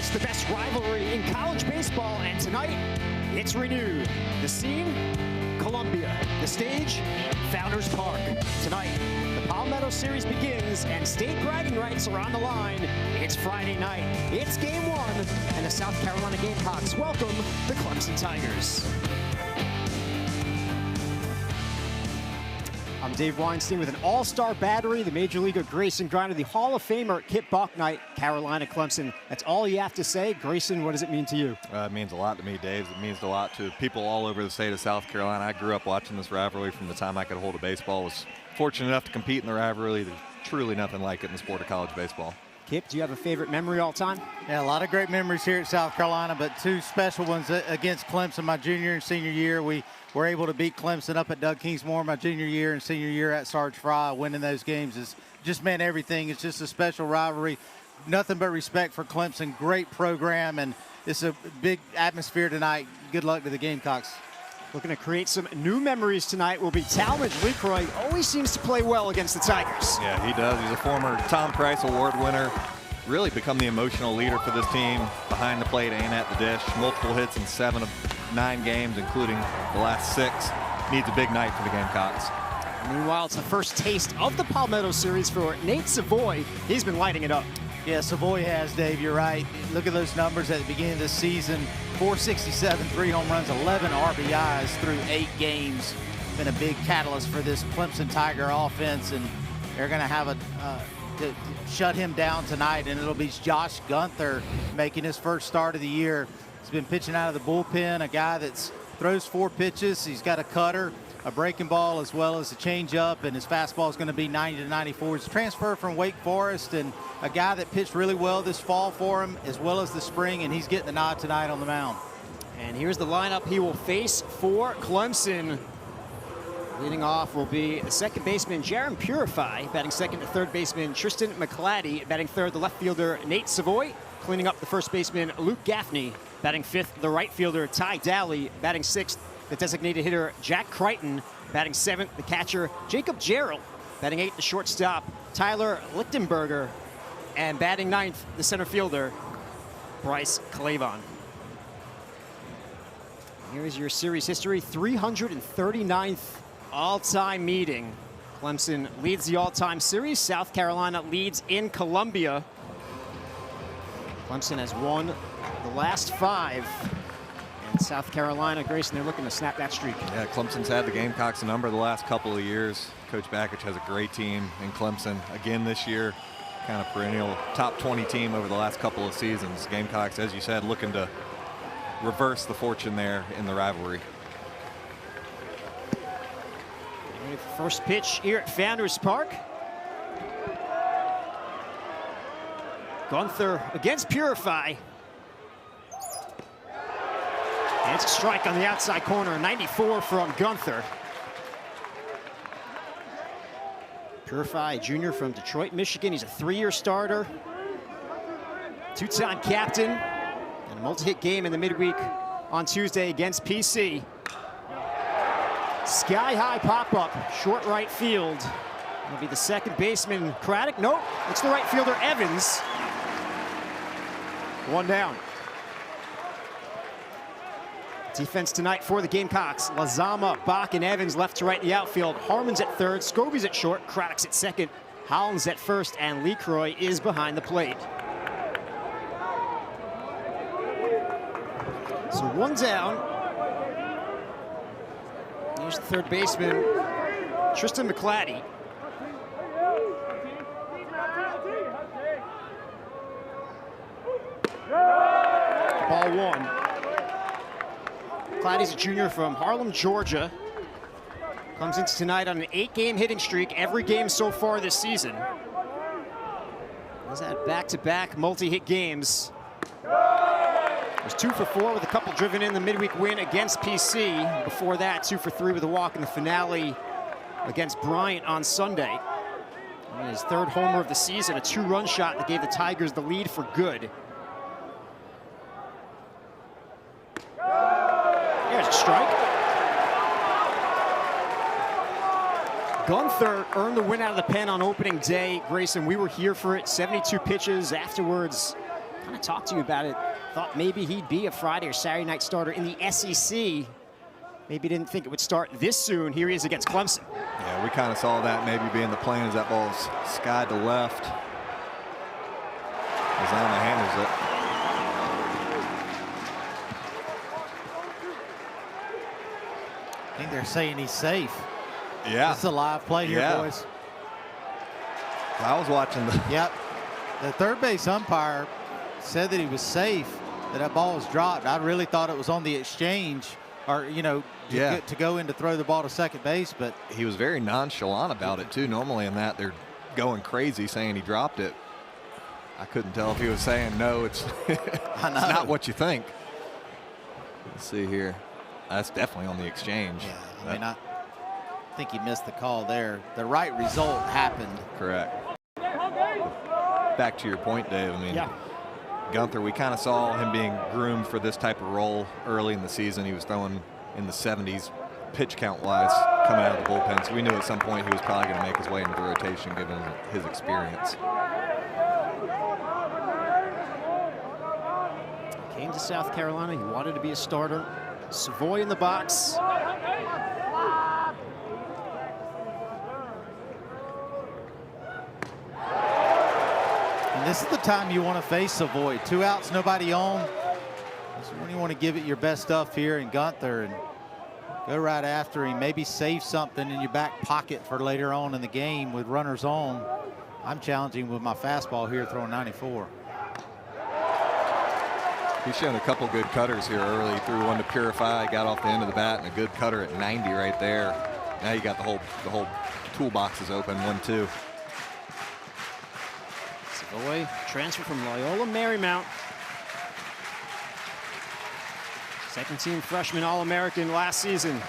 It's the best rivalry in college baseball, and tonight, it's renewed. The scene, Columbia. The stage, Founders Park. Tonight, the Palmetto Series begins, and state bragging rights are on the line. It's Friday night. It's Game 1, and the South Carolina Gamecocks welcome the Clemson Tigers. I'm Dave Weinstein with an all-star battery, the Major Leaguer Grayson Grinder, the Hall of Famer Kip Bucknight, Carolina Clemson. That's all you have to say. Grayson, what does it mean to you? It means a lot to me, Dave. It means a lot to people all over the state of South Carolina. I grew up watching this rivalry from the time I could hold a baseball. Was fortunate enough to compete in the rivalry. There's truly nothing like it in the sport of college baseball. Kip, do you have a favorite memory all time? Yeah, a lot of great memories here at South Carolina, but two special ones against Clemson. My junior and senior year, we were able to beat Clemson up at Doug Kingsmore. My junior year and senior year at Sarge Fry, winning those games has just meant everything. It's just a special rivalry. Nothing but respect for Clemson. Great program, and it's a big atmosphere tonight. Good luck to the Gamecocks. Looking to create some new memories tonight will be Talmadge LeCroy. Always seems to play well against the Tigers. Yeah, he does. He's a former Tom Price Award winner. Really become the emotional leader for this team. Behind the plate and at the dish. Multiple hits in 7 of 9 games, including the last 6. Needs a big night for the Gamecocks. Meanwhile, it's the first taste of the Palmetto Series for Nate Savoy. He's been lighting it up. Yeah, Savoy has, Dave. You're right. Look at those numbers at the beginning of the season. 467, 3 home runs, 11 RBIs through 8 games. Been a big catalyst for this Clemson Tiger offense, and they're going to have to shut him down tonight, and it'll be Josh Gunther making his first start of the year. He's been pitching out of the bullpen, a guy that throws 4 pitches. He's got a cutter, a breaking ball, as well as a changeup, and his fastball is going to be 90 to 94. He's a transfer from Wake Forest, and a guy that pitched really well this fall for him, as well as the spring, and he's getting the nod tonight on the mound. And here's the lineup he will face for Clemson. Leading off will be the second baseman, Jaron Purify, batting second to third baseman, Tristan McCladdy, batting third, the left fielder, Nate Savoy, cleaning up the first baseman, Luke Gaffney, batting fifth, the right fielder, Ty Dowley, batting sixth, the designated hitter, Jack Crichton, batting seventh, the catcher, Jacob Gerald, batting eighth, the shortstop, Tyler Lichtenberger, and batting ninth, the center fielder, Bryce Clavon. Here's your series history, 339th all-time meeting. Clemson leads the all-time series. South Carolina leads in Columbia. Clemson has won the last 5. And South Carolina, Grayson, they're looking to snap that streak. Yeah, Clemson's had the Gamecocks a number the last couple of years. Coach Bakich has a great team in Clemson. Again this year, kind of perennial top 20 team over the last couple of seasons. Gamecocks, as you said, looking to reverse the fortune there in the rivalry. First pitch here at Founders Park. Gunther against Purify. And it's a strike on the outside corner, 94 from Gunther. Purify, a junior from Detroit, Michigan. He's a 3-year starter, 2-time captain, and a multi-hit game in the midweek on Tuesday against PC. Sky-high pop-up, short right field. It'll be the second baseman, Craddock. Nope, it's the right fielder, Evans. 1 down. Defense tonight for the Gamecocks. Lazama, Bach, and Evans left to right in the outfield. Harmon's at third, Scobie's at short, Craddock's at second, Hollins at first, and LeCroy is behind the plate. So 1 down. Here's the third baseman, Tristan McCladdy. Ball 1. McCladdy's a junior from Harlem, Georgia. Comes into tonight on an 8-game hitting streak, every game so far this season. He's had back-to-back multi-hit games. Was 2 for 4 with a couple driven in the midweek win against PC. Before that, 2 for 3 with a walk in the finale against Bryant on Sunday. And his 3rd homer of the season, a 2-run shot that gave the Tigers the lead for good. There's a strike. Gunther earned the win out of the pen on opening day. Grayson, we were here for it. 72 pitches afterwards. kind of talked to you about it. Thought maybe he'd be a Friday or Saturday night starter in the SEC. Maybe didn't think it would start this soon. Here he is against Clemson. Yeah, we kind of saw that maybe being the plan as that ball's skied to left. Lozano handles it. I think they're saying he's safe. Yeah. It's a live play here, boys. I was watching the... Yep. The third base umpire said that he was safe, that ball was dropped. I really thought it was on the exchange, or, you know, to go in to throw the ball to second base, but... He was very nonchalant about it, too. Normally in that, they're going crazy saying he dropped it. I couldn't tell if he was saying, no, it's, it's not what you think. Let's see here. That's definitely on the exchange. Yeah, I mean, I think he missed the call there. The right result happened. Correct. Back to your point, Dave. I mean, Gunther, we kind of saw him being groomed for this type of role early in the season. He was throwing in the 70s pitch count-wise coming out of the bullpen. So we knew at some point he was probably going to make his way into the rotation given his experience. Came to South Carolina. He wanted to be a starter. Savoy in the box. And this is the time you want to face Savoy. 2 outs, nobody on. This is when you want to give it your best stuff here in Gunther and go right after him. Maybe save something in your back pocket for later on in the game with runners on. I'm challenging with my fastball here, throwing 94. He's shown a couple good cutters here early. Threw one to Purify, got off the end of the bat, and a good cutter at 90 right there. Now you got the whole toolbox is open, 1-2. Savoy, transfer from Loyola Marymount. Second team freshman All-American last season.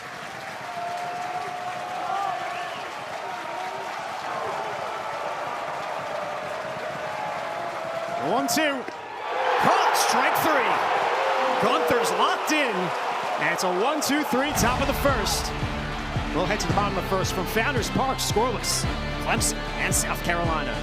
The 1-2. Caught, strike 3. Gunther's locked in. And it's a 1-2-3, top of the first. We'll head to the bottom of the first from Founders Park, scoreless. Clemson and South Carolina.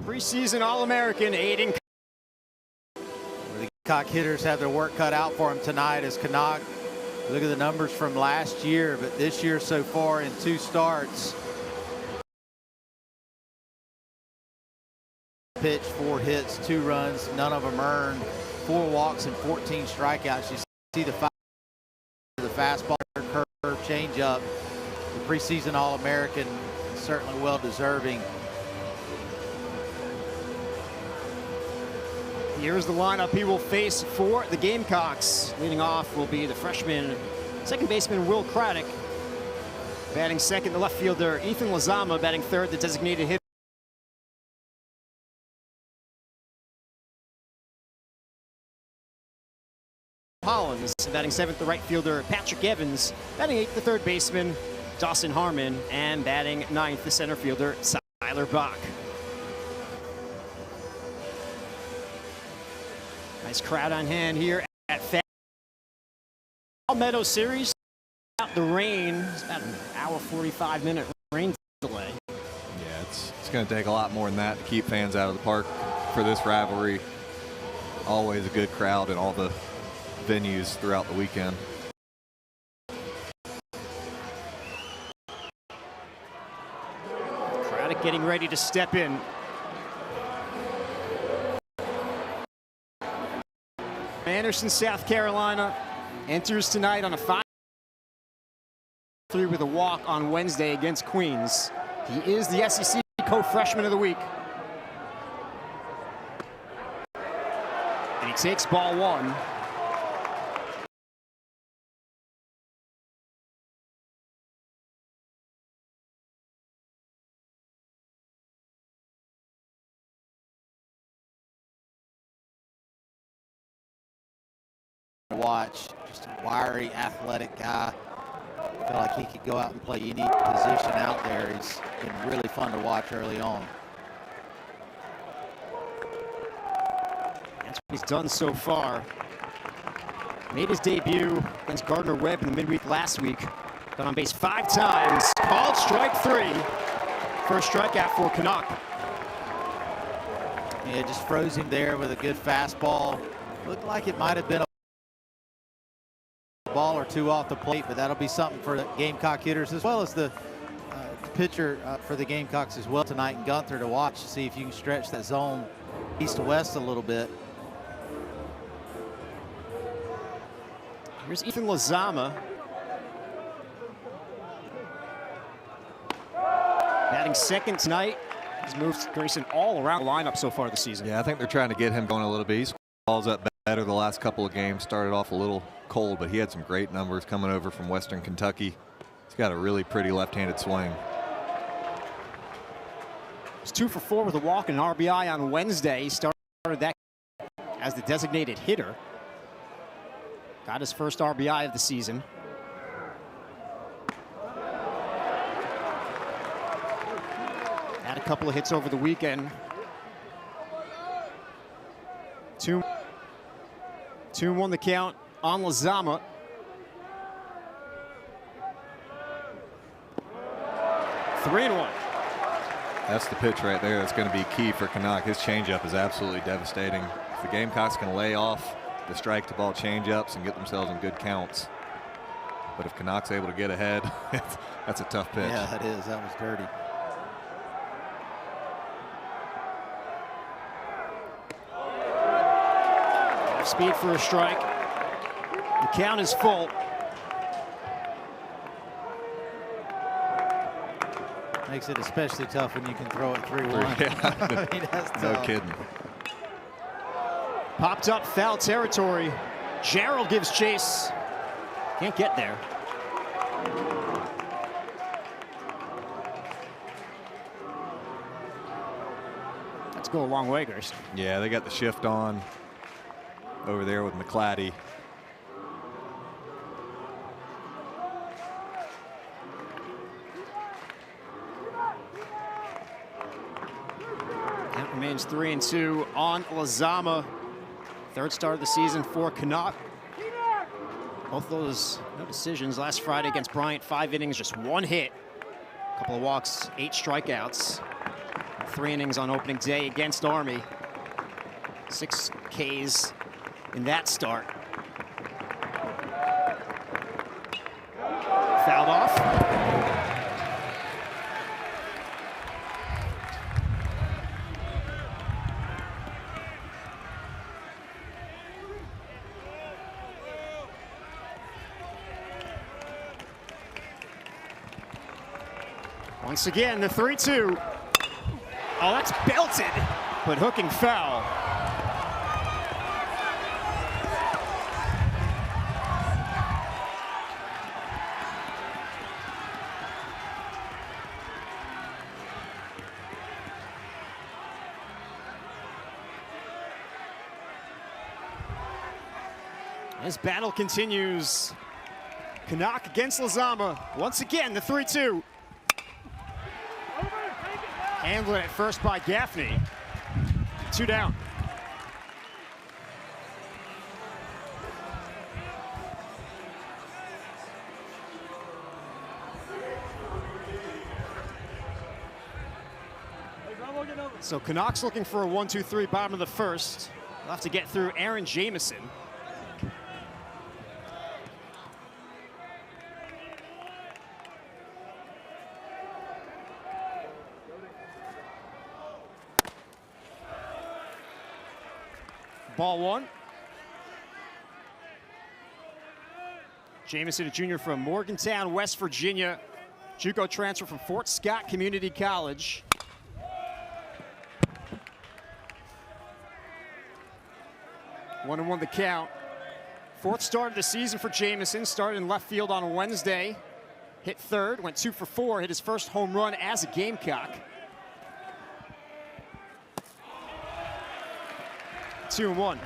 Preseason All-American Aiden. The Gamecock hitters have their work cut out for them tonight as Canuck. Look at the numbers from last year, but this year so far in 2 starts. Pitch, 4 hits, 2 runs, none of them earned, 4 walks and 14 strikeouts. You see the fastball, curve, change up. The preseason All-American, certainly well deserving. Here's the lineup he will face for the Gamecocks. Leading off will be the freshman second baseman Will Craddock. Batting second, the left fielder Ethan Lozama. Batting third, the designated hitter Hollins. Batting seventh, the right fielder Patrick Evans. Batting eighth, the third baseman Dawson Harmon. And batting ninth, the center fielder Tyler Bach. Nice crowd on hand here at Meadow Series. Out the rain, it's about an hour 45-minute rain delay. Yeah, it's going to take a lot more than that to keep fans out of the park for this rivalry. Always a good crowd in all the venues throughout the weekend. Craddock getting ready to step in. Anderson, South Carolina, enters tonight on a 5-3 with a walk on Wednesday against Queens. He is the SEC co-freshman of the week. And he takes ball 1. to watch. Just a wiry, athletic guy. I feel like he could go out and play any position out there. He's been really fun to watch early on. That's what he's done so far. Made his debut against Gardner-Webb in the midweek last week. Got on base 5 times. Called strike 3. First strikeout for Canuck. Yeah, just froze him there with a good fastball. Looked like it might have been a ball or two off the plate, but that'll be something for the Gamecock hitters as well as the pitcher for the Gamecocks as well tonight, and Gunther to watch to see if you can stretch that zone east to west a little bit. Here's Ethan Lozama. Batting second tonight. He's moved Grayson all around the lineup so far this season. Yeah, I think they're trying to get him going a little bit. He's balls up better the last couple of games. Started off a little cold, but he had some great numbers coming over from Western Kentucky. He's got a really pretty left-handed swing. He's 2 for 4 with a walk and an RBI on Wednesday. He started that as the designated hitter. Got his first RBI of the season. Had a couple of hits over the weekend. 2-1 the count on Lozama. Three and 1. That's the pitch right there. That's going to be key for Canuck. His changeup is absolutely devastating. If the Gamecocks can lay off the strike to ball changeups and get themselves in good counts. But if Canuck's able to get ahead, that's a tough pitch. Yeah, that is. That was dirty. Off speed for a strike. The count is full. Makes it especially tough when you can throw it 3-1. Yeah. I mean, that's No tough. kidding. Popped up foul territory. Gerald gives chase. Can't get there. Let's go a long way, Grace. Yeah, they got the shift on over there with McClatty. Count remains 3-2 on Lozama. Third start of the season for Canuck. Both those no decisions last Friday against Bryant. 5 innings, just 1 hit. Couple of walks, 8 strikeouts. 3 innings on opening day against Army. 6 Ks in that start. Fouled off. Once again, the 3-2. Oh, that's belted, but hooking foul. This battle continues. Canuck against Lozama. Once again, the 3-2. Handled at first by Gaffney. 2 down. So Canucks looking for a 1-2-3 bottom of the first. They'll have to get through Aaron Jamison. Ball 1. Jamison, a junior from Morgantown, West Virginia. JUCO transfer from Fort Scott Community College. One and 1 the count. 4th start of the season for Jamison. Started in left field on Wednesday. Hit third, went 2 for 4. Hit his first home run as a Gamecock. 2-1.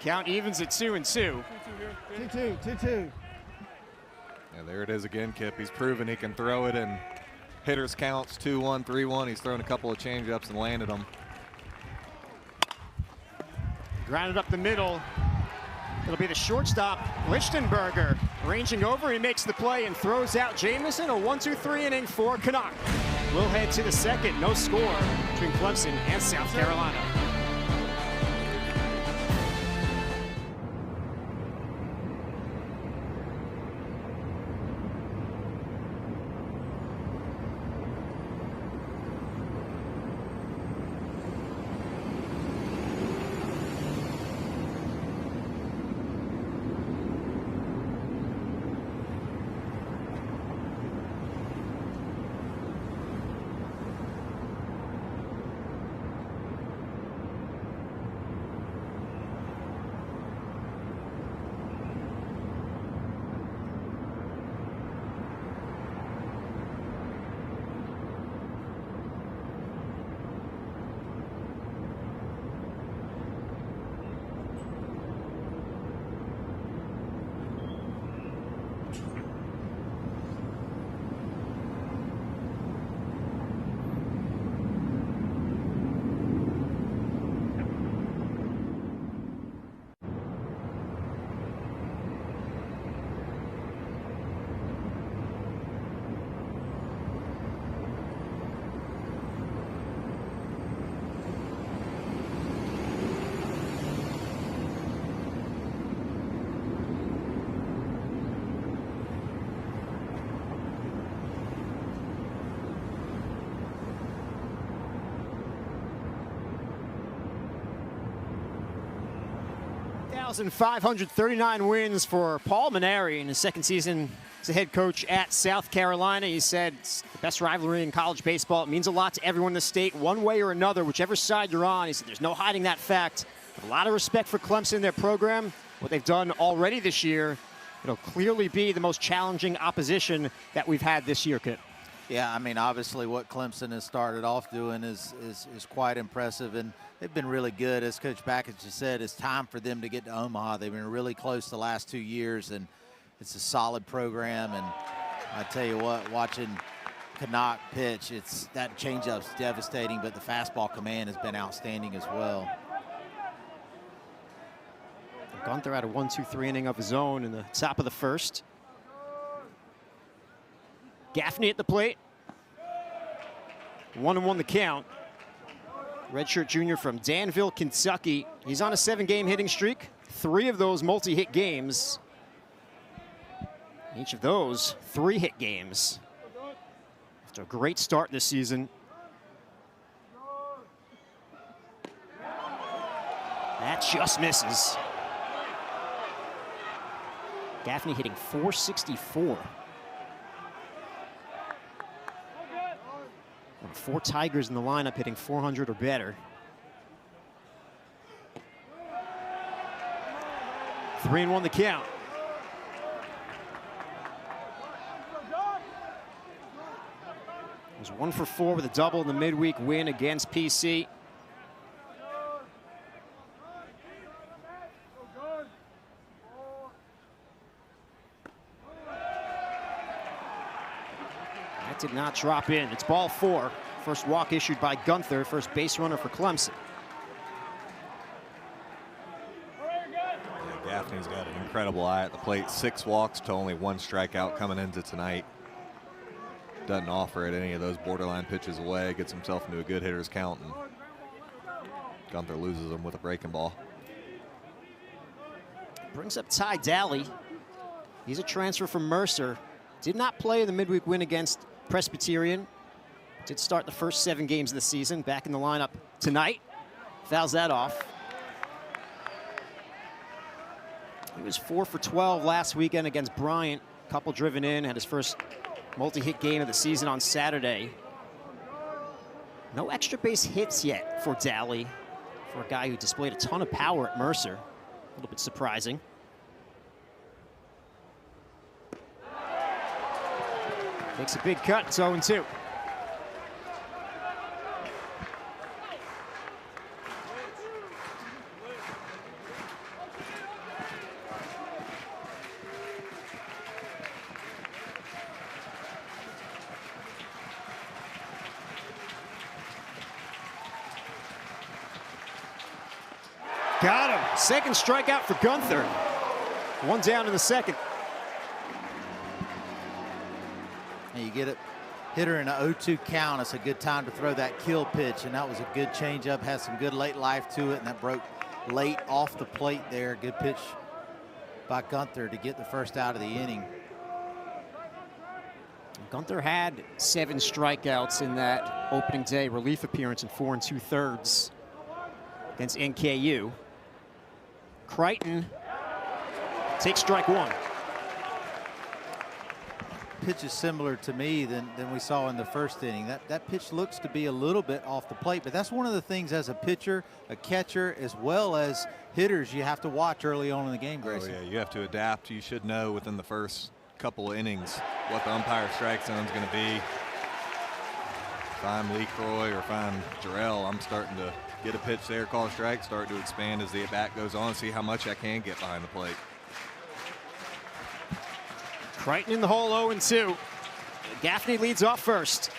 Count evens at 2-2. 2-2, 2-2. Yeah, there it is again, Kip. He's proven he can throw it in hitters counts, 2-1, 3-1. He's thrown a couple of changeups and landed them. Grounded up the middle. It'll be the shortstop, Lichtenberger, ranging over. He makes the play and throws out Jamison. A 1-2-3 inning for Canuck. We'll head to the second. No score between Clemson and South Carolina. .539 wins for Paul Maneri in his second season as a head coach at South Carolina. He said it's the best rivalry in college baseball. It means a lot to everyone in the state, one way or another, whichever side you're on. He said there's no hiding that fact. A lot of respect for Clemson, their program, what they've done already this year. It'll clearly be the most challenging opposition that we've had this year, Kit. Yeah, I mean, obviously what Clemson has started off doing is quite impressive, and they've been really good. As Coach Backett just said, it's time for them to get to Omaha. They've been really close the last 2 years, and it's a solid program. And I tell you what, watching Canuck pitch, that changeup's devastating, but the fastball command has been outstanding as well. Gunther had a 1-2-3 inning of his own in the top of the first. Gaffney at the plate. 1-1 the count. Redshirt junior from Danville, Kentucky. He's on a 7-game hitting streak. 3 of those multi-hit games. Each of those 3-hit games. After a great start this season. That just misses. Gaffney hitting .464. 4 Tigers in the lineup hitting .400 or better. 3-1 the count. It was 1 for 4 with a double in the midweek win against PC. That did not drop in. It's ball 4. First walk issued by Gunther, first base runner for Clemson. Yeah, Gaffney's got an incredible eye at the plate. 6 walks to only 1 strikeout coming into tonight. Doesn't offer it any of those borderline pitches away. Gets himself into a good hitter's count, and Gunther loses him with a breaking ball. Brings up Ty Daly. He's a transfer from Mercer. Did not play in the midweek win against Presbyterian. Did start the first 7 games of the season. Back in the lineup tonight. Fouls that off. He was 4 for 12 last weekend against Bryant. Couple driven in. Had his first multi-hit game of the season on Saturday. No extra base hits yet for Daly, for a guy who displayed a ton of power at Mercer. A little bit surprising. Takes a big cut. It's 0-2. Got him. Second strikeout for Gunther. One down in the second. And you get it. Hitter in an 0-2 count. It's a good time to throw that kill pitch, and that was a good changeup. Has some good late life to it, and that broke late off the plate there. Good pitch by Gunther to get the first out of the inning. Gunther had 7 strikeouts in that opening day relief appearance in 4 2/3 against NKU. Crichton takes strike 1. Pitch is similar to me than we saw in the first inning. That pitch looks to be a little bit off the plate, but that's one of the things as a pitcher, a catcher, as well as hitters you have to watch early on in the game, Grayson. Oh, yeah, you have to adapt. You should know within the first couple of innings what the umpire strike zone is going to be. If I'm Lee Croy or if I'm Jarrell, I'm starting to get a pitch there, call a strike, start to expand as the at-bat goes on, see how much I can get behind the plate. Crichton in the hole, 0-2. Gaffney leads off first.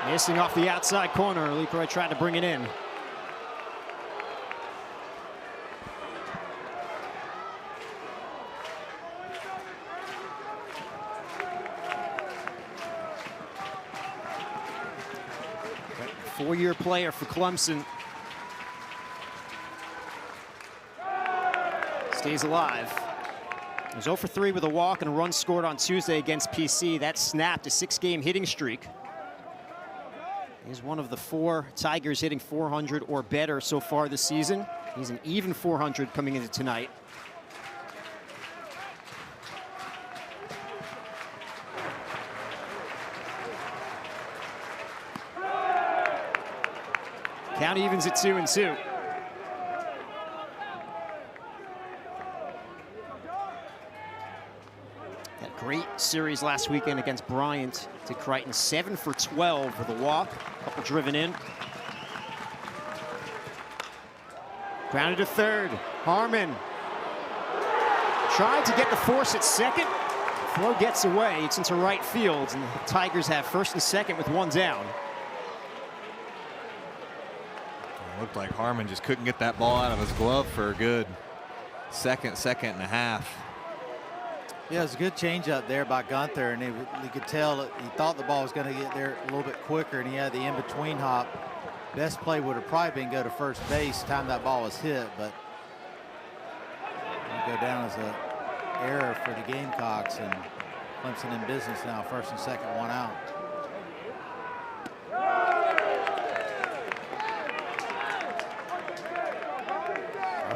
Missing off the outside corner. LeCroy tried to bring it in. Four-year player for Clemson. Stays alive. He was 0 for 3 with a walk and a run scored on Tuesday against PC. That snapped a 6-game hitting streak. He's one of the 4 Tigers hitting 400 or better so far this season. He's an even 400 coming into tonight. Count evens at 2-2. Great series last weekend against Bryant to Crichton. 7 for 12 with a walk, a couple driven in. Grounded to third. Harmon tried to get the force at second. Throw gets away. It's into right field, and the Tigers have first and second with 1 down. It looked like Harmon just couldn't get that ball out of his glove for a good second and a half. Yeah, it was a good changeup there by Gunther, and you could tell he thought the ball was going to get there a little bit quicker, and he had the in-between hop. Best play would have probably been go to first base time that ball was hit, but it'll go down as an error for the Gamecocks, and Clemson in business now, first and second, 1 out.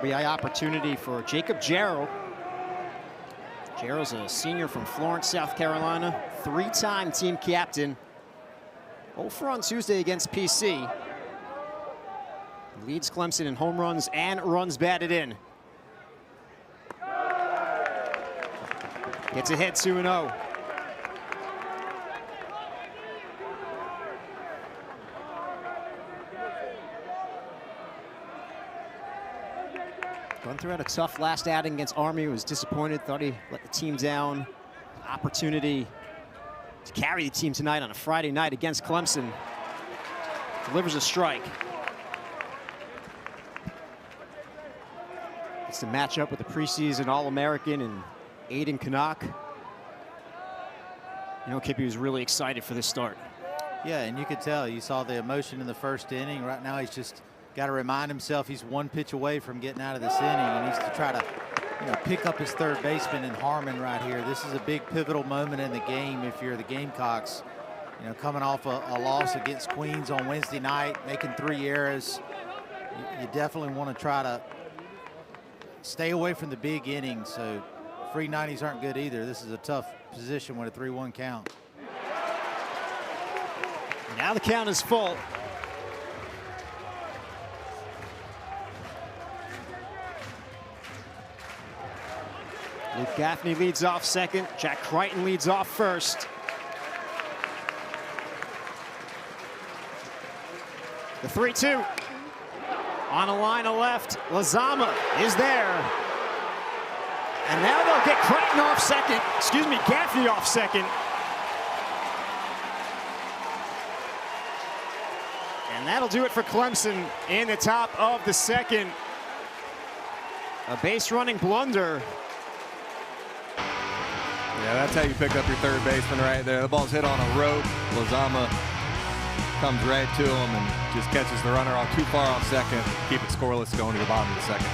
RBI opportunity for Jacob Jarrell. Jarrell's a senior from Florence, South Carolina, 3-time team captain. 0 for on Tuesday against PC. Leads Clemson in home runs and runs batted in. Gets ahead 2-0. Gunther had a tough last outing against Army. Was disappointed, thought he let the team down. Opportunity to carry the team tonight on a Friday night against Clemson. Delivers a strike. It's the matchup with the preseason All-American and Aiden Canuck. You know, Kippy was really excited for this start. Yeah, and you could tell. You saw the emotion in the first inning. Right now he's just got to remind himself he's 1 pitch away from getting out of this inning. He needs to try to, pick up his third baseman in Harmon right here. This is a big pivotal moment in the game if you're the Gamecocks. Coming off a loss against Queens on Wednesday night, making 3 errors. You definitely want to try to stay away from the big innings. So free 90s aren't good either. This is a tough position with a 3-1 count. Now the count is full. Luke Gaffney leads off second. Jack Crichton leads off first. The 3-2. On a line of left, Lazama is there. And now they'll get Crichton off second. Gaffney off second. And that'll do it for Clemson in the top of the second. A base running blunder. Yeah, that's how you pick up your third baseman right there. The ball's hit on a rope. Lozama comes right to him and just catches the runner off too far off second. Keep it scoreless going to the bottom of the second.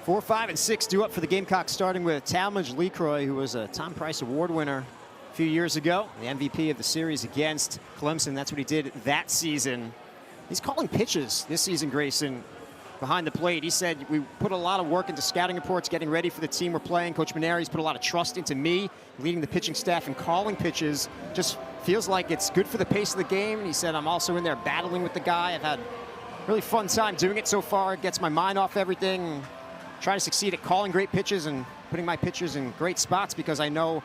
Four, 5, and 6 due up for the Gamecocks, starting with Talmadge LeCroy, who was a Tom Price Award winner a few years ago, the MVP of the series against Clemson. That's what he did that season. He's calling pitches this season, Grayson, behind the plate. He said, we put a lot of work into scouting reports, getting ready for the team we're playing. Coach Maneri's put a lot of trust into me, leading the pitching staff and calling pitches. Just feels like it's good for the pace of the game. And he said, I'm also in there battling with the guy. I've had a really fun time doing it so far. It gets my mind off everything. Try to succeed at calling great pitches and putting my pitchers in great spots because I know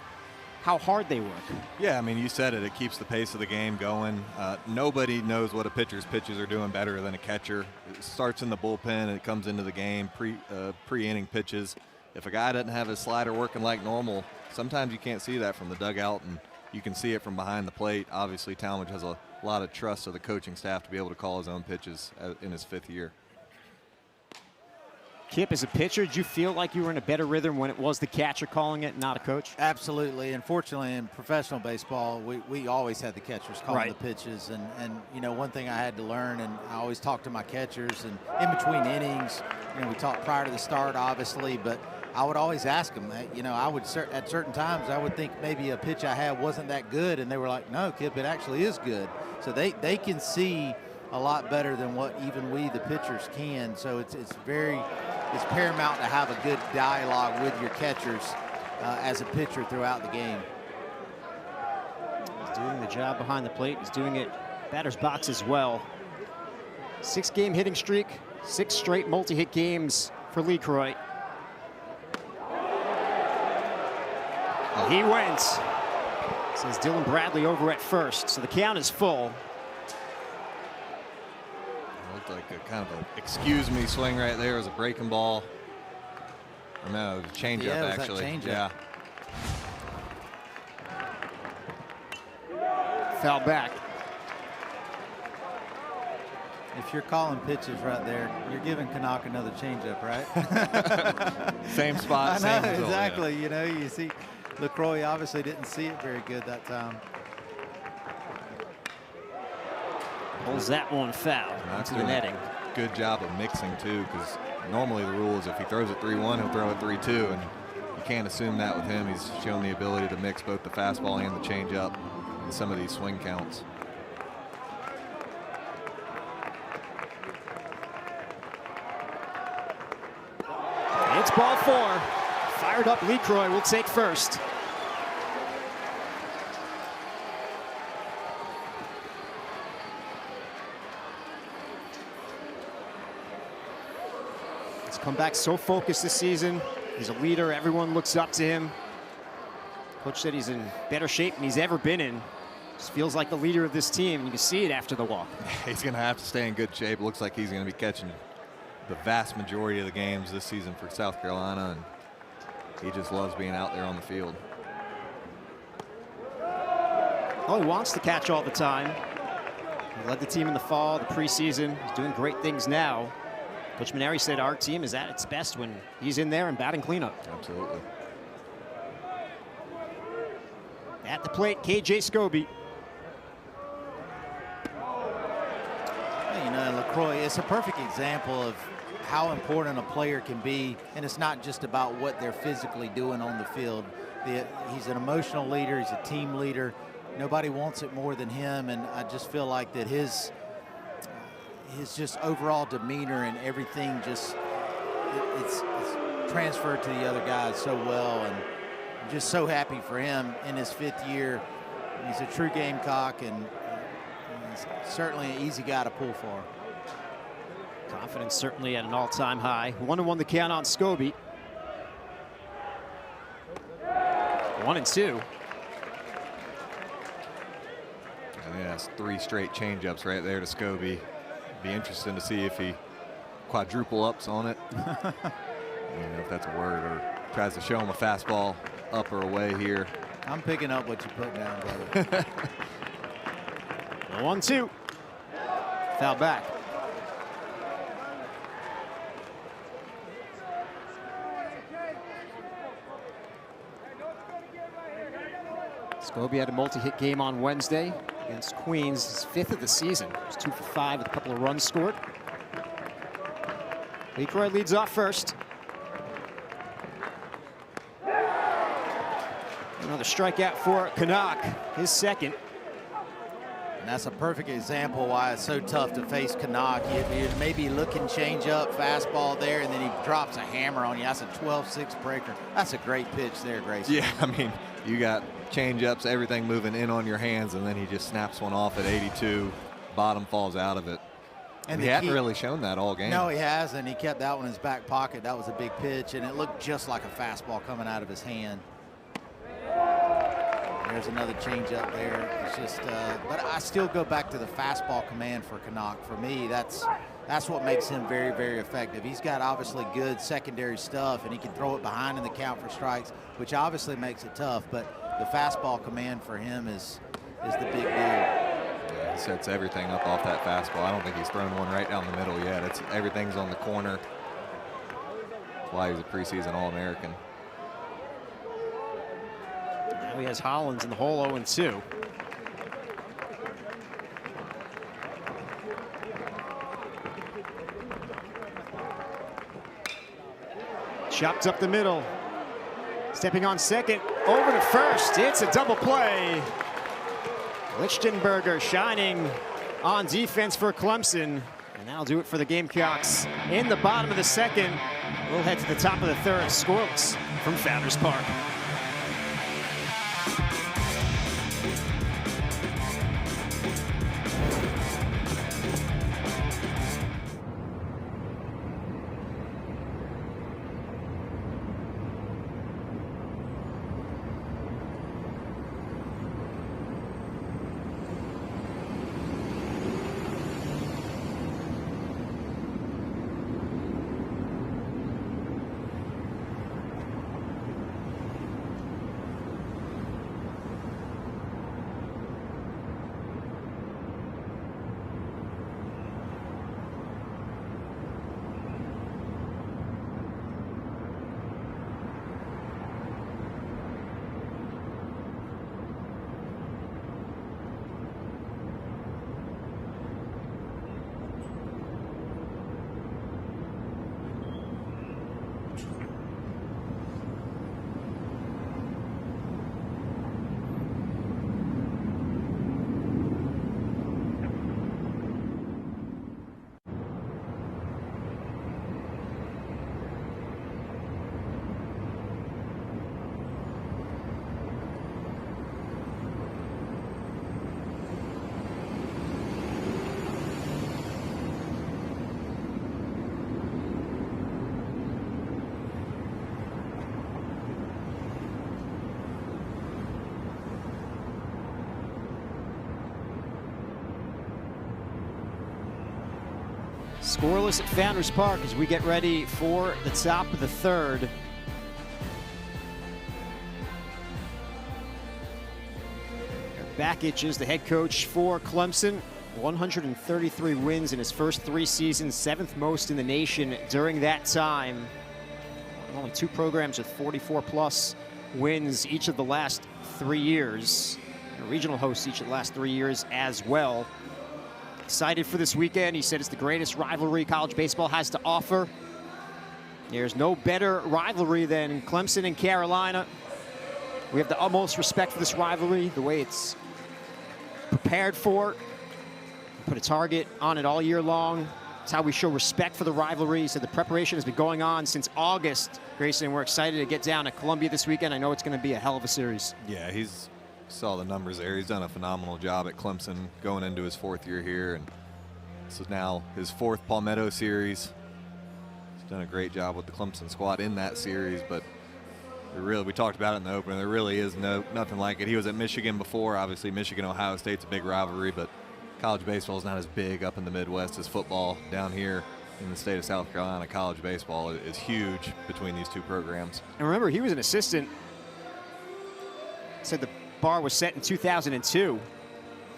how hard they work. Yeah, I mean, you said it. It keeps the pace of the game going. Nobody knows what a pitcher's pitches are doing better than a catcher. It starts in the bullpen and it comes into the game, pre-inning pitches. If a guy doesn't have his slider working like normal, sometimes you can't see that from the dugout, and you can see it from behind the plate. Obviously, Talmadge has a lot of trust of the coaching staff to be able to call his own pitches in his 5th year. Kip, as a pitcher, did you feel like you were in a better rhythm when it was the catcher calling it, not a coach? Absolutely. Unfortunately, in professional baseball, we always had the catchers calling the pitches. And, you know, one thing I had to learn, and I always talk to my catchers, and in between innings, you know, we talked prior to the start, obviously, but I would always ask them, you know, at certain times, I would think maybe a pitch I had wasn't that good, and they were like, no, Kip, it actually is good. So they can see a lot better than what even we, the pitchers, can. So it's paramount to have a good dialogue with your catchers as a pitcher throughout the game. He's doing the job behind the plate. He's doing it batter's box as well. 6-game hitting streak, 6 straight multi-hit games for LeCroy. He went. Says Dylan Bradley over at first, so the count is full. Looked like a kind of an excuse me swing right there. It was a breaking ball. Or no, it was a changeup actually. Yeah. Foul back. If you're calling pitches right there, you're giving Canuck another changeup, right? Same spot, I know, same result, exactly. Yeah. You know, you see, LeCroy obviously didn't see it very good that time. Pulls that one foul into the netting. Good job of mixing too, because normally the rule is if he throws it 3-1, he'll throw it 3-2, and you can't assume that with him. He's shown the ability to mix both the fastball and the changeup in some of these swing counts. It's ball 4. Fired up LeCroy will take first. He's come back so focused this season. He's a leader. Everyone looks up to him. Coach said he's in better shape than he's ever been in. Just feels like the leader of this team. You can see it after the walk. He's going to have to stay in good shape. It looks like he's going to be catching the vast majority of the games this season for South Carolina, and he just loves being out there on the field. Oh, he wants to catch all the time. He led the team in the fall, the preseason. He's doing great things now. Coach Maneri said our team is at its best when he's in there and batting cleanup. Absolutely. At the plate, KJ Scobie. You know, LaCroix, it's a perfect example of how important a player can be, and it's not just about what they're physically doing on the field. He's an emotional leader, he's a team leader. Nobody wants it more than him, and I just feel like that his just overall demeanor and everything just it's transferred to the other guys so well, and I'm just so happy for him in his 5th year. He's a true Gamecock, and he's certainly an easy guy to pull for. Confidence certainly at an all-time high. 1-1 the count on Scobie. 1-2. Yeah, that's 3 straight changeups right there to Scobie. Be interesting to see if he quadruple ups on it. I don't know if that's a word, or tries to show him a fastball up or away here. I'm picking up what you put down, brother. 1-2. Foul back. Scobie had a multi-hit game on Wednesday against Queens, his 5th of the season. He was 2 for 5 with a couple of runs scored. LaCroix leads off first. Another strikeout for Canuck, his 2nd. And that's a perfect example why it's so tough to face Canuck. You're maybe looking change up, fastball there, and then he drops a hammer on you. That's a 12-6 breaker. That's a great pitch there, Grayson. Yeah, I mean, you got change ups, everything moving in on your hands, and then he just snaps one off at 82. Bottom falls out of it. And he hadn't really shown that all game. No, he hasn't. He kept that one in his back pocket. That was a big pitch, and it looked just like a fastball coming out of his hand. There's another changeup there. It's just, but I still go back to the fastball command for Canuck. For me, that's what makes him very, very effective. He's got obviously good secondary stuff, and he can throw it behind in the count for strikes, which obviously makes it tough. But the fastball command for him is the big deal. Yeah, he sets everything up off that fastball. I don't think he's thrown one right down the middle yet. Everything's on the corner. That's why he's a preseason All-American. Now he has Hollins in the hole, 0-2. Chopped up the middle. Stepping on second, over to first. It's a double play. Lichtenberger shining on defense for Clemson. And that'll do it for the Gamecocks in the bottom of the 2nd. We'll head to the top of the 3rd, scoreless from Founders Park. Scoreless at Founders Park as we get ready for the top of the 3rd. Bakich is the head coach for Clemson. 133 wins in his first 3 seasons, 7th most in the nation during that time. Only 2 programs with 44-plus wins each of the last 3 years. And regional hosts each of the last 3 years as well. Excited for this weekend. He said it's the greatest rivalry college baseball has to offer. There's no better rivalry than Clemson and Carolina. We have the utmost respect for this rivalry, the way it's prepared for. Put a target on it all year long. It's how we show respect for the rivalry. So the preparation has been going on since August. Grayson, we're excited to get down to Columbia this weekend. I know it's going to be a hell of a series. Yeah, saw the numbers there. He's done a phenomenal job at Clemson going into his 4th year here. And this is now his 4th Palmetto series. He's done a great job with the Clemson squad in that series, but we talked about it in the opener. There really is nothing like it. He was at Michigan before. Obviously, Michigan-Ohio State's a big rivalry, but college baseball is not as big up in the Midwest as football. Down here in the state of South Carolina, college baseball is huge between these 2 programs. And remember, he was an assistant. Said the bar was set in 2002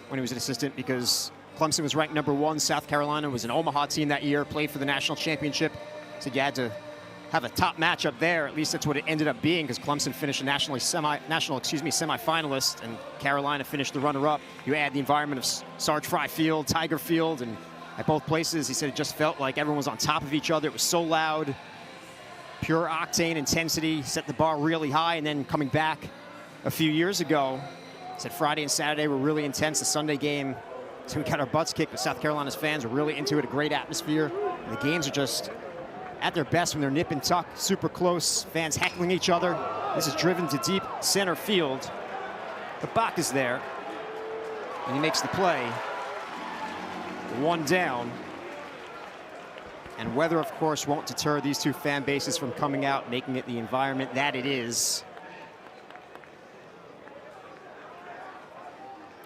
when he was an assistant because Clemson was ranked #1. South Carolina was an Omaha team that year, played for the national championship. Said you had to have a top matchup there. At least that's what it ended up being, because Clemson finished a national semifinalist, and Carolina finished the runner-up. You add the environment of Sarge Fry Field, Tiger Field, and at both places, he said it just felt like everyone was on top of each other. It was so loud, pure octane intensity, set the bar really high, and then coming back a few years ago, said Friday and Saturday were really intense. The Sunday game, so we got our butts kicked, but South Carolina's fans were really into it, a great atmosphere. And the games are just at their best when they're nip and tuck, super close, fans heckling each other. This is driven to deep center field. But Bach is there, and he makes the play. 1 down. And weather, of course, won't deter these 2 fan bases from coming out, making it the environment that it is.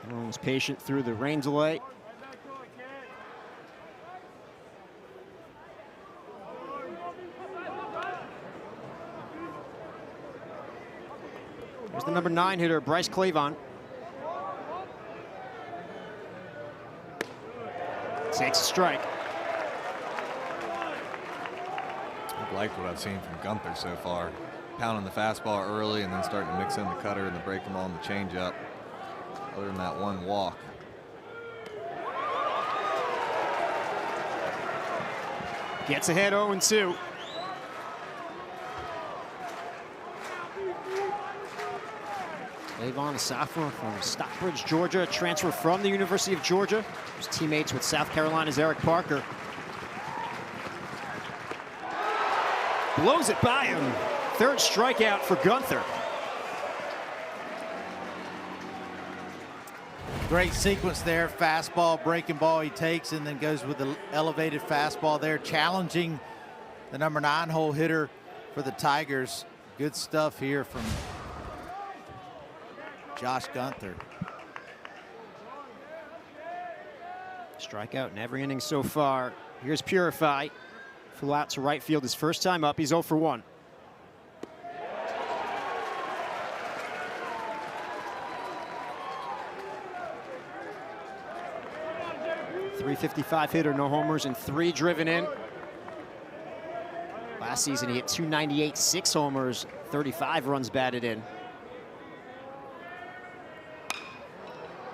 Everyone was patient through the rain delay. There's the #9 hitter, Bryce Clavon. Takes a strike. I've liked what I've seen from Gunther so far. Pounding the fastball early and then starting to mix in the cutter and the breaking ball and the changeup. Other than that 1 walk. Gets ahead 0-2. Clavon, a sophomore from Stockbridge, Georgia, transfer from the University of Georgia. He was teammates with South Carolina's Eric Parker. Blows it by him. 3rd strikeout for Gunther. Great sequence there. Fastball, breaking ball he takes, and then goes with the elevated fastball there, challenging the #9 hole hitter for the Tigers. Good stuff here from Josh Gunther. Strikeout in every inning so far. Here's Purify. Flew out to right field his first time up. He's 0 for 1. .355 hitter, no homers, and 3 driven in. Last season, he hit .298, 6 homers, 35 runs batted in.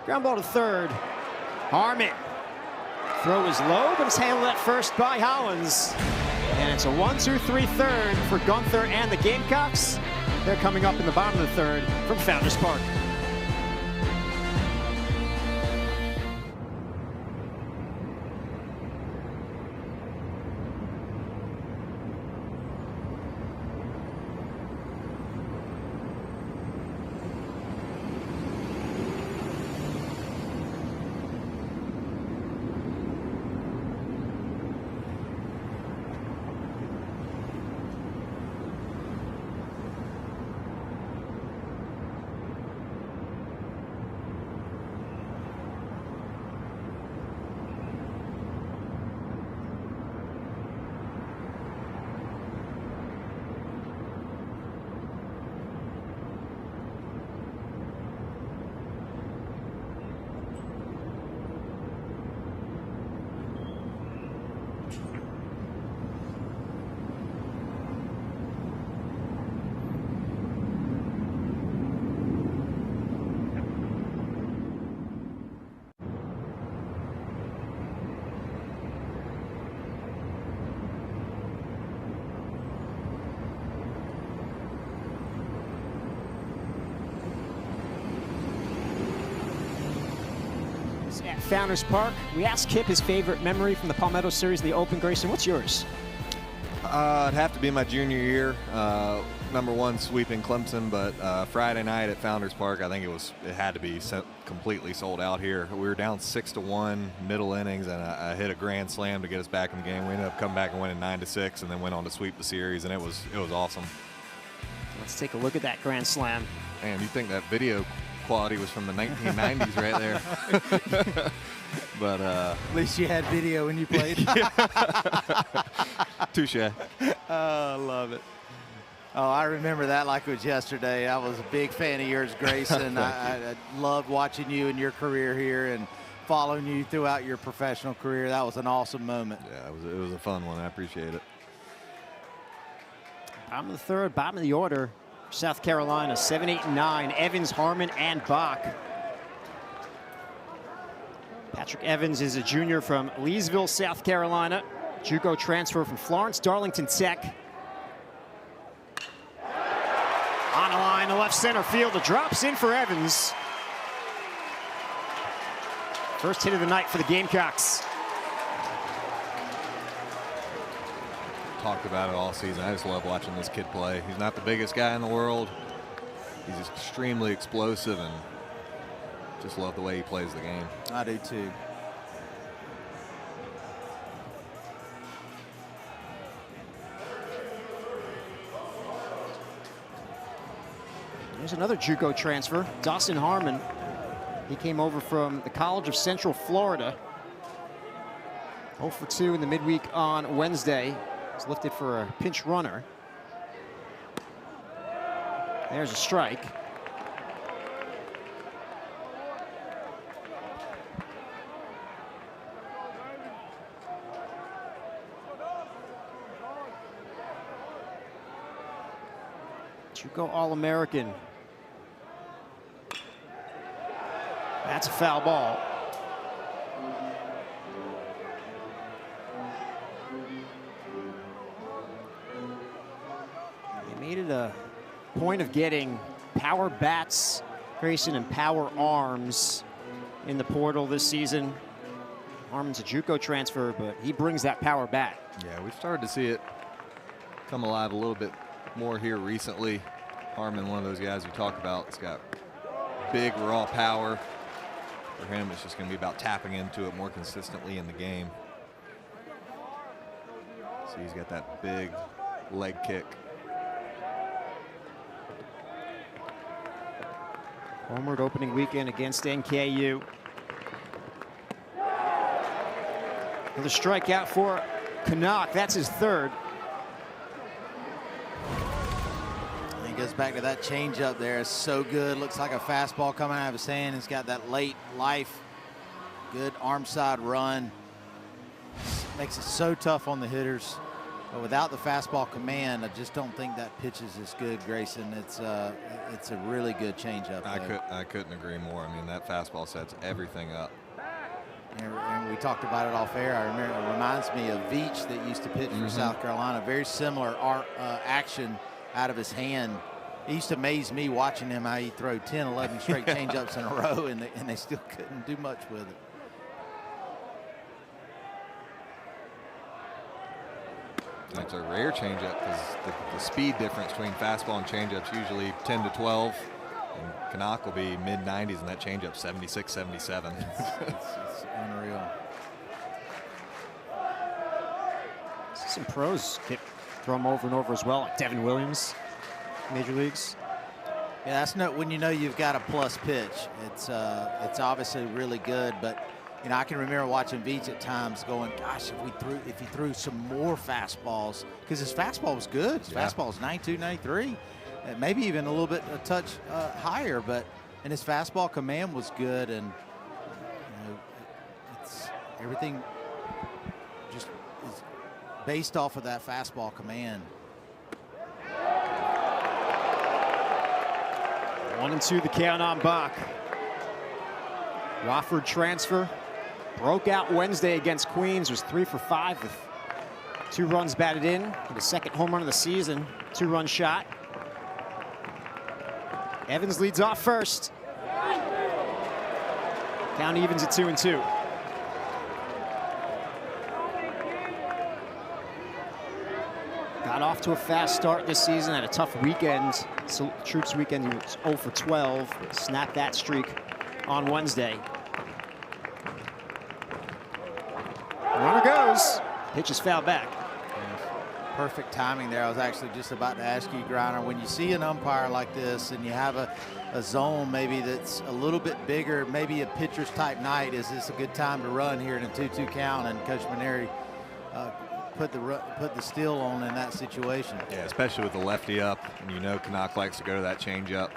Ground ball to 3rd. Harmon. Throw is low, but it's handled at first by Hollins. And it's a 1-2-3 third for Gunther and the Gamecocks. They're coming up in the bottom of the 3rd from Founders Park. at Founders Park. We asked Kip his favorite memory from the Palmetto Series of the Open. Grayson, what's yours? It'd have to be my junior year. #1 sweeping Clemson, but Friday night at Founders Park, I think it had to be completely sold out here. We were down 6-1 middle innings, and I hit a grand slam to get us back in the game. We ended up coming back and winning 9-6, and then went on to sweep the series, and it was awesome. Let's take a look at that grand slam. Man, you think that video quality was from the 1990s right there? But at least you had video when you played. touche. Oh, I love it. Oh, I remember that like it was yesterday. I was a big fan of yours, Grayson. I loved watching you and your career here and following you throughout your professional career. That was an awesome moment. Yeah, it was a fun one. I appreciate it. Bottom of the third, bottom of the order. South Carolina, 7, 8, and 9. Evans, Harmon, and Bach. Patrick Evans is a junior from Leesville, South Carolina. JUCO transfer from Florence Darlington Tech. On a line to left center field. It drops in for Evans. First hit of the night for the Gamecocks. Talked about it all season. I just love watching this kid play. He's not the biggest guy in the world. He's extremely explosive, and just love the way he plays the game. I do too. There's another JUCO transfer, Dawson Harmon. He came over from the College of Central Florida. 0 for 2 in the midweek on Wednesday. He's lifted for a pinch runner. There's a strike. JUCO All-American. That's a foul ball. They made it a point of getting power bats, Grayson, and power arms in the portal this season. Harmon's a JUCO transfer, but he brings that power bat. Yeah, we've started to see it come alive a little bit more here recently. Harmon, one of those guys we talk about, he's got big raw power. For him, it's just going to be about tapping into it more consistently in the game. So he's got that big leg kick. Homered opening weekend against NKU. Another strikeout for Canuck. That's his third. He goes back to that changeup there. It's so good. Looks like a fastball coming out of his hand. He's got that late life. Good arm side run. Makes it so tough on the hitters. But without the fastball command, I just don't think that pitch is as good, Grayson. It's a really good changeup. I couldn't agree more. I mean, that fastball sets everything up. And we talked about it off air. I remember it reminds me of Veach that used to pitch for South Carolina. Very similar action out of his hand. It used to amaze me watching him how he'd throw 10, 11 straight changeups in a row, and they still couldn't do much with it. It's a rare changeup because the speed difference between fastball and changeup's usually 10 to 12. And Canuck will be mid-90s, and that changeup 76, 77. It's unreal. Some pros throw him over and over as well, like Devin Williams, Major Leagues. Yeah, that's not when you know you've got a plus pitch. It's obviously really good, but you know, I can remember watching Veach at times going, gosh, if he threw some more fastballs, because his fastball was good. His fastball was 92, 93, maybe even a little bit a touch higher, and his fastball command was good, and you know, it's everything just is based off of that fastball command. 1-2 the count on Bach. Wofford transfer. Broke out Wednesday against Queens, was 3 for 5 with 2 runs batted in. Hit his second home run of the season, 2-run shot. Evans leads off first. Count evens at 2-2. Got off to a fast start this season, had a tough weekend. So, Troops weekend, he was 0 for 12. Snapped that streak on Wednesday. Runner goes. Pitch is fouled back. Perfect timing there. I was actually just about to ask you, Griner, when you see an umpire like this and you have a zone maybe that's a little bit bigger, maybe a pitcher's type night, is this a good time to run here in a 2-2 count? And Coach Maneri put the steal on in that situation. Yeah, especially with the lefty up, and you know Canuck likes to go to that changeup.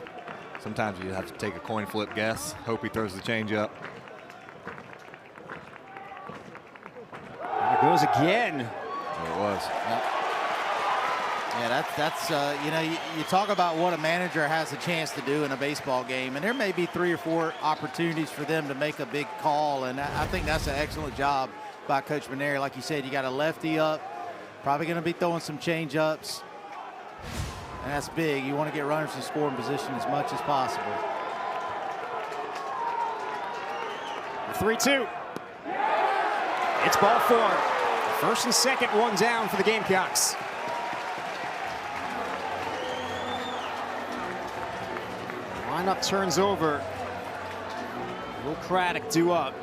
Sometimes you have to take a coin flip guess, hope he throws the changeup. There it goes again. There it was. Yep. Yeah, that's you know, you talk about what a manager has a chance to do in a baseball game, and there may be 3 or 4 opportunities for them to make a big call, and I think that's an excellent job by Coach Maneri. Like you said, you got a lefty up, probably going to be throwing some change ups, and that's big. You want to get runners in scoring position as much as possible. 3-2. It's ball 4. First and second, one down for the Gamecocks. Lineup turns over. Will Craddock due up?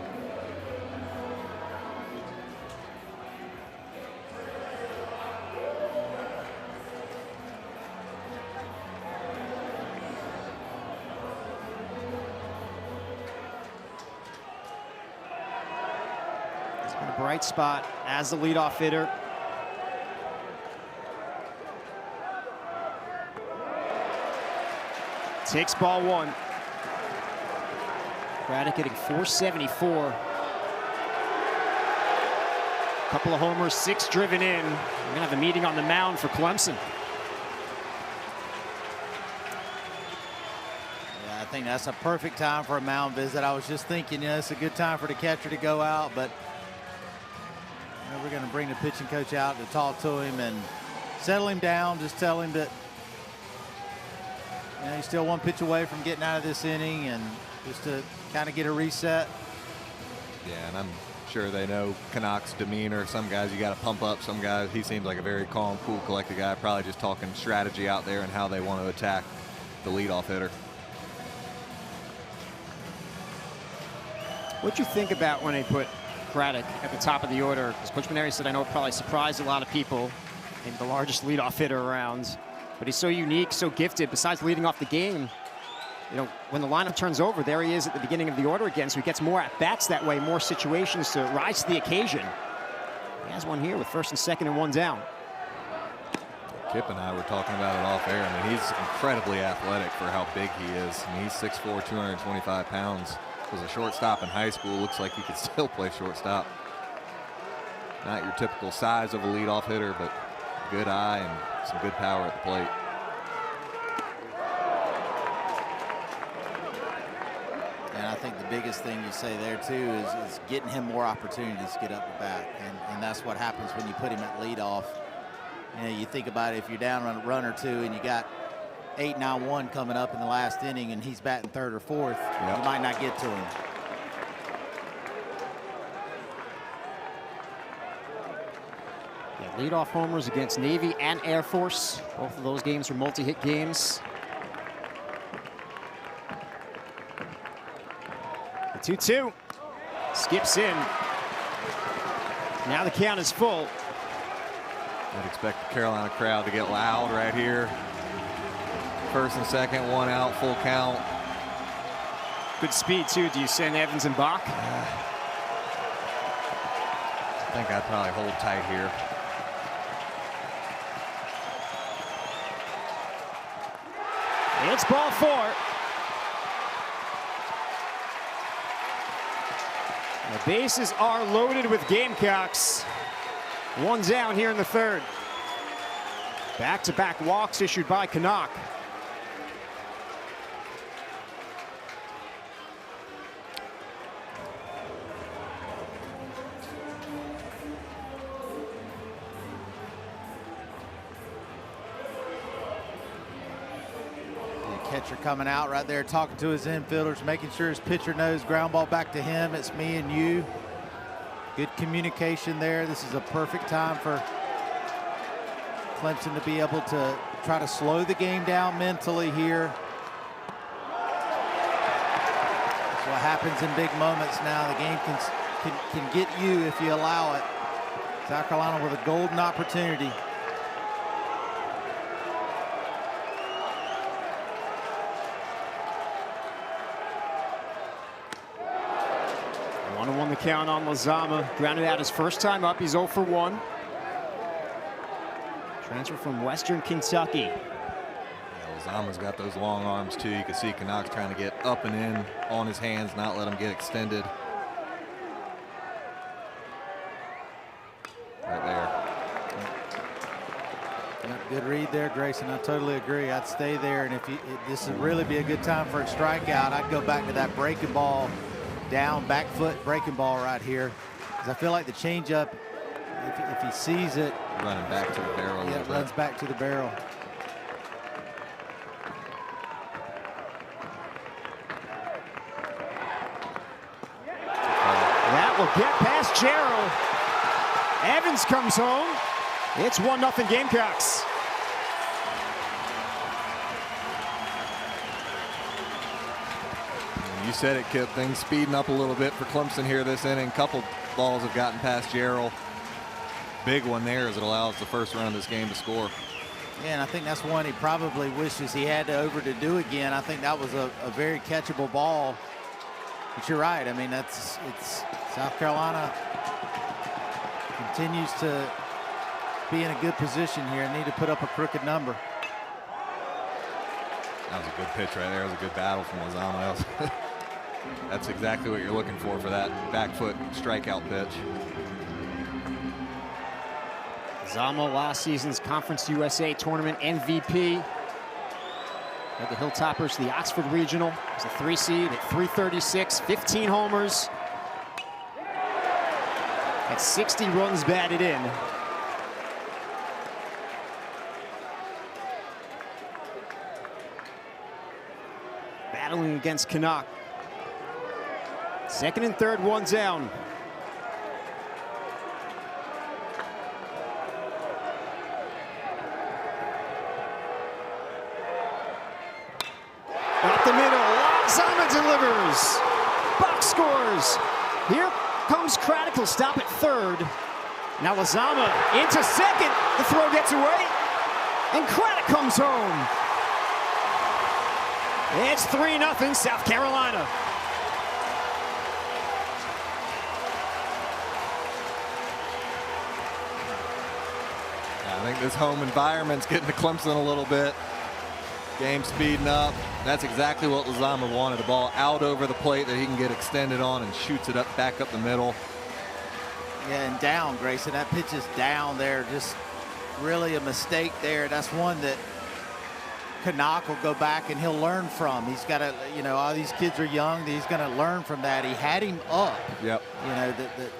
It's been a bright spot as the leadoff hitter. Takes ball 1. Craddock hitting .474. Couple of homers, 6 driven in. We're gonna have a meeting on the mound for Clemson. Yeah, I think that's a perfect time for a mound visit. I was just thinking, you know, it's a good time for the catcher to go out, but you know, we're gonna bring the pitching coach out to talk to him and settle him down, just tell him that you know, he's still 1 pitch away from getting out of this inning, and just to kind of get a reset. Yeah, and I'm sure they know Canuck's demeanor. Some guys you got to pump up. Some guys, he seems like a very calm, cool, collected guy. Probably just talking strategy out there and how they want to attack the leadoff hitter. What'd you think about when they put Craddock at the top of the order? Because Coach Maneri said, I know it probably surprised a lot of people. Maybe the largest leadoff hitter around. But he's so unique, so gifted. Besides leading off the game, you know, when the lineup turns over, there he is at the beginning of the order again. So he gets more at-bats that way, more situations to rise to the occasion. He has one here with first and second and 1 down. Kip and I were talking about it off air. I mean, he's incredibly athletic for how big he is. I mean, he's 6'4", 225 pounds. Was a shortstop in high school. Looks like he could still play shortstop. Not your typical size of a leadoff hitter, but good eye and some good power at the plate. And I think the biggest thing you say there too is getting him more opportunities to get up the bat, and that's what happens when you put him at leadoff. You know, you think about it, if you're down on a run or 2 and you got 8-9-1 coming up in the last inning and he's batting 3rd or 4th, yep, you might not get to him. Leadoff homers against Navy and Air Force. Both of those games were multi-hit games. The 2-2 skips in. Now the count is full. I'd expect the Carolina crowd to get loud right here. First and second, 1 out, full count. Good speed too. Do you send Evans and Bach? I think I'd probably hold tight here. It's ball 4. The bases are loaded with Gamecocks. 1 down here in the 3rd. Back-to-back walks issued by Canuck. catcher coming out right there, talking to his infielders, making sure his pitcher knows ground ball back to him. It's me and you. Good communication there. This is a perfect time for Clemson to be able to try to slow the game down mentally here. That's what happens in big moments now. The game can get you if you allow it. South Carolina with a golden opportunity. One the count on Lozama. Grounded out his first time up. He's 0 for 1. Transfer from Western Kentucky. Yeah, Lozama's got those long arms too. You can see Canucks trying to get up and in on his hands, not let him get extended. Right there. Good read there, Grayson. I totally agree. I'd stay there, and if this would really be a good time for a strikeout, I'd go back to that breaking ball, down back foot breaking ball right here, because I feel like the changeup, if he sees it, running back to the barrel. Yeah, it runs back to the barrel. That will get past Gerald. Evans comes home. It's 1-0 Gamecocks. You said it, Kip. Things speeding up a little bit for Clemson here this inning. Couple balls have gotten past Gerald. Big one there as it allows the first run of this game to score. Yeah, and I think that's one he probably wishes he had to do again. I think that was a very catchable ball. But you're right. I mean, it's South Carolina continues to be in a good position here and need to put up a crooked number. That was a good pitch right there. That was a good battle from Lozama. That's exactly what you're looking for that back foot strikeout pitch. Lozama, last season's Conference USA Tournament MVP. Led the Hilltoppers to the Oxford Regional. He's a 3 seed at 336, 15 homers. Had 60 runs batted in. Battling against Canuck. Second and third, one down. Up the middle, Lozama delivers. Box scores. Here comes Craddock, will stop at third. Now Lozama into second. The throw gets away, and Craddock comes home. It's 3-0 South Carolina. I think this home environment's getting to Clemson a little bit. Game speeding up. That's exactly what Lozama wanted. The ball out over the plate that he can get extended on and shoots it back up the middle. Yeah, and down, Grayson. That pitch is down there. Just really a mistake there. That's one that Canuck will go back and he'll learn from. He's got to, all these kids are young. He's going to learn from that. He had him up. Yep.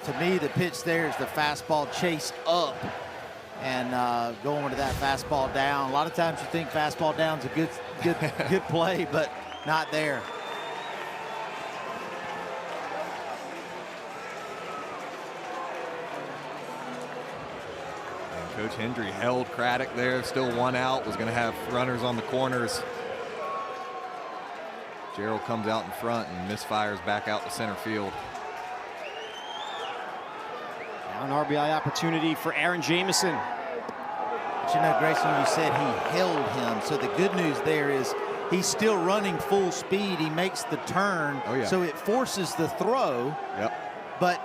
To me, the pitch there is the fastball chase up and going to that fastball down. A lot of times you think fastball down's a good play, but not there. Coach Hendry held Craddock there, still one out, was going to have runners on the corners. Gerald comes out in front and misfires back out to center field. Now an RBI opportunity for Aaron Jamison. But Grayson, you said he held him. So the good news there is he's still running full speed. He makes the turn, so it forces the throw. Yep. But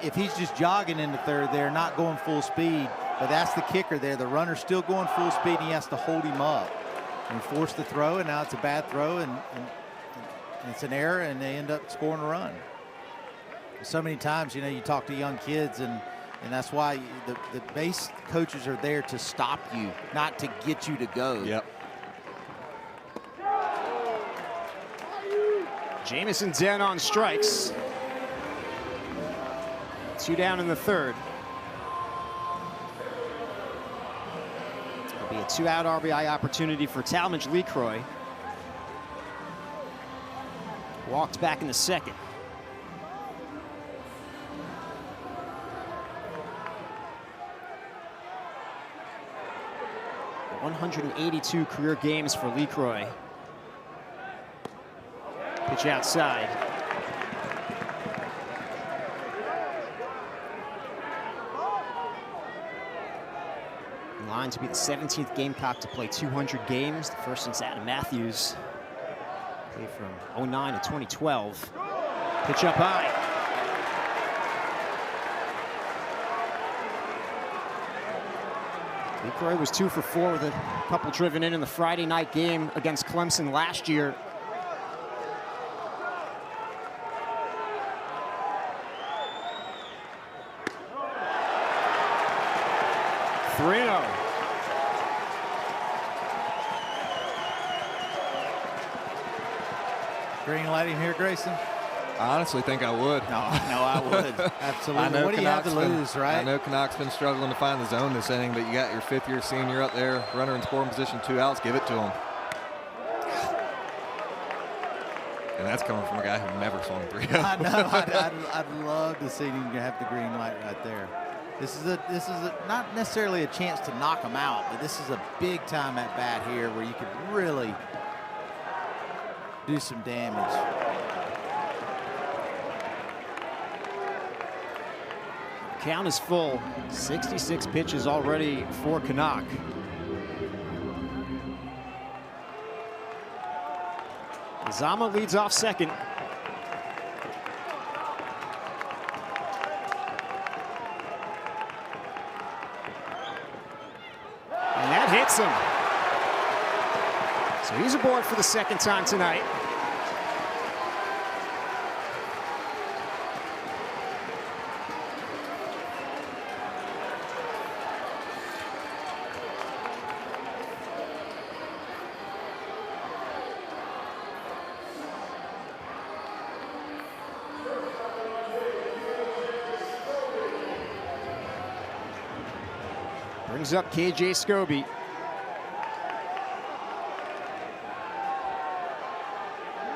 if he's just jogging into third there, not going full speed, but that's the kicker there. The runner's still going full speed, and he has to hold him up and force the throw, and now it's a bad throw, and it's an error, and they end up scoring a run. So many times, you talk to young kids, and that's why the base coaches are there to stop you, not to get you to go. Yep. Jamison's down on strikes. 2 down in the third. It'll be a 2-out RBI opportunity for Talmadge Lecroy. walked back in the second. .182 career games for LeCroy. Pitch outside. In line to be the 17th Gamecock to play 200 games, the first since Adam Matthews. Played from 09 to 2012. Pitch up high. LeCroy was 2 for 4 with a couple driven in the Friday night game against Clemson last year. Green lighting here, Grayson? I honestly think I would. No, I would. Absolutely. What do you have to lose, right? I know Canucks been struggling to find the zone this inning, but you got your 5th-year senior up there, runner in scoring position, 2 outs. Give it to him. And that's coming from a guy who never swung 3 I know. I'd love to see him have the green light right there. This is not necessarily a chance to knock him out, but this is a big time at bat here where you could really do some damage. Count is full. 66 pitches already for Canuck. Zama leads off second. And that hits him. So he's aboard for the second time tonight. Brings up KJ Scobie.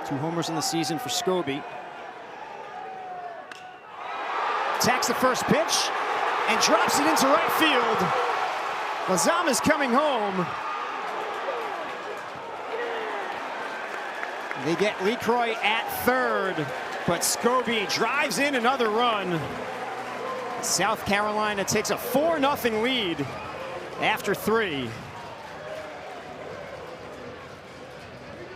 Two homers in the season for Scobie. Attacks the first pitch and drops it into right field. Lazama's coming home. They get LeCroy at third, but Scobie drives in another run. South Carolina takes a 4-0 lead after 3.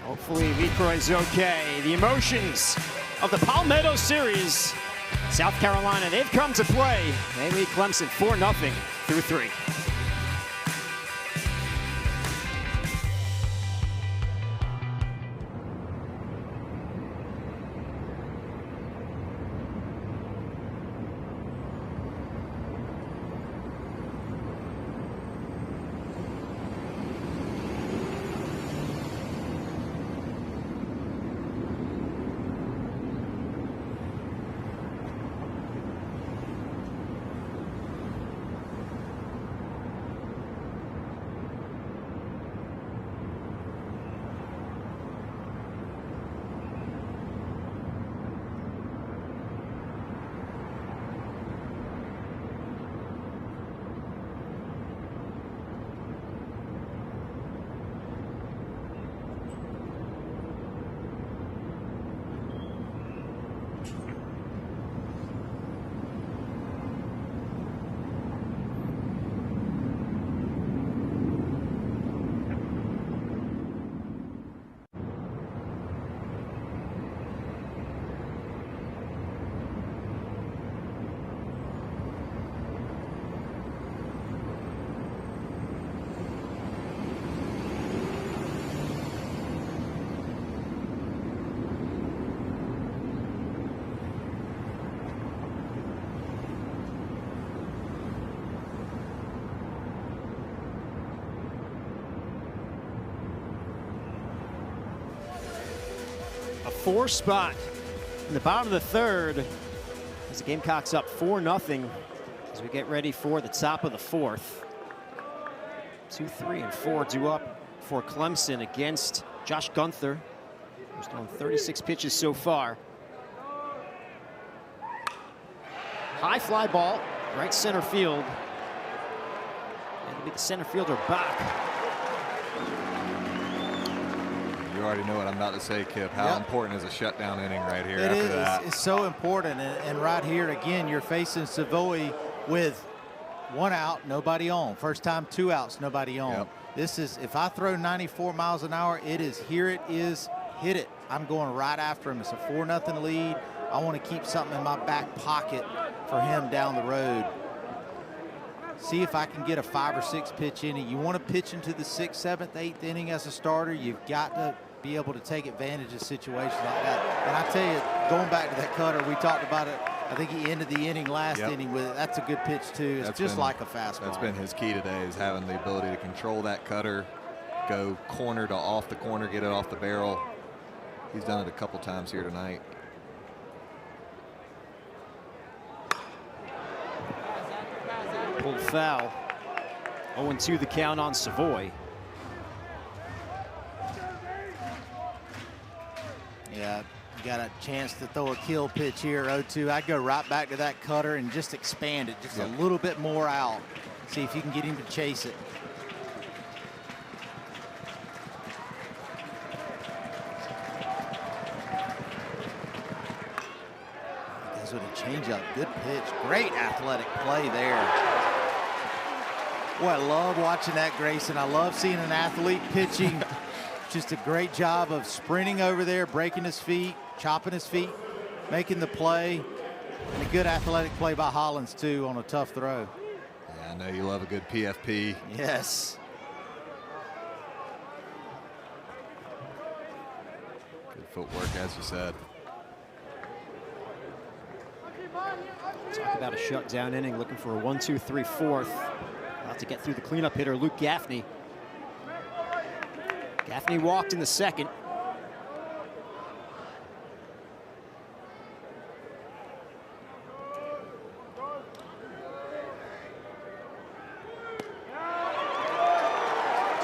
Hopefully LeCroy's okay. The emotions of the Palmetto Series. South Carolina, they've come to play. They lead Clemson 4-0 through 3. A 4 spot in the bottom of the third as the Gamecocks up 4-0 as we get ready for the top of the 4th. 2, 3, and 4 due up for Clemson against Josh Gunther Just on 36 pitches so far. High fly ball, right center field. It'll be the center fielder Bach. You already know what I'm about to say, Kip. How important is a shutdown inning right here after that? It's so important. And right here, again, you're facing Savoy with 1 out, nobody on. First time 2 outs, nobody on. Yep. This is, if I throw 94 miles an hour, it is, here it is, hit it. I'm going right after him. It's a 4-0 lead. I want to keep something in my back pocket for him down the road. See if I can get a 5 or 6 pitch inning. You want to pitch into the 6th, 7th, 8th inning as a starter. You've got to be able to take advantage of situations like that. And I tell you, going back to that cutter, we talked about it. I think he ended the inning last inning with it. That's a good pitch too. It's just like a fastball. That's been his key today, is having the ability to control that cutter, go corner to off the corner, get it off the barrel. He's done it a couple times here tonight. Pulled foul. 0-2 the count on Savoy. Yeah, you got a chance to throw a kill pitch here, 0-2. I'd go right back to that cutter and just expand it just a little bit more out. See if you can get him to chase it. Goes with a changeup, good pitch. Great athletic play there. Boy, I love watching that, Grayson. I love seeing an athlete pitching. Just a great job of sprinting over there, breaking his feet, chopping his feet, making the play. And a good athletic play by Hollins, too, on a tough throw. Yeah, I know you love a good PFP. Yes. Good footwork, as you said. Talk about a shutdown inning, looking for a 1-2-3 4th. About to get through the cleanup hitter, Luke Gaffney. Gaffney walked in the 2nd.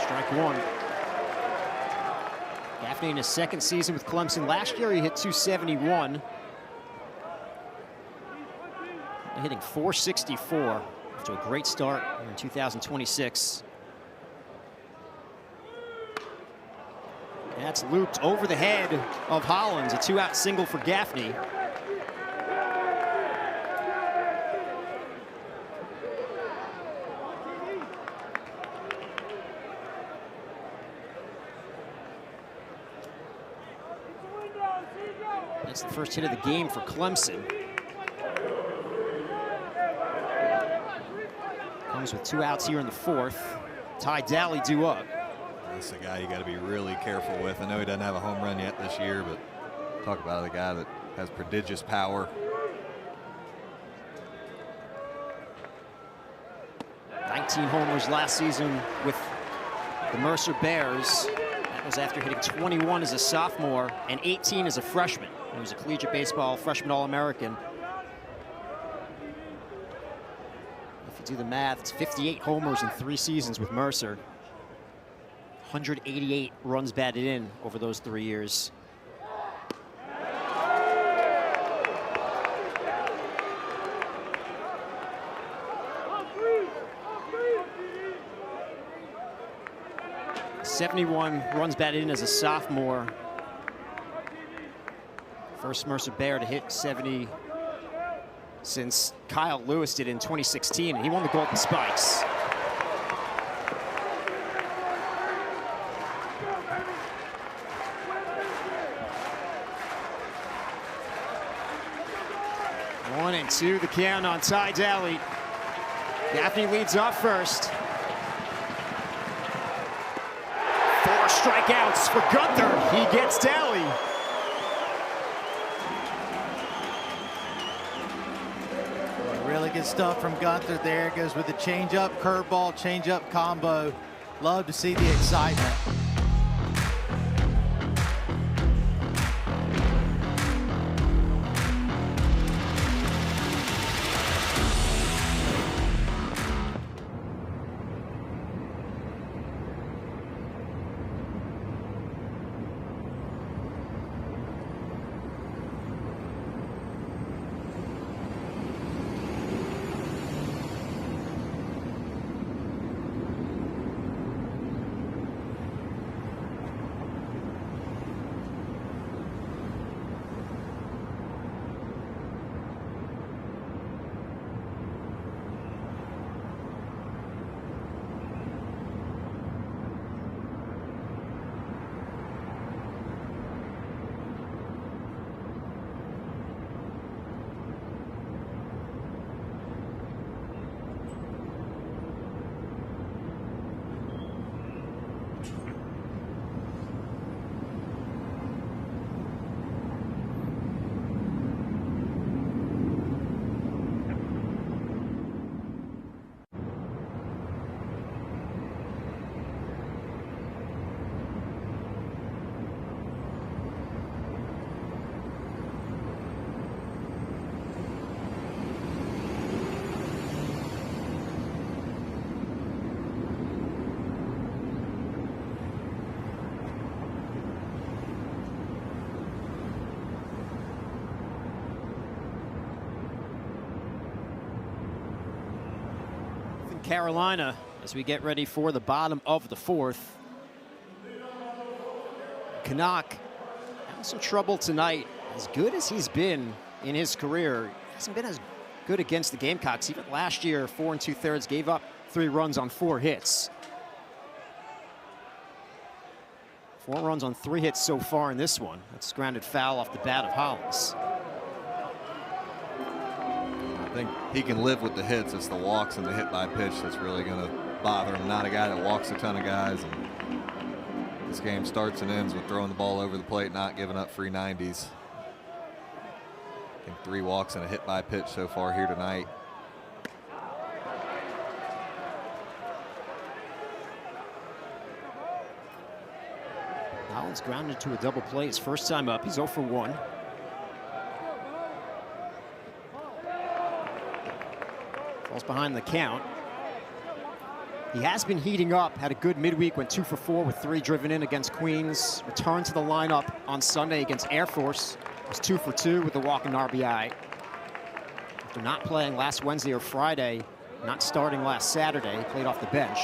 Strike 1. Gaffney in his 2nd season with Clemson. Last year he hit .271. Hitting .464 after a great start in 2026. That's looped over the head of Hollins. A 2-out single for Gaffney. That's the first hit of the game for Clemson. Comes with 2 outs here in the 4th. Ty Daly due up. That's a guy you got to be really careful with. I know he doesn't have a home run yet this year, but talk about a guy that has prodigious power. 19 homers last season with the Mercer Bears. That was after hitting 21 as a sophomore and 18 as a freshman. He was a collegiate baseball freshman All-American. If you do the math, it's 58 homers in 3 seasons with Mercer. 188 runs batted in over those 3 years. '71 runs batted in as a sophomore. First Mercer Bear to hit 70 since Kyle Lewis did in 2016, and he won the Golden Spikes. One and 2 the count on Ty Daly. Gaffney leads off first. 4 strikeouts for Gunther. He gets Daly. Really good stuff from Gunther there. Goes with the changeup, curveball, changeup combo. Love to see the excitement. Carolina as we get ready for the bottom of the fourth. Canuck having some trouble tonight. As good as he's been in his career, he hasn't been as good against the Gamecocks. Even last year, 4 2/3, gave up 3 runs on 4 hits. 4 runs on 3 hits so far in this one. That's grounded foul off the bat of Hollins. I think he can live with the hits. It's the walks and the hit by pitch that's really going to bother him. Not a guy that walks a ton of guys. And this game starts and ends with throwing the ball over the plate, not giving up free 90s. I think 3 walks and a hit by pitch so far here tonight. Hollins grounded to a double play his first time up. He's 0 for 1. Falls behind the count. He has been heating up, had a good midweek, went 2 for 4 with 3 driven in against Queens. Returned to the lineup on Sunday against Air Force. Was 2 for 2 with a walk and RBI. After not playing last Wednesday or Friday, not starting last Saturday, he played off the bench.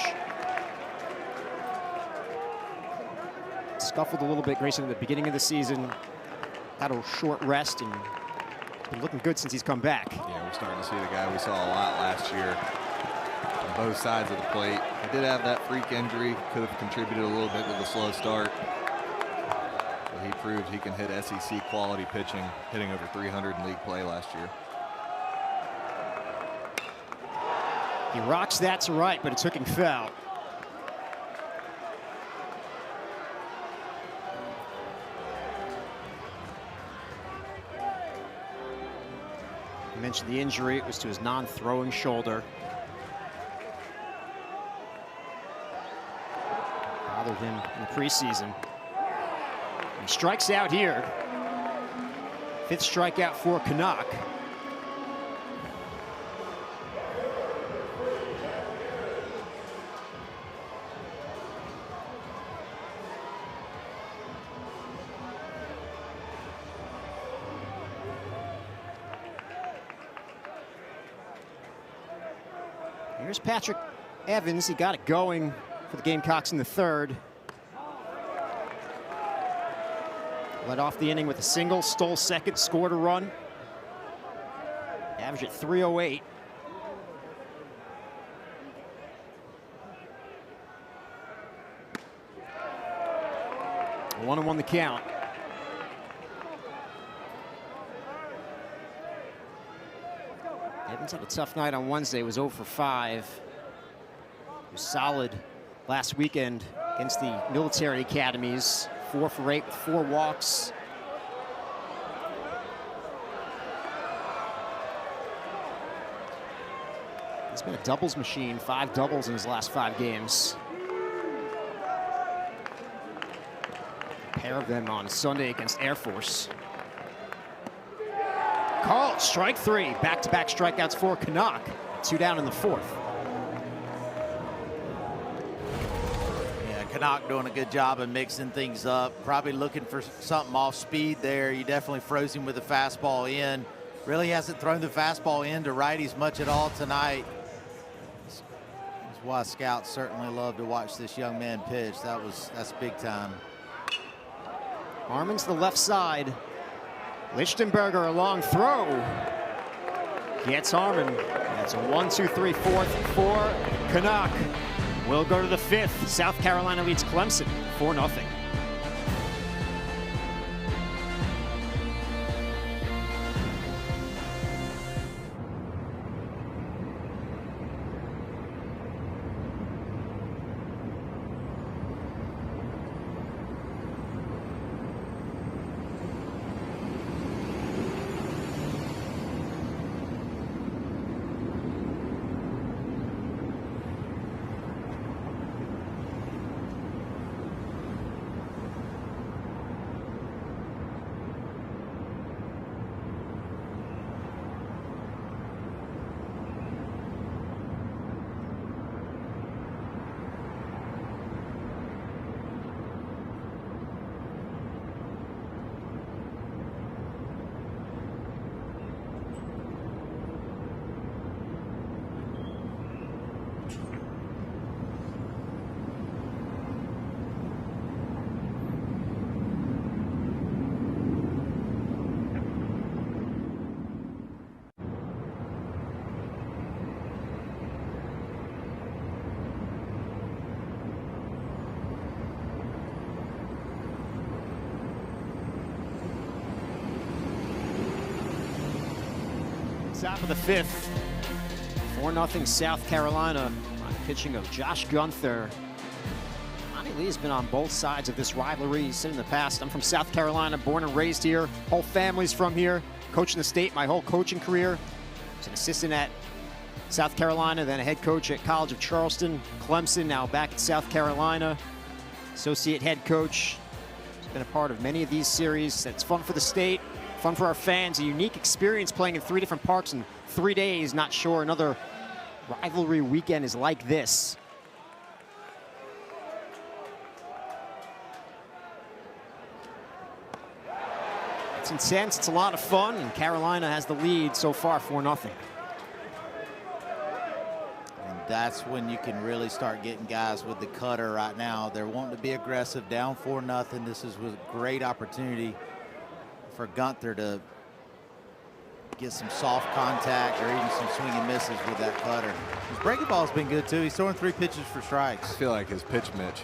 Scuffled a little bit, Grayson, at the beginning of the season. Had a short rest and been looking good since he's come back. Yeah, we're starting to see the guy we saw a lot last year on both sides of the plate. He did have that freak injury, could have contributed a little bit with a slow start. But he proved he can hit SEC quality pitching, hitting over 300 in league play last year. He rocks that to right, but it took him foul. I mentioned the injury. It was to his non-throwing shoulder. Bothered him in the preseason. He strikes out here. 5th strikeout for Canuck. Here's Patrick Evans. He got it going for the Gamecocks in the 3rd. Led off the inning with a single, stole second, scored a run. Average at 308. One and 1 the count. Evans had a tough night on Wednesday, was 0 for 5. He was solid last weekend against the military academies. 4 for 8 with 4 walks. He's been a doubles machine, 5 doubles in his last 5 games. A pair of them on Sunday against Air Force. Called, strike 3. Back-to-back strikeouts for Canuck. 2 down in the 4th. Yeah, Canuck doing a good job of mixing things up. Probably looking for something off speed there. You definitely froze him with the fastball in. Really hasn't thrown the fastball in to righties much at all tonight. That's why scouts certainly love to watch this young man pitch. That's big time. Harmon's the left side. Lichtenberger, a long throw. Gets Harmon. That's a 1, 2, 3, 4th for Canuck. We'll go to the 5th. South Carolina leads Clemson 4-0. Top of the 5th. 4-0 South Carolina on the pitching of Josh Gunther. Monty Lee has been on both sides of this rivalry. He said in the past, I'm from South Carolina, born and raised here. Whole family's from here. Coaching the state my whole coaching career. He's an assistant at South Carolina, then a head coach at College of Charleston, Clemson, now back at South Carolina. Associate head coach. He's been a part of many of these series. That's fun for the state, fun for our fans. A unique experience playing in 3 different parks in 3 days. Not sure another rivalry weekend is like this. It's intense, it's a lot of fun, and Carolina has the lead so far, 4-0. And that's when you can really start getting guys with the cutter right now. They're wanting to be aggressive, down 4-0. This is a great opportunity for Gunther to get some soft contact or even some swing and misses with that cutter. His breaking ball's been good too. He's throwing 3 pitches for strikes. I feel like his pitch mix,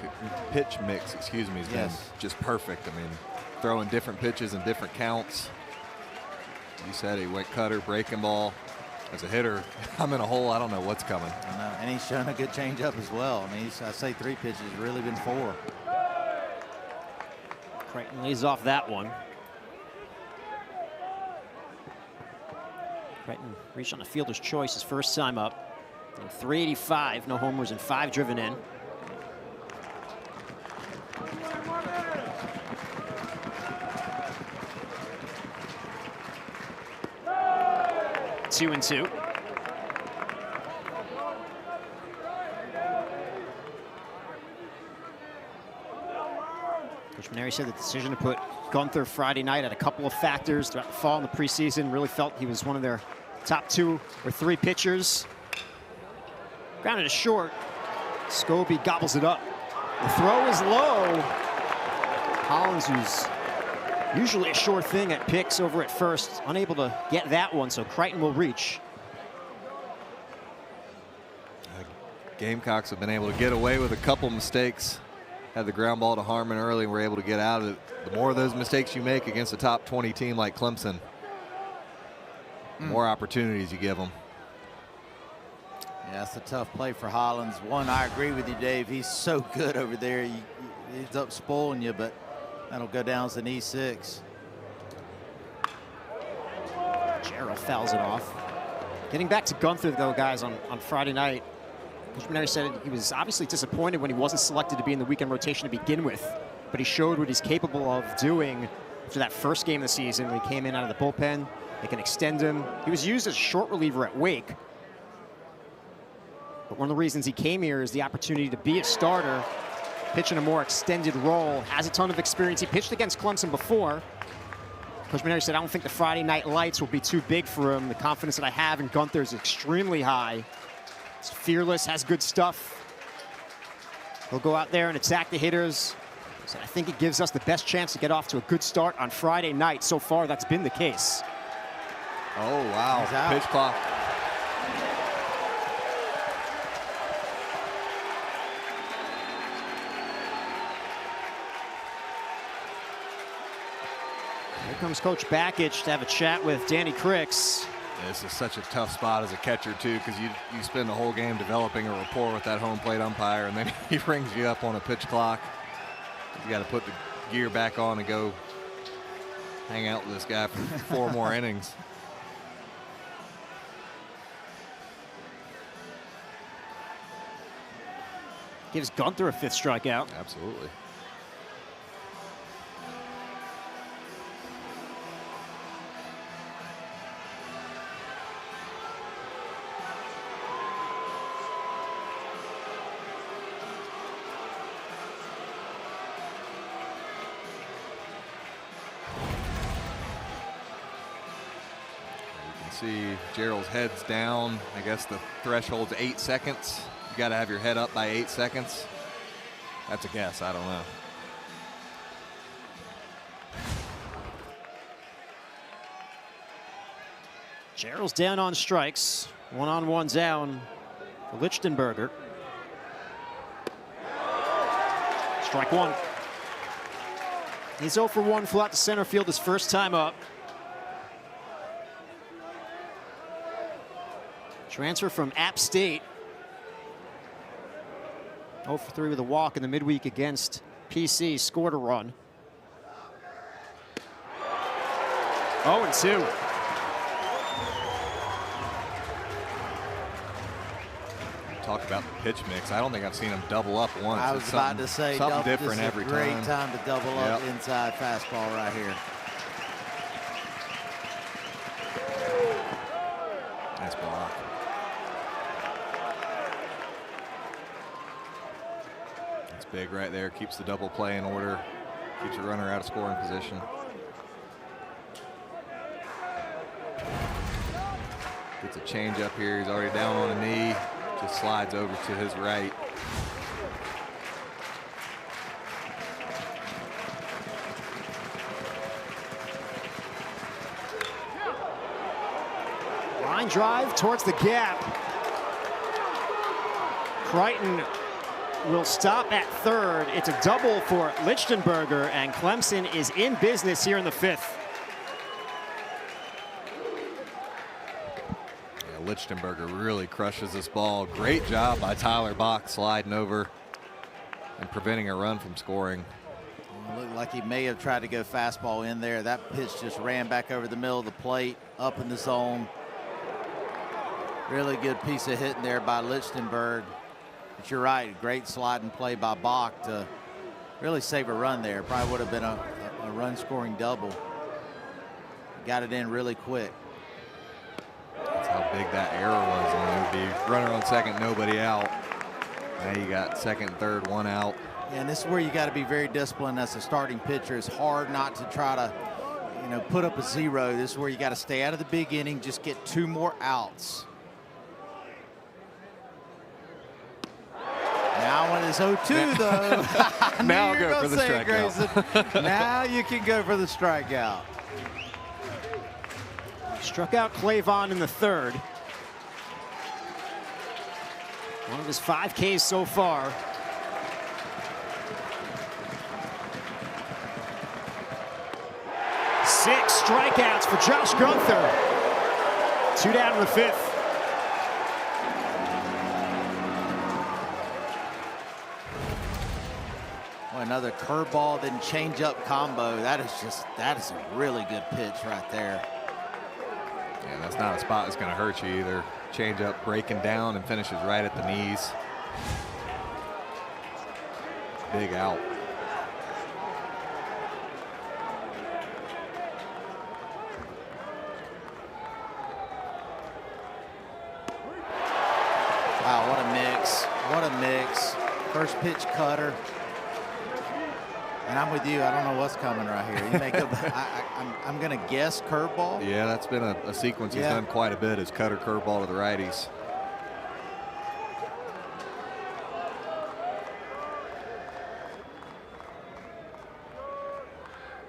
has been just perfect. I mean, throwing different pitches and different counts. You said he went cutter, breaking ball. As a hitter, I'm in a hole. I don't know what's coming. I know. And he's showing a good changeup as well. I mean, I say 3 pitches, really been 4. Creighton leads off that one. Creighton reached on a fielder's choice his first time up. And 385, no homers and 5 driven in. Two and two. Coach Maneri said the decision to put Gunther Friday night had a couple of factors throughout the fall and the preseason. Really felt he was one of their top 2 or 3 pitchers. Grounded it short. Scobie gobbles it up. The throw is low. Hollins, who's usually a sure thing at picks over at first, unable to get that one, so Creighton will reach. Gamecocks have been able to get away with a couple mistakes. Had the ground ball to Harmon early and were able to get out of it. The more of those mistakes you make against a top 20 team like Clemson, the more opportunities you give them. Yeah, that's a tough play for Hollins. One, I agree with you, Dave. He's so good over there. He's up spoiling you, but that'll go down as an E6. Gerald fouls it off. Getting back to Gunther, though, guys, on Friday night, Coach Maneri said he was obviously disappointed when he wasn't selected to be in the weekend rotation to begin with, but he showed what he's capable of doing after that first game of the season when he came in out of the bullpen. They can extend him. He was used as a short reliever at Wake, but one of the reasons he came here is the opportunity to be a starter, pitch in a more extended role, has a ton of experience. He pitched against Clemson before. Coach Maneri said, I don't think the Friday night lights will be too big for him. The confidence that I have in Gunther is extremely high. He's fearless, has good stuff. He'll go out there and attack the hitters. He said, I think it gives us the best chance to get off to a good start on Friday night. So far, that's been the case. Oh, wow. Pitch clock. Here comes Coach Bakich to have a chat with Danny Cricks. This is such a tough spot as a catcher, too, because you spend the whole game developing a rapport with that home plate umpire, and then he rings you up on a pitch clock. You got to put the gear back on and go hang out with this guy for 4 more innings. Gives Gunther a 5th strikeout. Absolutely. See Gerald's head's down. I guess the threshold's 8 seconds. You got to have your head up by 8 seconds. That's a guess. I don't know. Gerald's down on strikes. 1-on-1 down for Lichtenberger. Strike 1. He's 0 for 1 flat to center field his first time up. Transfer from App State. 0 for 3 with a walk in the midweek against PC. Scored a run. 0-2. Talk about the pitch mix. I don't think I've seen him double up once. I was about to say, something different every time. Great time to double up inside fastball right here. Nice block. That's big right there. Keeps the double play in order. Keeps your runner out of scoring position. Gets a change up here. He's already down on a knee. Just slides over to his right. Line drive towards the gap. Crichton will stop at third. It's a double for Lichtenberger, and Clemson is in business here in the 5th. Lichtenberger really crushes this ball. Great job by Tyler Bach sliding over and preventing a run from scoring. It looked like he may have tried to go fastball in there. That pitch just ran back over the middle of the plate, up in the zone. Really good piece of hitting there by Lichtenberg. But you're right, great sliding play by Bach to really save a run there. Probably would have been a run scoring double. Got it in really quick. That's how big that error was. And it would be runner on second, nobody out. Now you got second, third, one out. And this is where you got to be very disciplined as a starting pitcher. It's hard not to try to, put up a zero. This is where you got to stay out of the big inning, just get 2 more outs. Now when it's 0-2 though. Now I'll go for the strikeout. Now you can go for the strikeout. Struck out Clavon in the 3rd. One of his 5 Ks so far. Six strikeouts for Josh Gunther. 2 down in the 5th. Well, another curveball, then change-up combo. That is a really good pitch right there. Yeah, that's not a spot that's going to hurt you either. Change up, breaking down, and finishes right at the knees. Big out. Wow, what a mix. What a mix. First pitch cutter. And I'm with you. I don't know what's coming right here. You make I'm going to guess curveball. Yeah, that's been a sequence he's done quite a bit, is cutter curveball to the righties.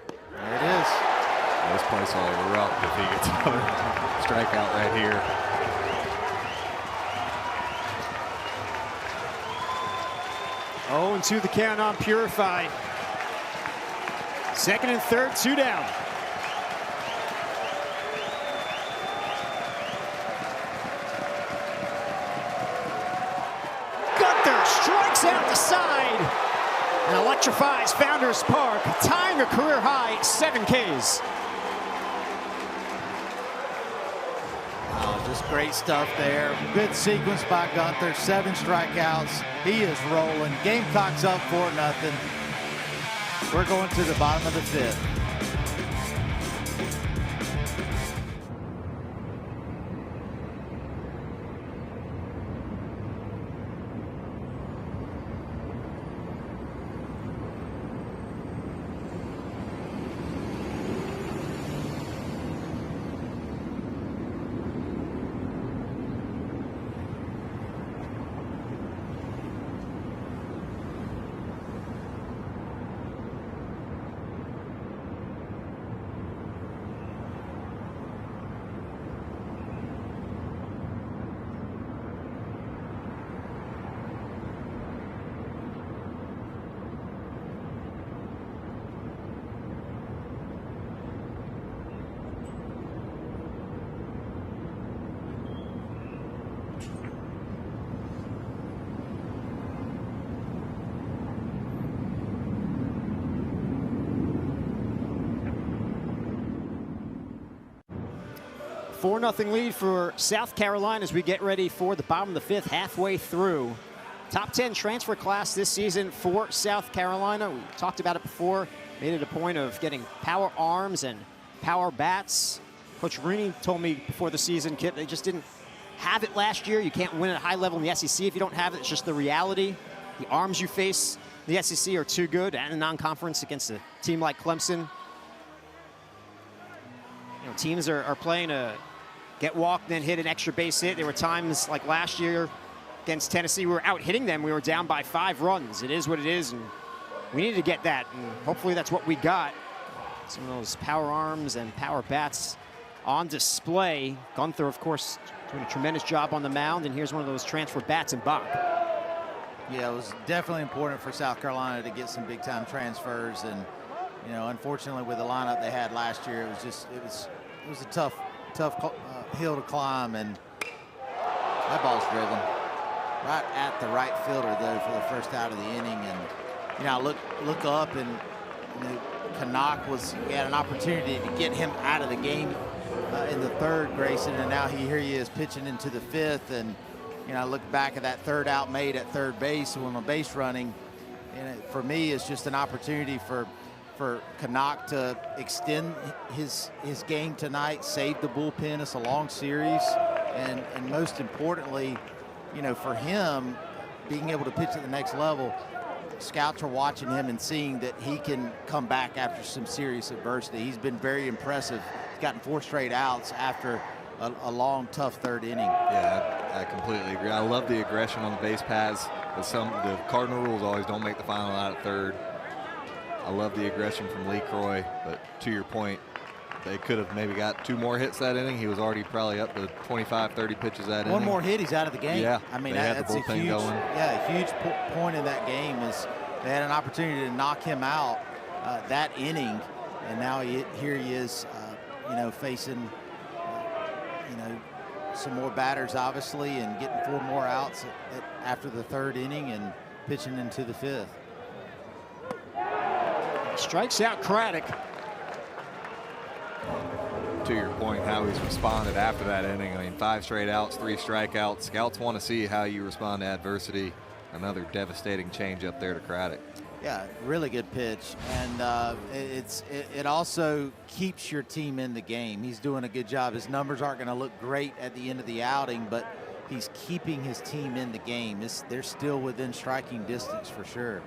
There it is. Yeah, this place will erupt if he gets another strikeout right here. Oh, and 2 the count on Purified. Second and third, 2 down. Gunther strikes out the side and electrifies Founders Park, tying a career high 7 Ks. Wow, just great stuff there. Good sequence by Gunther. 7 strikeouts. He is rolling. Gamecocks up 4-0. We're going to the bottom of the 5th. 4-0 lead for South Carolina as we get ready for the bottom of the fifth, halfway through. Top 10 transfer class this season for South Carolina. We talked about it before, made it a point of getting power arms and power bats. Coach Rooney told me before the season, Kip, they just didn't have it last year. You can't win at a high level in the SEC if you don't have it. It's just the reality. The arms you face in the SEC are too good, and a non-conference against a team like Clemson. You know, teams are playing a get walk, then hit an extra base hit. There were times like last year against Tennessee, we were out hitting them. We were down by 5 runs. It is what it is, and we needed to get that, and hopefully that's what we got. Some of those power arms and power bats on display. Gunther, of course, doing a tremendous job on the mound, and here's one of those transfer bats in Bach. Yeah, it was definitely important for South Carolina to get some big-time transfers, and you know, unfortunately, with the lineup they had last year, it was a tough hill to climb, and that ball's driven right at the right fielder though for the first out of the inning. And you know, I look up, and you know, Canuck we had an opportunity to get him out of the game in the third, Grayson, and now here he is pitching into the fifth. And you know, I look back at that third out made at third base when the base running, and for me, it's just an opportunity for Canuck to extend his game tonight, save the bullpen. It's a long series, and most importantly, you know, for him being able to pitch at the next level, scouts are watching him and seeing that he can come back after some serious adversity. He's been very impressive. He's gotten 4 straight outs after a long, tough third inning. Yeah, I completely agree. I love the aggression on the base paths. The Cardinal rules always don't make the final out at third. I love the aggression from Lee Croy, but to your point, they could have maybe got 2 more hits that inning. He was already probably up to 25, 30 pitches that inning. One more hit, he's out of the game. Yeah, I mean, that's a huge, point in that game is they had an opportunity to knock him out that inning, and now here he is, you know, facing, you know, some more batters obviously, and getting 4 more outs after the third inning and pitching into the fifth. Strikes out Craddock. To your point, how he's responded after that inning. I mean, 5 straight outs, 3 strikeouts. Scouts want to see how you respond to adversity. Another devastating change up there to Craddock. Yeah, really good pitch, and it also keeps your team in the game. He's doing a good job. His numbers aren't going to look great at the end of the outing, but he's keeping his team in the game. They're still within striking distance for sure.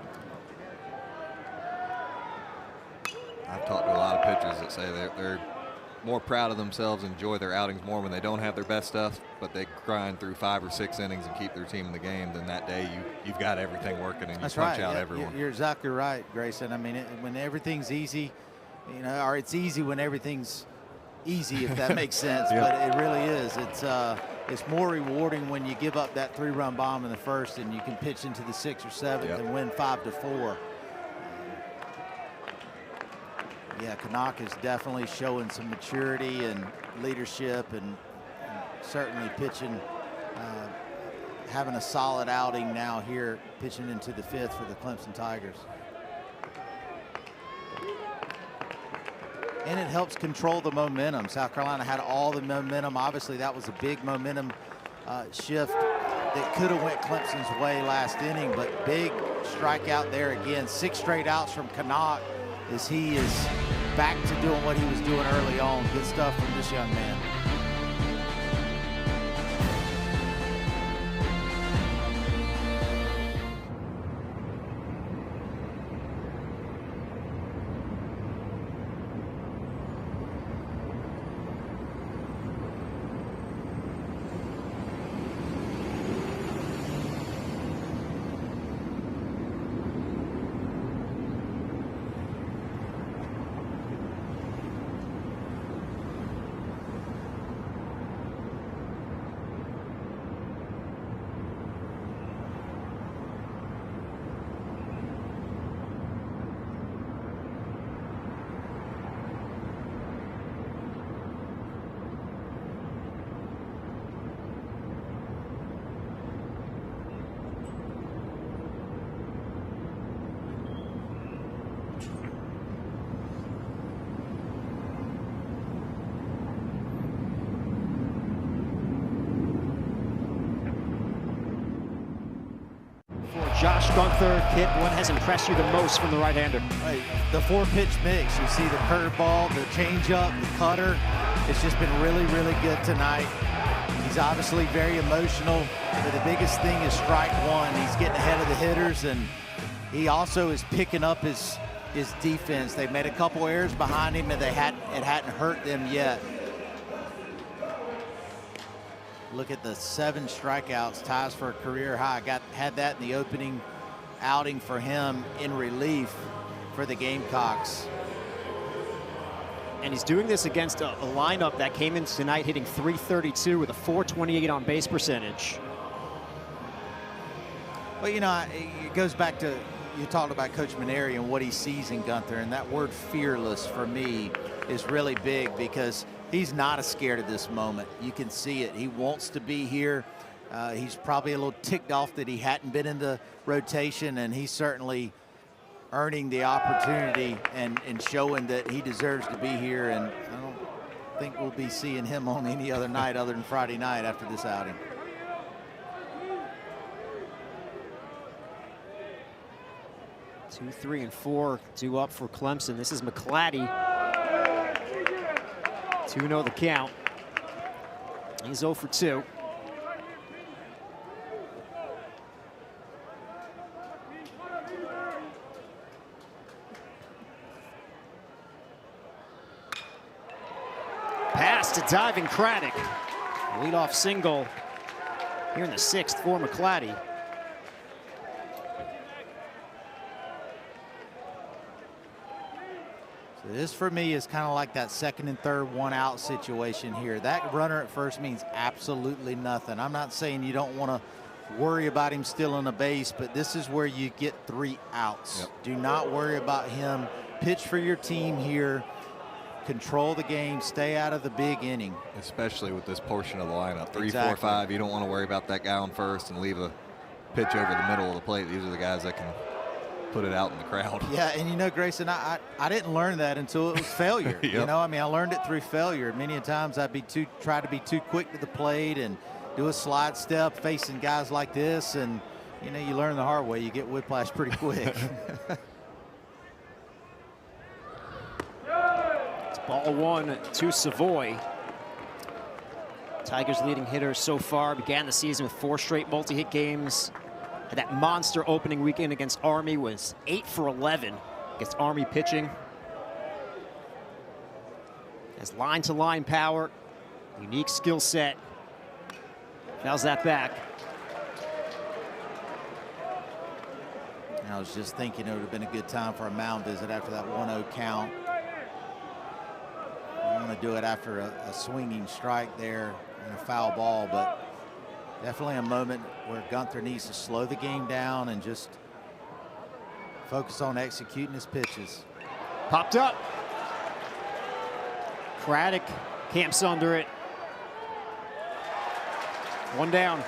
I've talked to a lot of pitchers that say they're more proud of themselves, enjoy their outings more when they don't have their best stuff, but they grind through 5 or 6 innings and keep their team in the game. Then that day you've got everything working and you punch out everyone. You're exactly right, Grayson. I mean, when everything's easy, you know, or it's easy when everything's easy, if that makes sense. Yeah. But it really is. It's more rewarding when you give up that 3-run bomb in the first and you can pitch into the 6th or 7th Yep. and win 5-4. Yeah, Canuck is definitely showing some maturity and leadership, and certainly pitching, having a solid outing now here, pitching into the 5th for the Clemson Tigers. And it helps control the momentum. South Carolina had all the momentum. Obviously, that was a big momentum shift that could have went Clemson's way last inning, but big strikeout there again. 6 straight outs from Canuck as he is back to doing what he was doing early on. Good stuff from this young man. Josh Gunther, Kip, what has impressed you the most from the right-hander? Right. The 4-pitch mix. You see the curveball, the changeup, the cutter. It's just been really, really good tonight. He's obviously very emotional, but the biggest thing is strike one. He's getting ahead of the hitters, and he also is picking up his defense. They've made a couple errors behind him, and it hadn't hurt them yet. Look at the 7 strikeouts, ties for a career high. Had that in the opening outing for him in relief for the Gamecocks. And he's doing this against a lineup that came in tonight hitting .332 with a .428 on base percentage. Well, you know, it goes back to, you talked about Coach Maneri and what he sees in Gunther, and that word fearless for me is really big because he's not as scared of this moment. You can see it. He wants to be here. He's probably a little ticked off that he hadn't been in the rotation, and he's certainly earning the opportunity and showing that he deserves to be here. And I don't think we'll be seeing him on any other night other than Friday night after this outing. Two, 3, and 4 due up for Clemson. This is McClatty. 2-0 the count. He's 0 for 2. Pass to diving Craddock. Leadoff single here in the 6th for McClatty. So this for me is kind of like that 2nd and 3rd 1-out situation here. That runner at first means absolutely nothing. I'm not saying you don't want to worry about him stealing a base, but this is where you get 3 outs. Yep. Do not worry about him. Pitch for your team here. Control the game, stay out of the big inning. Especially with this portion of the lineup. 3, Exactly. 4, 5. You don't want to worry about that guy on first and leave a pitch over the middle of the plate. These are the guys that can put it out in the crowd. Yeah, and you know, Grayson, I didn't learn that until it was failure. Yep. You know, I mean, I learned it through failure. Many times I'd try to be too quick to the plate and do a slide step facing guys like this, and you know, you learn the hard way. You get whiplash pretty quick. Ball 1 to Savoy. Tigers' leading hitter so far began the season with 4 straight multi-hit games. Had that monster opening weekend against Army, was 8 for 11 against Army pitching. Has line-to-line power, unique skill set. Fouls that back. I was just thinking it would have been a good time for a mound visit after that 1-0 count. I want to do it after a swinging strike there and a foul ball, but definitely a moment where Gunther needs to slow the game down and just focus on executing his pitches. Popped up. Craddock camps under it. 1 down.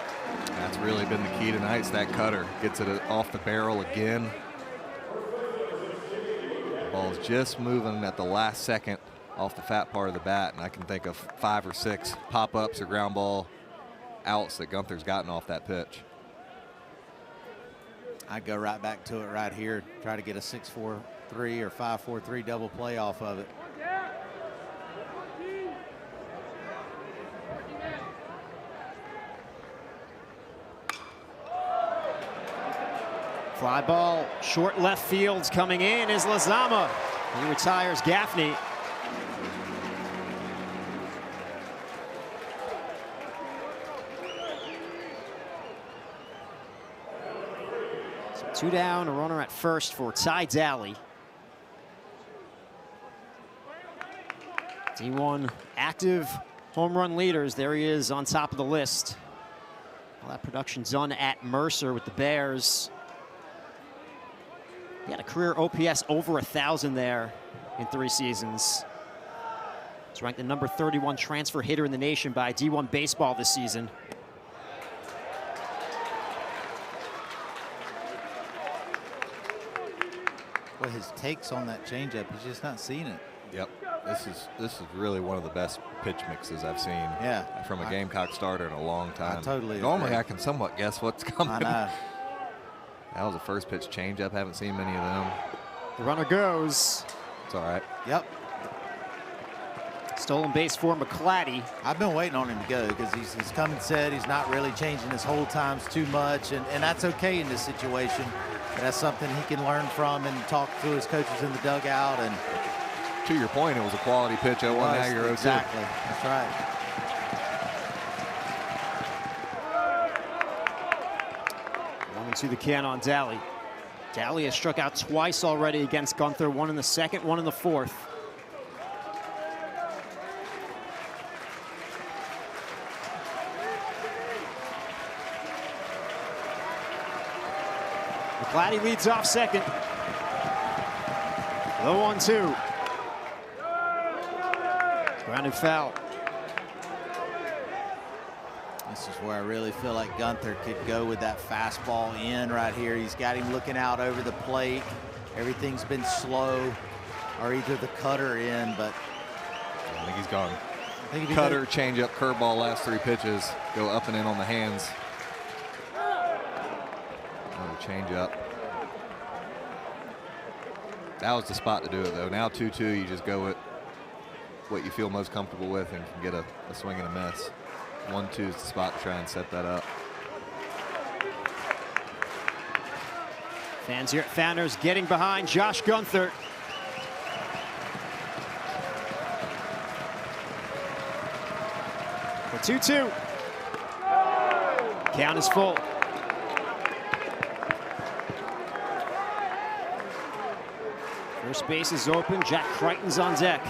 That's really been the key tonight. It's that cutter. Gets it off the barrel again. Ball's just moving at the last second off the fat part of the bat, and I can think of 5 or 6 pop-ups or ground ball outs that Gunther's gotten off that pitch. I'd go right back to it right here. Try to get a 6-4-3 or 5-4-3 double play off of it. Fly ball, short left field's coming in is Lazama. He retires Gaffney. So 2 down, a runner at first for Ty Daly. D1 active home run leaders. There he is on top of the list. All that production done at Mercer with the Bears. He had a career OPS over 1,000 there in 3 seasons. He's ranked the number 31 transfer hitter in the nation by D1 Baseball this season. Well, his takes on that changeup, he's just not seeing it. Yep. This is really one of the best pitch mixes I've seen. Yeah. From a Gamecock starter in a long time. I totally Normally agree. I can somewhat guess what's coming. I know. That was a first pitch changeup. Haven't seen many of them. The runner goes. It's all right. Yep. Stolen base for McClatty. I've been waiting on him to go because he's come and said he's not really changing his hold times too much, and that's okay in this situation. And that's something he can learn from and talk to his coaches in the dugout. And to your point, it was a quality pitch. 0-1, now you're 0-2. Exactly. That's right. One to the can on Daly. Daly has struck out twice already against Gunther. One in the second, one in the fourth. McClatty leads off second. Low 1-2. Grounded foul. This is where I really feel like Gunther could go with that fastball in right here. He's got him looking out over the plate. Everything's been slow, or either the cutter in, but I think he's gone. Cutter, changeup, curveball, last 3 pitches go up and in on the hands. Another changeup. That was the spot to do it, though. Now 2-2, you just go with what you feel most comfortable with and can get a swing and a miss. 1-2 is the spot to try and set that up. Fans here at Founders getting behind Josh Gunther. The 2-2. Count is full. First base is open. Jack Crichton's on deck.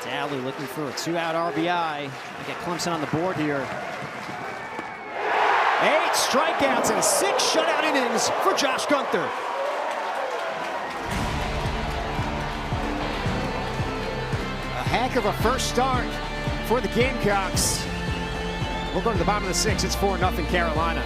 Daly looking for a 2-out RBI. To get Clemson on the board here. 8 strikeouts and 6 shutout innings for Josh Gunther. A heck of a first start for the Gamecocks. We'll go to the bottom of the 6th. It's 4-0 Carolina.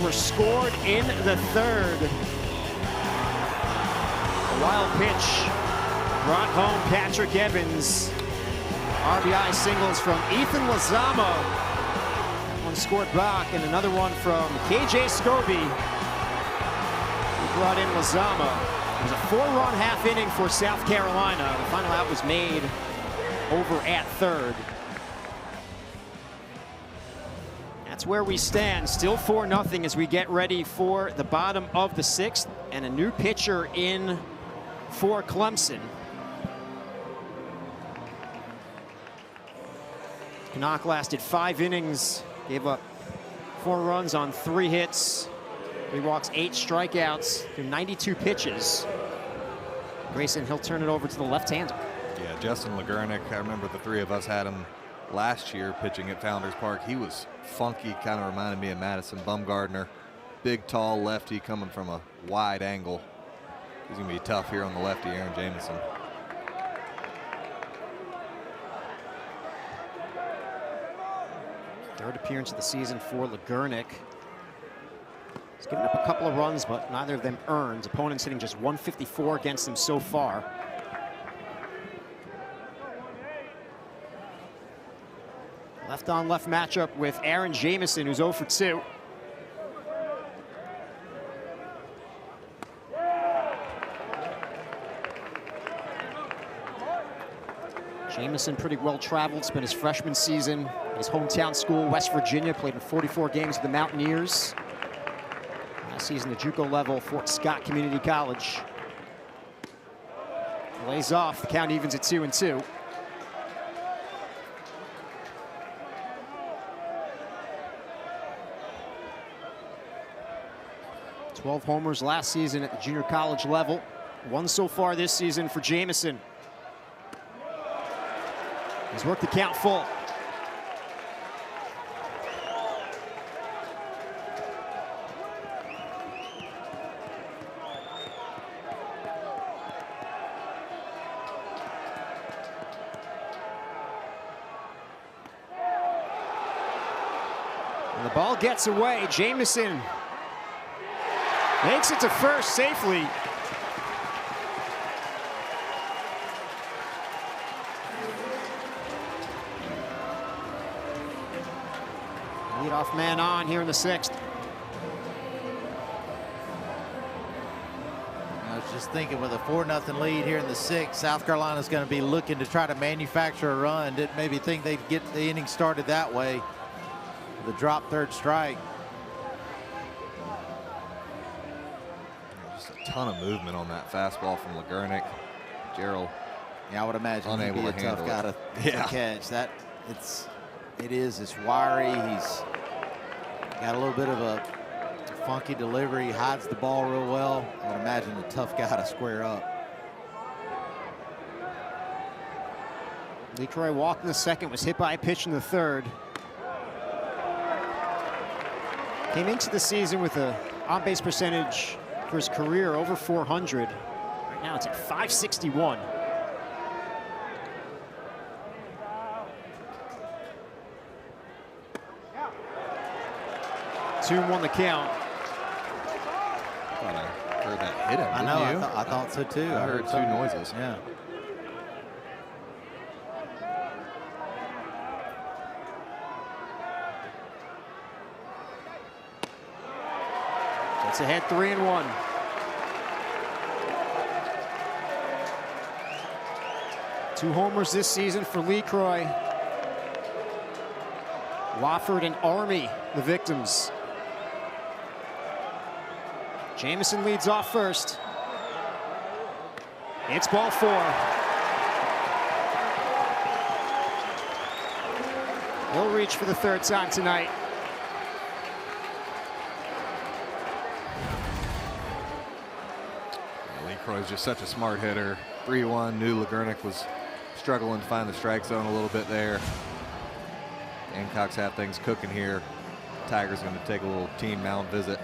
Were scored in the third. A wild pitch brought home Patrick Evans. RBI singles from Ethan Lozama. One scored Bach and another one from KJ Scobie. He brought in Lozama. It was a 4-run half inning for South Carolina. The final out was made over at third. That's where we stand, still 4-0 as we get ready for the bottom of the 6th, and a new pitcher in for Clemson. Knock lasted 5 innings, gave up 4 runs on 3 hits, 3 walks, 8 strikeouts through 92 pitches. Grayson, he'll turn it over to the left-hander. Yeah, Justin Legurnick, I remember the 3 of us had him last year pitching at Founders Park. He was funky, kind of reminded me of Madison Bumgardner. Big, tall lefty coming from a wide angle. He's going to be tough here on the lefty, Aaron Jamison. Third appearance of the season for LeGurnick. He's given up a couple of runs, but neither of them earned. Opponents hitting just 154 against him so far. Left-on-left matchup with Aaron Jamison, who's 0 for 2. Jamison pretty well traveled, spent his freshman season at his hometown school, West Virginia, played in 44 games with the Mountaineers. Last season, the JUCO level, Fort Scott Community College. Lays off, the count evens at 2-2. Twelve homers last season at the junior college level. One so far this season for Jamison. He's worked the count full. And the ball gets away. Jamison makes it to first safely. Leadoff man on here in the 6th. I was just thinking, with a 4-0 lead here in the 6th, South Carolina's going to be looking to try to manufacture a run. Didn't maybe think they'd get the inning started that way. The drop third strike. Just a ton of movement on that fastball from LeGurnick. Gerald, yeah, I would imagine unable he'd be to a tough guy to catch. That it's wiry. He's got a little bit of a funky delivery. He hides the ball real well. I would imagine a tough guy to square up. LeCroy walked in the 2nd, was hit by a pitch in the 3rd. Came into the season with a on-base percentage for his career over 400. Right now it's at 561. Two and one the count. Thought I heard that hit him. I know. Didn't you? I thought so too. I heard two noises. Yeah. It's ahead 3-1. Two homers this season for LeCroy. Wofford and Army, the victims. Jamison leads off first. It's ball 4. He'll reach for the 3rd time tonight. LeCroy's just such a smart hitter. 3-1. Knew LeGurnick was struggling to find the strike zone a little bit there. Gamecocks have things cooking here. Tigers going to take a little team mound visit.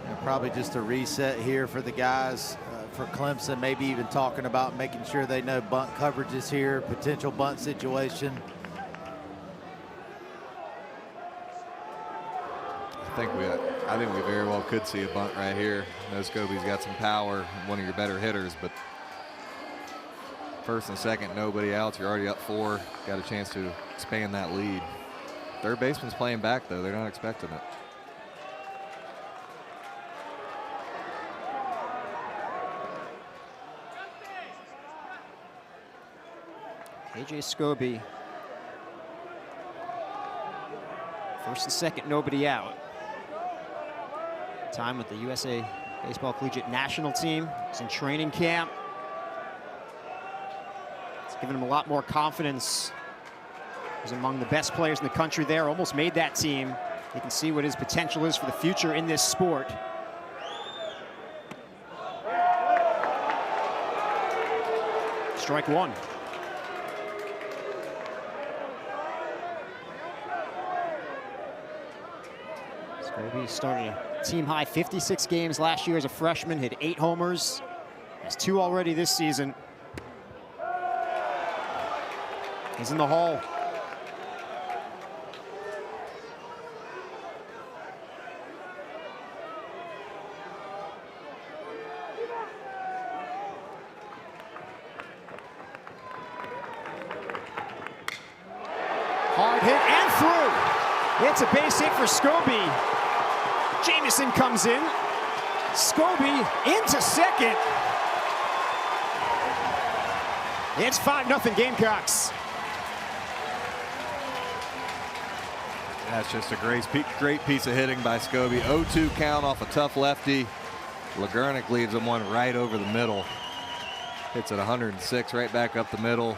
And probably just a reset here for the guys for Clemson. Maybe even talking about making sure they know bunt coverages here, potential bunt situation. I think we very well could see a bunt right here. I know Scobie's got some power, one of your better hitters, but 1st and 2nd, nobody else. You're already up 4. Got a chance to expand that lead. Third baseman's playing back, though. They're not expecting it. AJ Scobie. 1st and 2nd, nobody out. Time with the USA Baseball Collegiate National Team. He's in training camp. It's given him a lot more confidence. He's among the best players in the country there, almost made that team. You can see what his potential is for the future in this sport. Strike 1. Scobie started a team high 56 games last year as a freshman, hit 8 homers, Has 2 already this season. He's in the hole. Hard hit and through. It's a base hit for Scobie. Jamison comes in. Scobie into second. It's 5-0 Gamecocks. That's just a great piece of hitting by Scobie. 0-2 count off a tough lefty. Lagernick leaves him one right over the middle. Hits at 106 right back up the middle.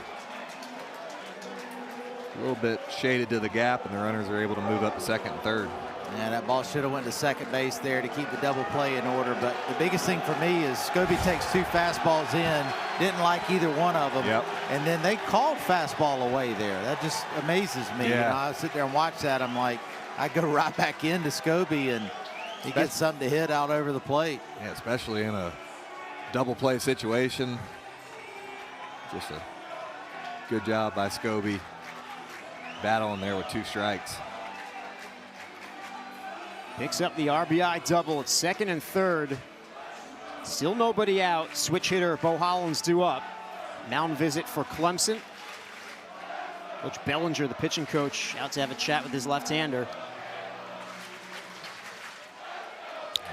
A little bit shaded to the gap, and the runners are able to move up to second and third. Yeah, that ball should have went to second base there to keep the double play in order. But the biggest thing for me is Scobie takes 2 fastballs in, didn't like either one of them. Yep. And then they called fastball away there. That just amazes me. Yeah. You know, I sit there and watch that. I'm like, I go right back into Scobie, and he gets something to hit out over the plate. Yeah, especially in a double play situation. Just a good job by Scobie. Battling there with 2 strikes. Picks up the RBI double at second and third. Still nobody out. Switch hitter Bo Hollins due up. Mound visit for Clemson. Coach Bellinger, the pitching coach, out to have a chat with his left-hander.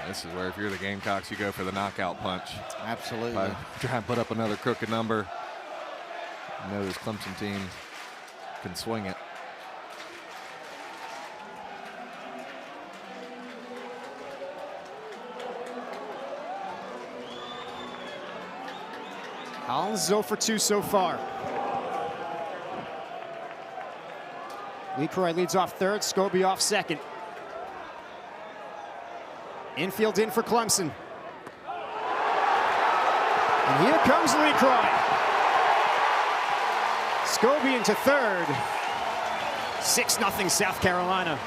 This is where if you're the Gamecocks, you go for the knockout punch. Absolutely. Try and put up another crooked number. You know this Clemson team can swing it. Hollins is 0 for 2 so far. LeCroy leads off third, Scobie off second. Infield in for Clemson. And here comes LeCroy. Scobie into third. 6-0 South Carolina.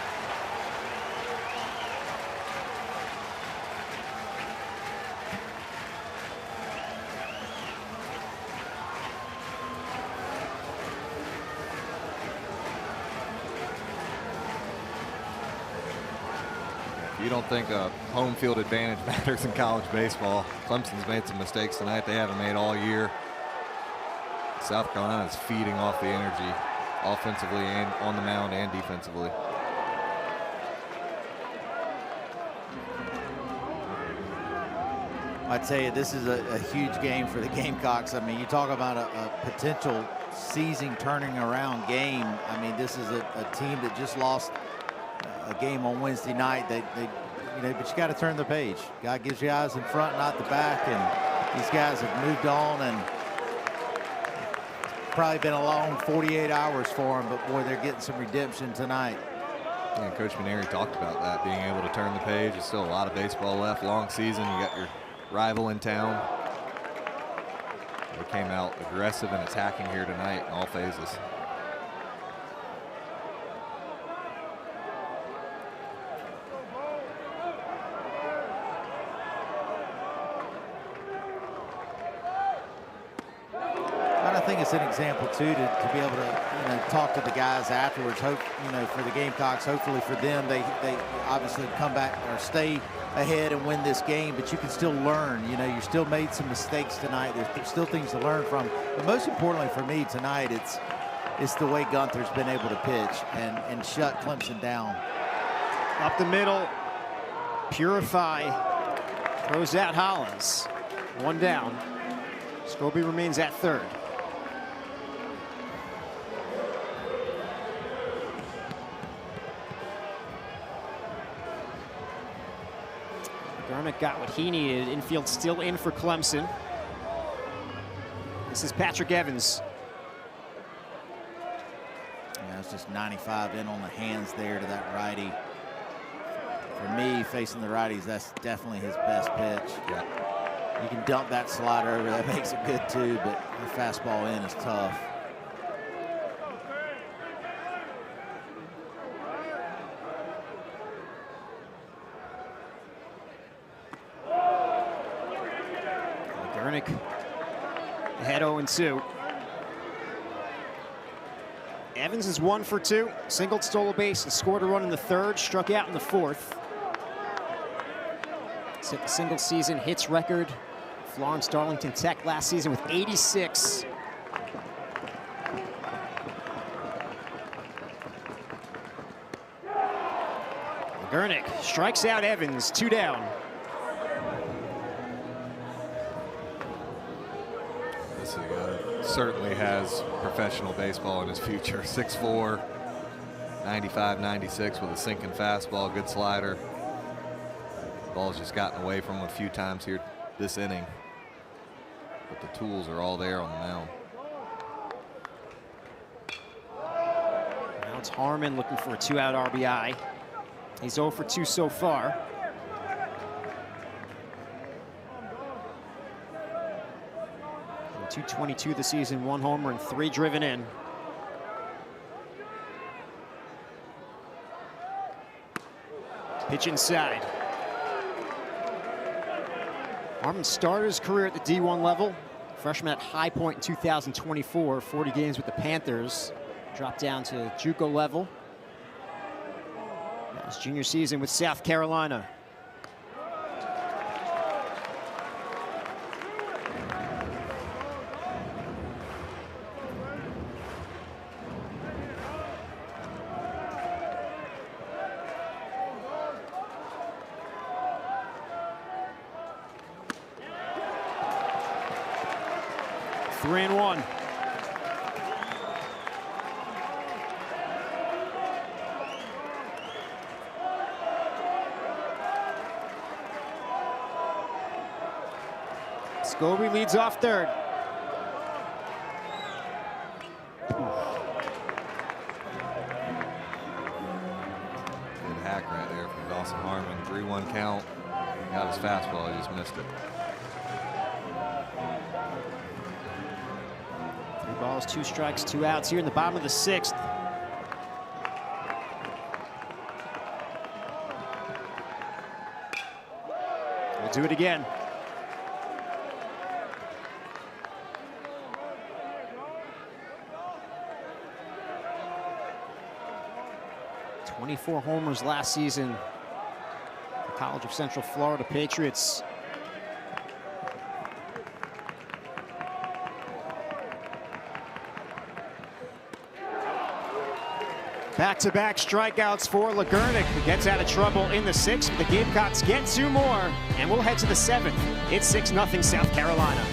You don't think a home field advantage matters in college baseball. Clemson's made some mistakes tonight they haven't made all year. South Carolina is feeding off the energy offensively and on the mound and defensively. I tell you, this is a huge game for the Gamecocks. I mean, you talk about a potential season turning around game. I mean, this is a team that just lost a game on Wednesday night. They you know, but you got to turn the page. God gives you eyes in front, not the back, and these guys have moved on, and probably been a long 48 hours for them, but boy, they're getting some redemption tonight. And Coach Maneri talked about that, being able to turn the page. There's still a lot of baseball left, long season. You got your rival in town. They came out aggressive and attacking here tonight in all phases. I think it's an example too to be able to talk to the guys afterwards. Hope for the Gamecocks. Hopefully for them, they obviously come back or stay ahead and win this game. But you can still learn. You still made some mistakes tonight. There's still things to learn from. But most importantly for me tonight, it's the way Gunther's been able to pitch and shut Clemson down. Up the middle, Purify throws out Hollins. 1 down. Scobie remains at third. Garmick got what he needed. Infield still in for Clemson. This is Patrick Evans. Yeah, it's just 95 in on the hands there to that righty. For me, facing the righties, that's definitely his best pitch. Yeah. You can dump that slider over, that makes it good too, but the fastball in is tough. McCormick ahead 0-2. Evans is 1 for 2, singled, stole a base, and scored a run in the third, struck out in the fourth. Set the single season hits record. Florence Darlington Tech last season with 86. Gurnick strikes out Evans, 2 down. This certainly has professional baseball in his future. 6'4", 95, 96 with a sinking fastball, good slider. Ball's just gotten away from him a few times here this inning, but the tools are all there on the mound. Now it's Harmon looking for a 2-out RBI. He's 0 for 2 so far. And 222 this season, 1 homer and 3 driven in. Pitch inside. Harmon started his career at the D1 level. Freshman at High Point in 2024, 40 games with the Panthers. Dropped down to JUCO level. His junior season with South Carolina. Three and one. Scobie leads off third. Good hack right there from Dawson Harmon. 3-1 count. Got his fastball, he just missed it. 3 balls, 2 strikes, 2 outs here in the bottom of the 6th. We'll do it again. 24 homers last season. The College of Central Florida Patriots. Back-to-back strikeouts for LeGurnick, who gets out of trouble in the 6th. The Gamecocks get 2 more, and we'll head to the 7th. It's 6-0 South Carolina.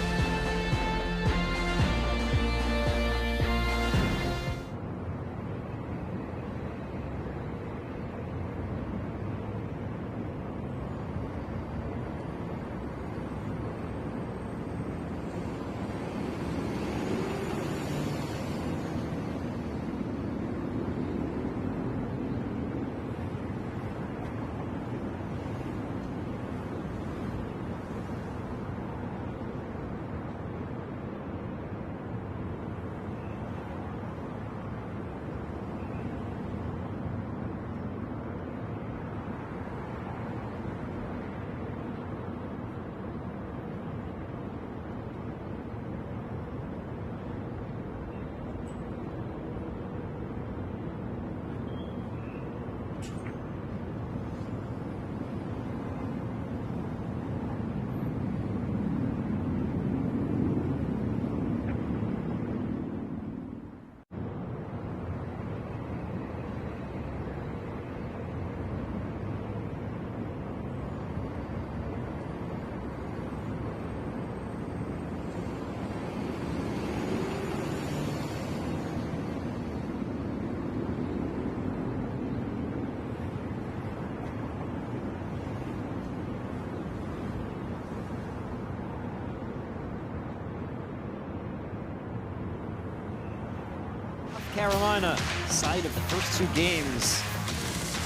Carolina, site of the first 2 games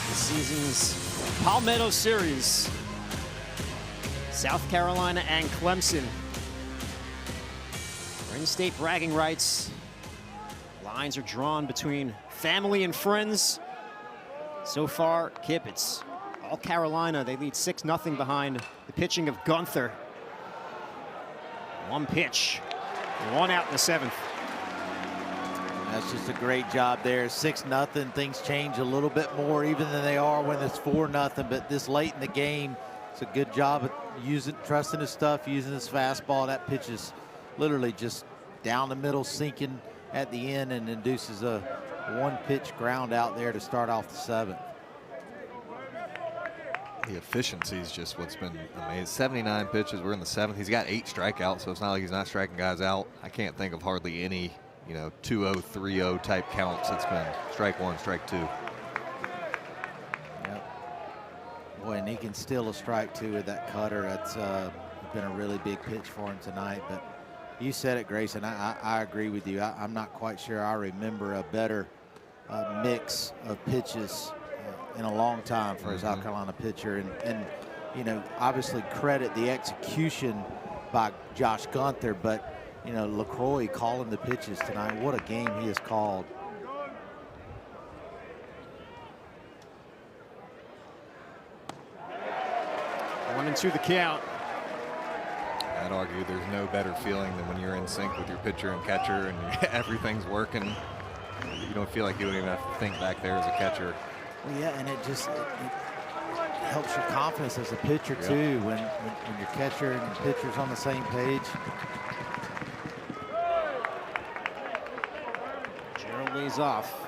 this season's Palmetto Series. South Carolina and Clemson. For in-state bragging rights. Lines are drawn between family and friends. So far, Kip, it's all Carolina. They lead 6-0 behind the pitching of Gunther. One pitch, one out in the 7th. That's just a great job there. 6-0. Things change a little bit more even than they are when it's 4-0. But this late in the game, it's a good job of trusting his stuff, using his fastball. That pitch is literally just down the middle, sinking at the end, and induces a one-pitch ground out there to start off the 7th. The efficiency is just what's been amazing. 79 pitches. We're in the 7th. He's got 8 strikeouts, so it's not like he's not striking guys out. I can't think of hardly any, 2-0, 3-0 type counts. It's been strike 1, strike 2. Yep. Boy, and he can steal a strike 2 with that cutter. That's been a really big pitch for him tonight. But you said it, Grayson. I agree with you. I'm not quite sure I remember a better mix of pitches in a long time for a South Carolina pitcher. And obviously credit the execution by Josh Gunther, but LaCroix calling the pitches tonight. What a game he has called. One and two the count. I'd argue there's no better feeling than when you're in sync with your pitcher and catcher and everything's working. You don't feel like you don't even have to think back there as a catcher. Well, yeah, and it helps your confidence as a pitcher too, when your catcher and your pitcher's on the same page. Gerald lays off.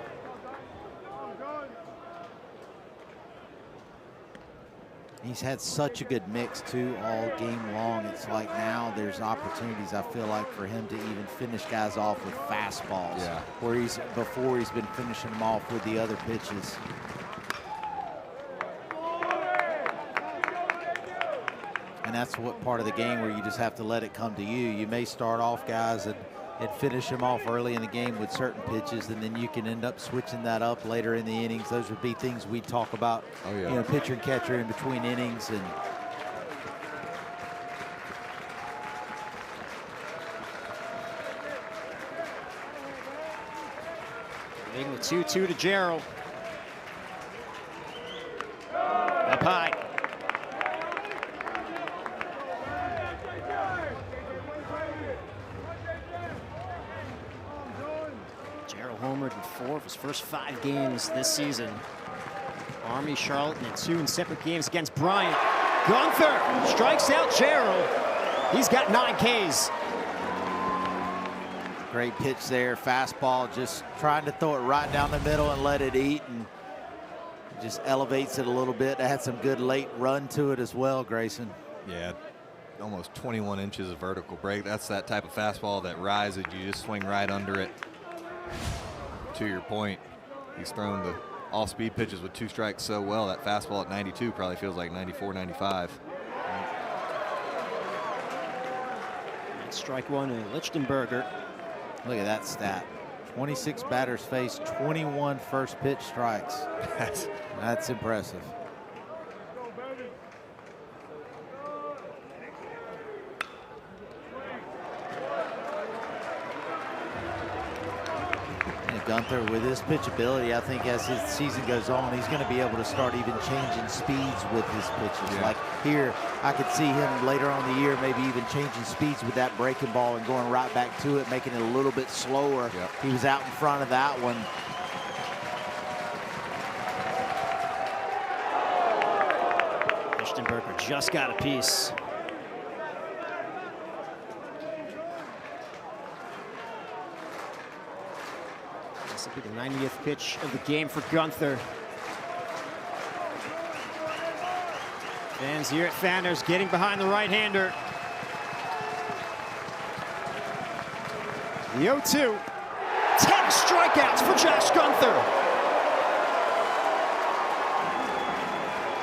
He's had such a good mix too all game long. It's like now there's opportunities, I feel like, for him to even finish guys off with fastballs. Yeah. Where before he's been finishing them off with the other pitches. And that's what part of the game where you just have to let it come to you. You may start off guys and finish them off early in the game with certain pitches, and then you can end up switching that up later in the innings. Those would be things we talk about, pitcher and catcher in between innings. And Leading the 2-2 to Gerald. Up high. Homered in 4 of his first 5 games this season. Army, Charlotte, and 2 in separate games against Bryant. Gunther strikes out Gerald. He's got 9 Ks. Great pitch there, fastball, just trying to throw it right down the middle and let it eat, and just elevates it a little bit. It had some good late run to it as well, Grayson. Yeah, almost 21 inches of vertical break. That's that type of fastball that rises, you just swing right under it. To your point, he's thrown the all-speed pitches with 2 strikes so well. That fastball at 92 probably feels like 94, 95. That's strike 1 to Lichtenberger. Look at that stat. 26 batters faced, 21 first pitch strikes. That's impressive. Gunther, with his pitch ability, I think as his season goes on, he's going to be able to start even changing speeds with his pitches. Yeah. Like here, I could see him later on the year maybe even changing speeds with that breaking ball and going right back to it, making it a little bit slower. Yep. He was out in front of that one. Lichtenberger just got a piece. This will be the 90th pitch of the game for Gunther. Fans here at Founders getting behind the right-hander. The 0-2. 10 strikeouts for Josh Gunther.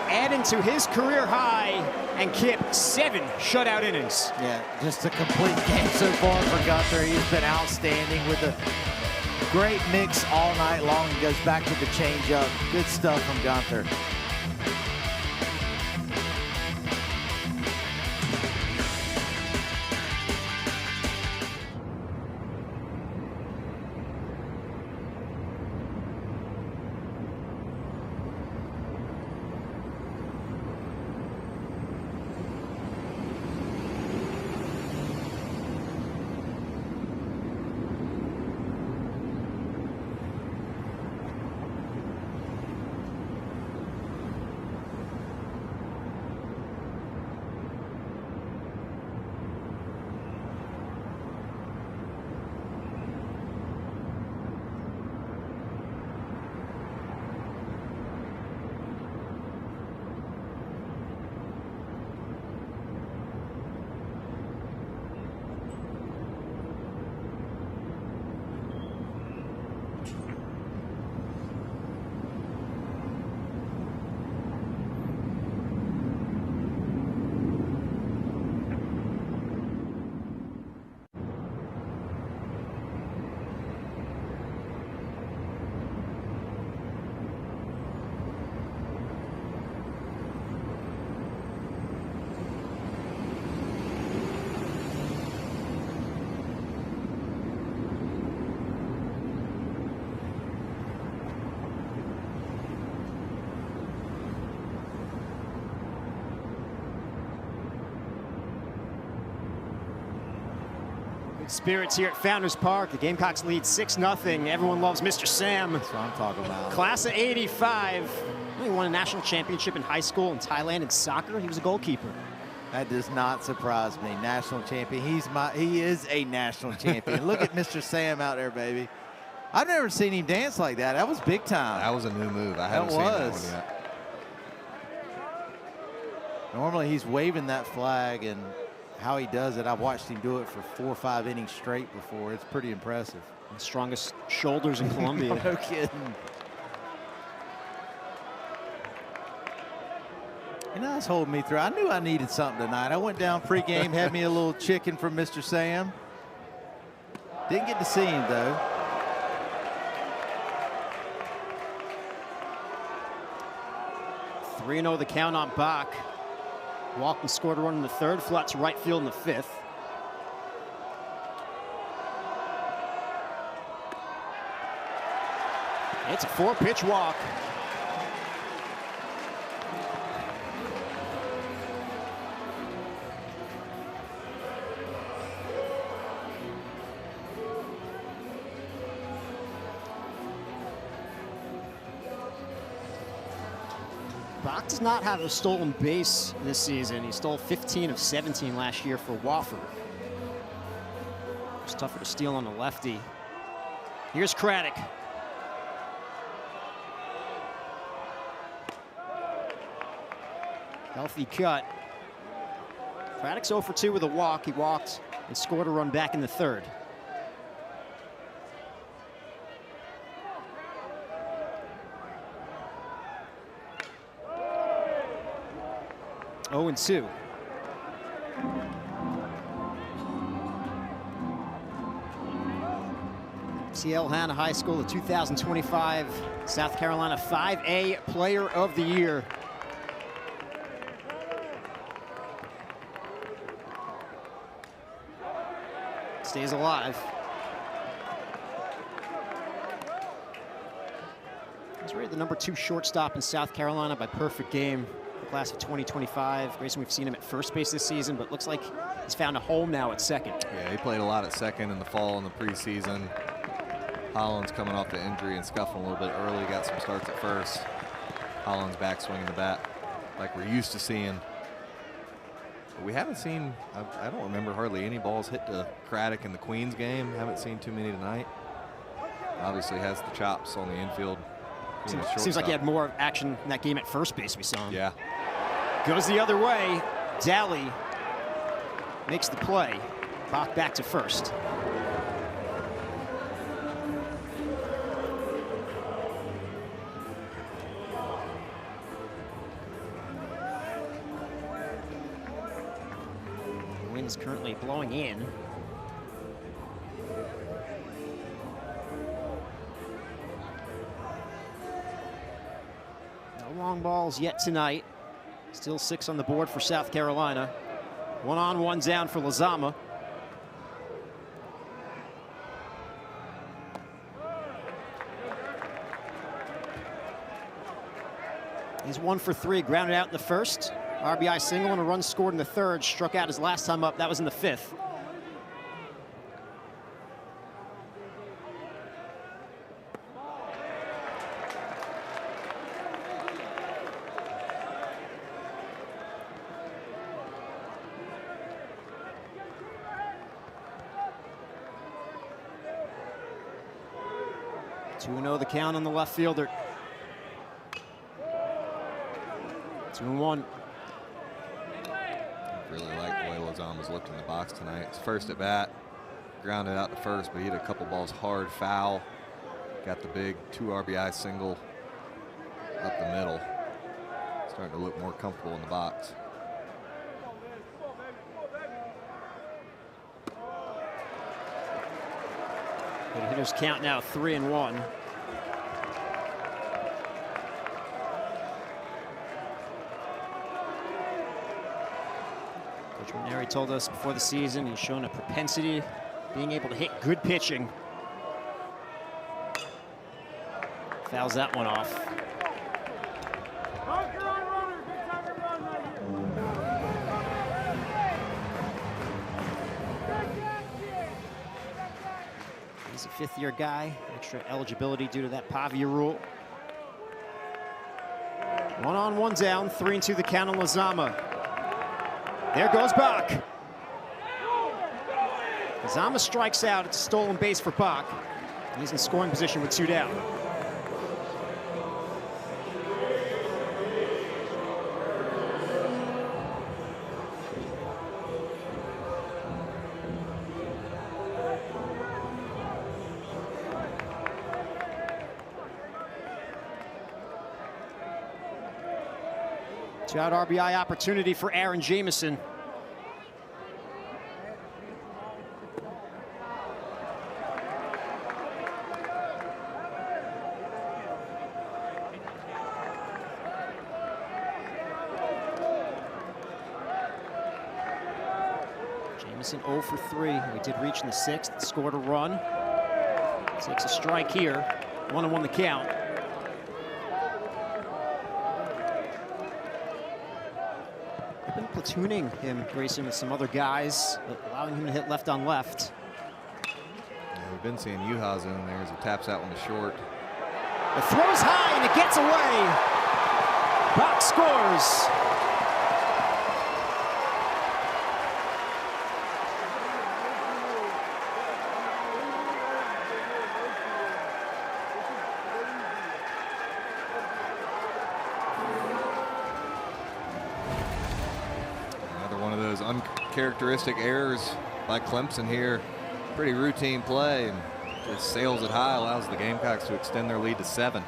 Adding to his career high, and Kip, 7 shutout innings. Yeah, just a complete game so far for Gunther. He's been outstanding with a great mix all night long. He goes back to the changeup. Good stuff from Gunther. spirits here at Founders Park. The Gamecocks lead 6-0. Everyone loves Mr. Sam. That's what I'm talking about. Class of '85. He won a national championship in high school in Thailand in soccer. He was a goalkeeper. That does not surprise me. National champion. He is a national champion. Look at Mr. Sam out there, baby. I've never seen him dance like that. That was big time. That was a new move. I haven't seen that one yet. Normally he's waving that flag, and how he does it, I've watched him do it for 4 or 5 innings straight before. It's pretty impressive. The strongest shoulders in Columbia. No kidding. You know, that's holding me through. I knew I needed something tonight. I went down pregame, had me a little chicken from Mr. Sam. Didn't get to see him, though. The count on Bach. Walked and scored a run in the third, flat to right field in the fifth. It's a 4-pitch walk. Bach does not have a stolen base this season. He stole 15 of 17 last year for Wofford. It's tougher to steal on the lefty. Here's Craddock. Healthy cut. Craddock's 0 for 2 with a walk. He walked and scored a run back in the third. Oh, and 2. CL Hanna High School, the 2025 South Carolina 5A Player of the Year. Stays alive. He's rated the #2 shortstop in South Carolina by perfect game. Class of 2025. Grayson, we've seen him at first base this season, but looks like he's found a home now at second. Yeah, he played a lot at second in the fall in the preseason. Holland's coming off the injury and scuffling a little bit early. Got some starts at first. Holland's back swinging the bat like we're used to seeing. But we haven't seen, I don't remember hardly any balls hit to Craddock in the Queens game. Haven't seen too many tonight. Obviously has the chops on the infield. Seems like he had more action in that game at first base we saw him. Yeah. Goes the other way. Daly makes the play. Bach back to first. The wind is currently blowing in. Long balls yet tonight. Still 6 on the board for South Carolina. 1 on, 1 down for Lozama. He's 1 for 3, grounded out in the first. RBI single and a run scored in the third. Struck out his last time up. That was in the fifth. The count on the left fielder. 2-1. Really like the way Lozama's looked in the box tonight. It's first at bat, grounded out to first, but he hit a couple balls hard foul. Got the big 2 RBI single up the middle. Starting to look more comfortable in the box. The hitters count now 3-1. Coach Ranieri told us before the season he's shown a propensity being able to hit good pitching. Fouls that one off. fifth-year guy, extra eligibility due to that Pavia rule. 1-on-1 down, 3-2 the count on Lozama. There goes Bach. Lozama strikes out. It's a stolen base for Bach. He's in scoring position with 2 down. Two-out RBI opportunity for Aaron Jamison. Jamison 0 for 3. We did reach in the 6th, scored a run. Takes a strike here. 1-1 the count. Platooning him, racing with some other guys, allowing him to hit left on left. Yeah, we've been seeing Uhas in there as he taps that one to short. The throw's high and it gets away. Bach scores. Uncharacteristic errors by Clemson here. Pretty routine play and just sails it high, allows the Gamecocks to extend their lead to 7.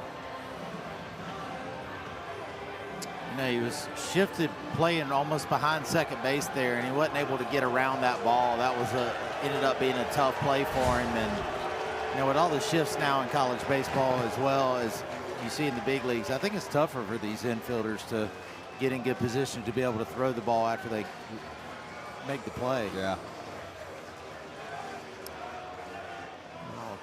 You know, he was shifted playing almost behind second base there, and he wasn't able to get around that ball. That was ended up being a tough play for him. And you know, with all the shifts now in college baseball as well as you see in the big leagues, I think it's tougher for these infielders to get in good position to be able to throw the ball after they make the play. Yeah.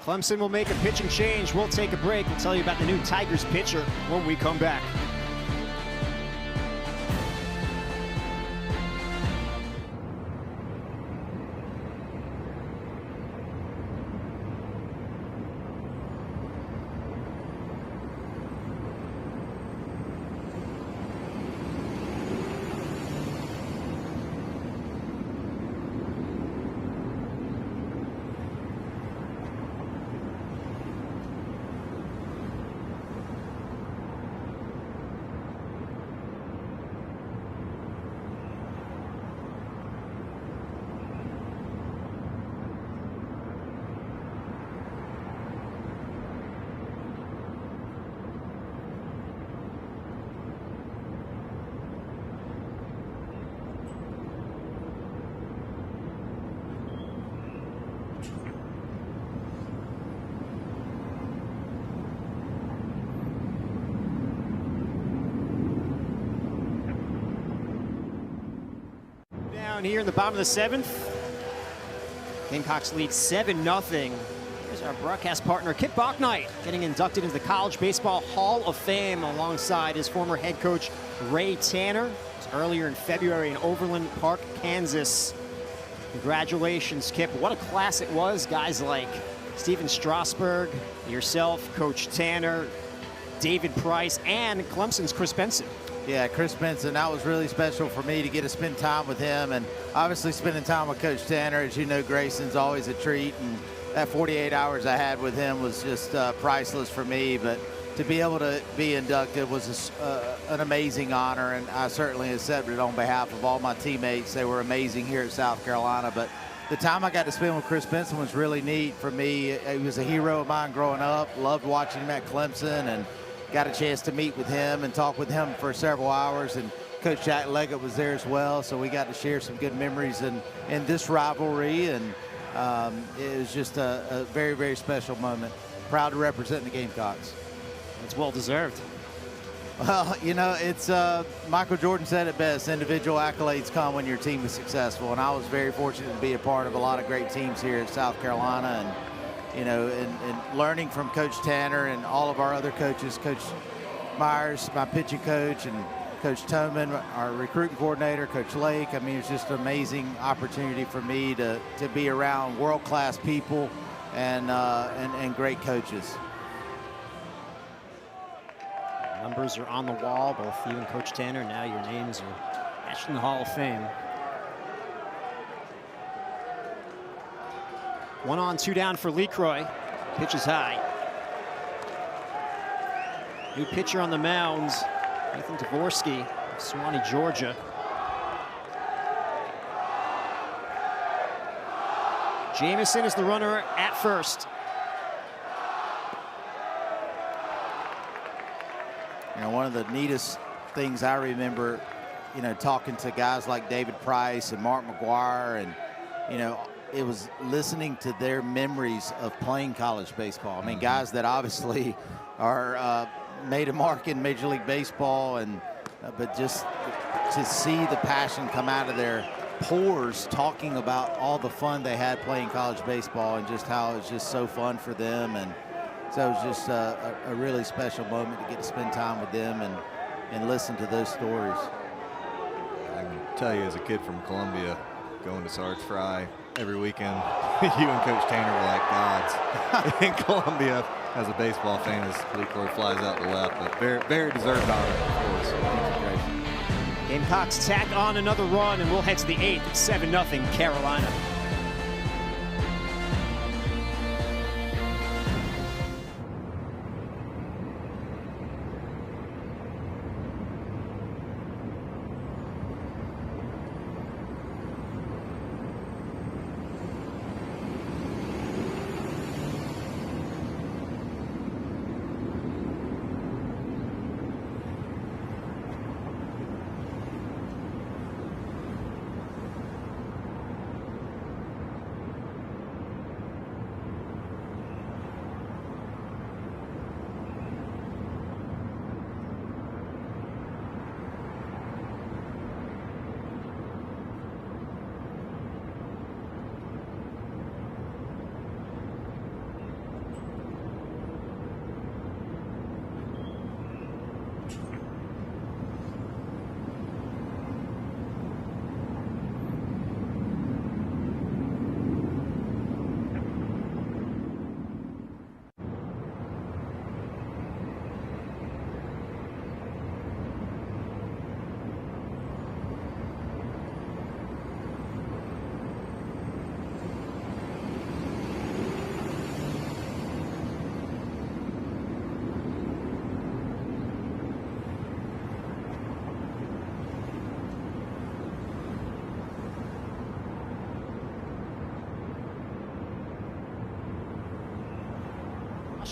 Clemson will make a pitching change. We'll take a break. We'll tell you about the new Tigers pitcher when we come back. Here in the bottom of the 7th. Gamecocks lead 7-0. Here's our broadcast partner, Kip Bachnight, getting inducted into the College Baseball Hall of Fame alongside his former head coach, Ray Tanner. It was earlier in February in Overland Park, Kansas. Congratulations, Kip. What a class it was. Guys like Steven Strasburg, yourself, Coach Tanner, David Price, and Clemson's Chris Benson. Yeah, Chris Benson, that was really special for me to get to spend time with him, and obviously spending time with Coach Tanner. As you know, Grayson's always a treat, and that 48 hours I had with him was just priceless for me. But to be able to be inducted was an amazing honor, and I certainly accept it on behalf of all my teammates. They were amazing here at South Carolina, but the time I got to spend with Chris Benson was really neat for me. He was a hero of mine growing up, loved watching him at Clemson, and got a chance to meet with him and talk with him for several hours. And Coach Jack Leggett was there as well, so we got to share some good memories in this rivalry. And it was just a very, very special moment. Proud to represent the Gamecocks. It's well deserved. Well, you know, it's Michael Jordan said it best: individual accolades come when your team is successful. And I was very fortunate to be a part of a lot of great teams here at South Carolina. And you know, and learning from Coach Tanner and all of our other coaches, Coach Myers, my pitching coach, and Coach Toman, our recruiting coordinator, Coach Lake. I mean, it's just an amazing opportunity for me to be around world-class people and great coaches. Numbers are on the wall, both you and Coach Tanner. Now your names are etched in the Hall of Fame. 1 on, 2 down for LeCroy. Pitch is high. New pitcher on the mound, Nathan Dvorsky of Suwanee, Georgia. Jamison is the runner at first. You know, one of the neatest things I remember, you know, talking to guys like David Price and Mark McGuire, and, you know, it was listening to their memories of playing college baseball. I mean, guys that obviously are made a mark in Major League Baseball, and but just to see the passion come out of their pores talking about all the fun they had playing college baseball and just how it's just so fun for them. And so it was just a really special moment to get to spend time with them and listen to those stories. I can tell you, as a kid from Columbia, going to Sarge Fry every weekend, you and Coach Tanner were like gods in Columbia as a baseball fan as LeCroy flies out the left. But very, very deserved honor, of course. Gamecocks tack on another run, and we'll head to the 8th. It's 7-0 Carolina.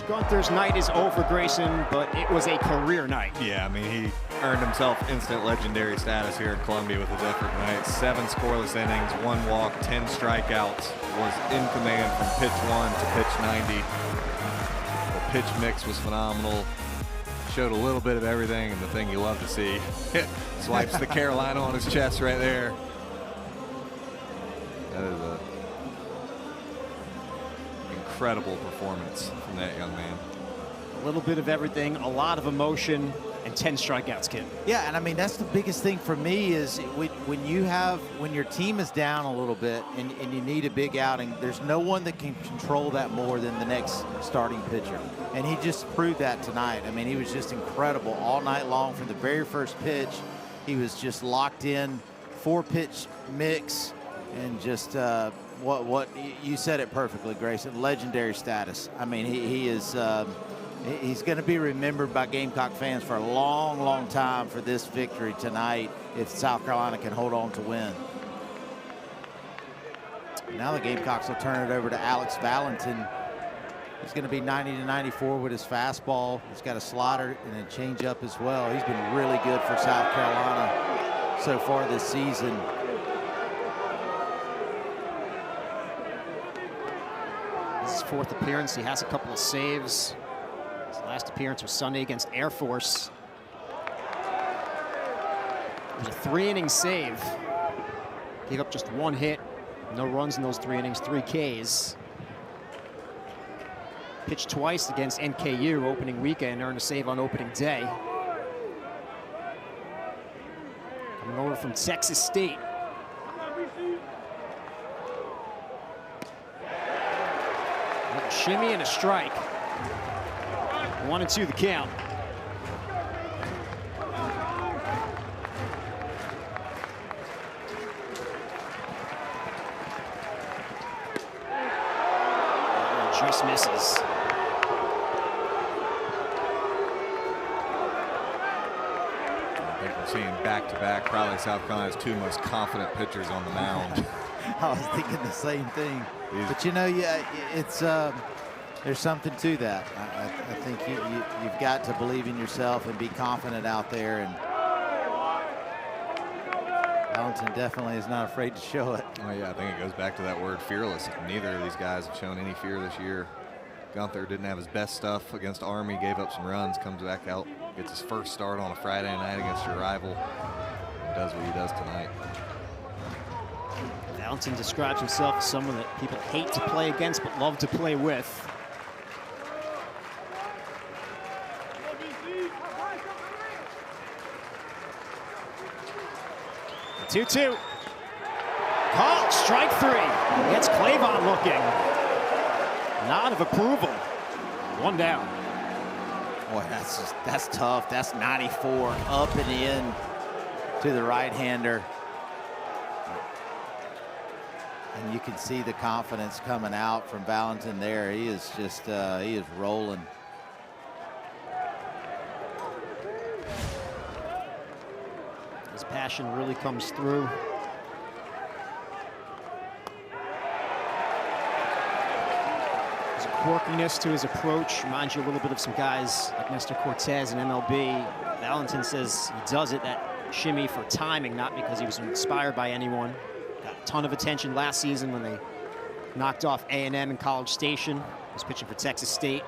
Gunther's night is over, Grayson, but it was a career night. Yeah, I mean, he earned himself instant legendary status here in Columbia with his effort tonight. 7 scoreless innings, 1 walk, 10 strikeouts. Was in command from pitch 1 to pitch 90. The pitch mix was phenomenal. Showed a little bit of everything, and the thing you love to see. Swipes the Carolina on his chest right there. That is a incredible performance from that young man. A little bit of everything, a lot of emotion, and 10 strikeouts, kid. Yeah, and I mean, that's the biggest thing for me is when your team is down a little bit and you need a big outing, there's no one that can control that more than the next starting pitcher. And he just proved that tonight. I mean, he was just incredible all night long. From the very first pitch, he was just locked in, 4-pitch mix, and just what you said it perfectly, Grayson. Legendary status. I mean, he is he's going to be remembered by Gamecock fans for a long, long time for this victory tonight if South Carolina can hold on to win. Now the Gamecocks will turn it over to Alex Valentin. He's going to be 90-94 with his fastball. He's got a slider and a changeup as well. He's been really good for South Carolina so far this season. His 4th appearance. He has a couple of saves. His last appearance was Sunday against Air Force. It was a 3-inning save. Gave up just 1 hit. No runs in those 3 innings, 3 Ks. Pitched twice against NKU opening weekend, earned a save on opening day. Coming over from Texas State. Shimmy and a strike. 1-2 the count. Just misses. I think we're seeing back-to-back, probably South Carolina's two most confident pitchers on the mound. I was thinking the same thing. But you know, yeah, it's there's something to that. I think you've got to believe in yourself and be confident out there. And Valentin definitely is not afraid to show it. Oh yeah, I think it goes back to that word fearless. Neither of these guys have shown any fear this year. Gunther didn't have his best stuff against Army, gave up some runs, comes back out, gets his first start on a Friday night against your rival, and does what he does tonight. Valentin describes himself as someone that people hate to play against but love to play with. 2-2. Call, strike three. Gets Clavon looking. Nod of approval. One down. Boy, that's tough. That's 94 up and in to the right-hander. And you can see the confidence coming out from Valentin there. He is just, he is rolling. His passion really comes through. There's a quirkiness to his approach. Reminds you a little bit of some guys like Mr. Cortez in MLB. Valentin says he does it, that shimmy, for timing, not because he was inspired by anyone. Got a ton of attention last season when they knocked off A&M in College Station. He was pitching for Texas State.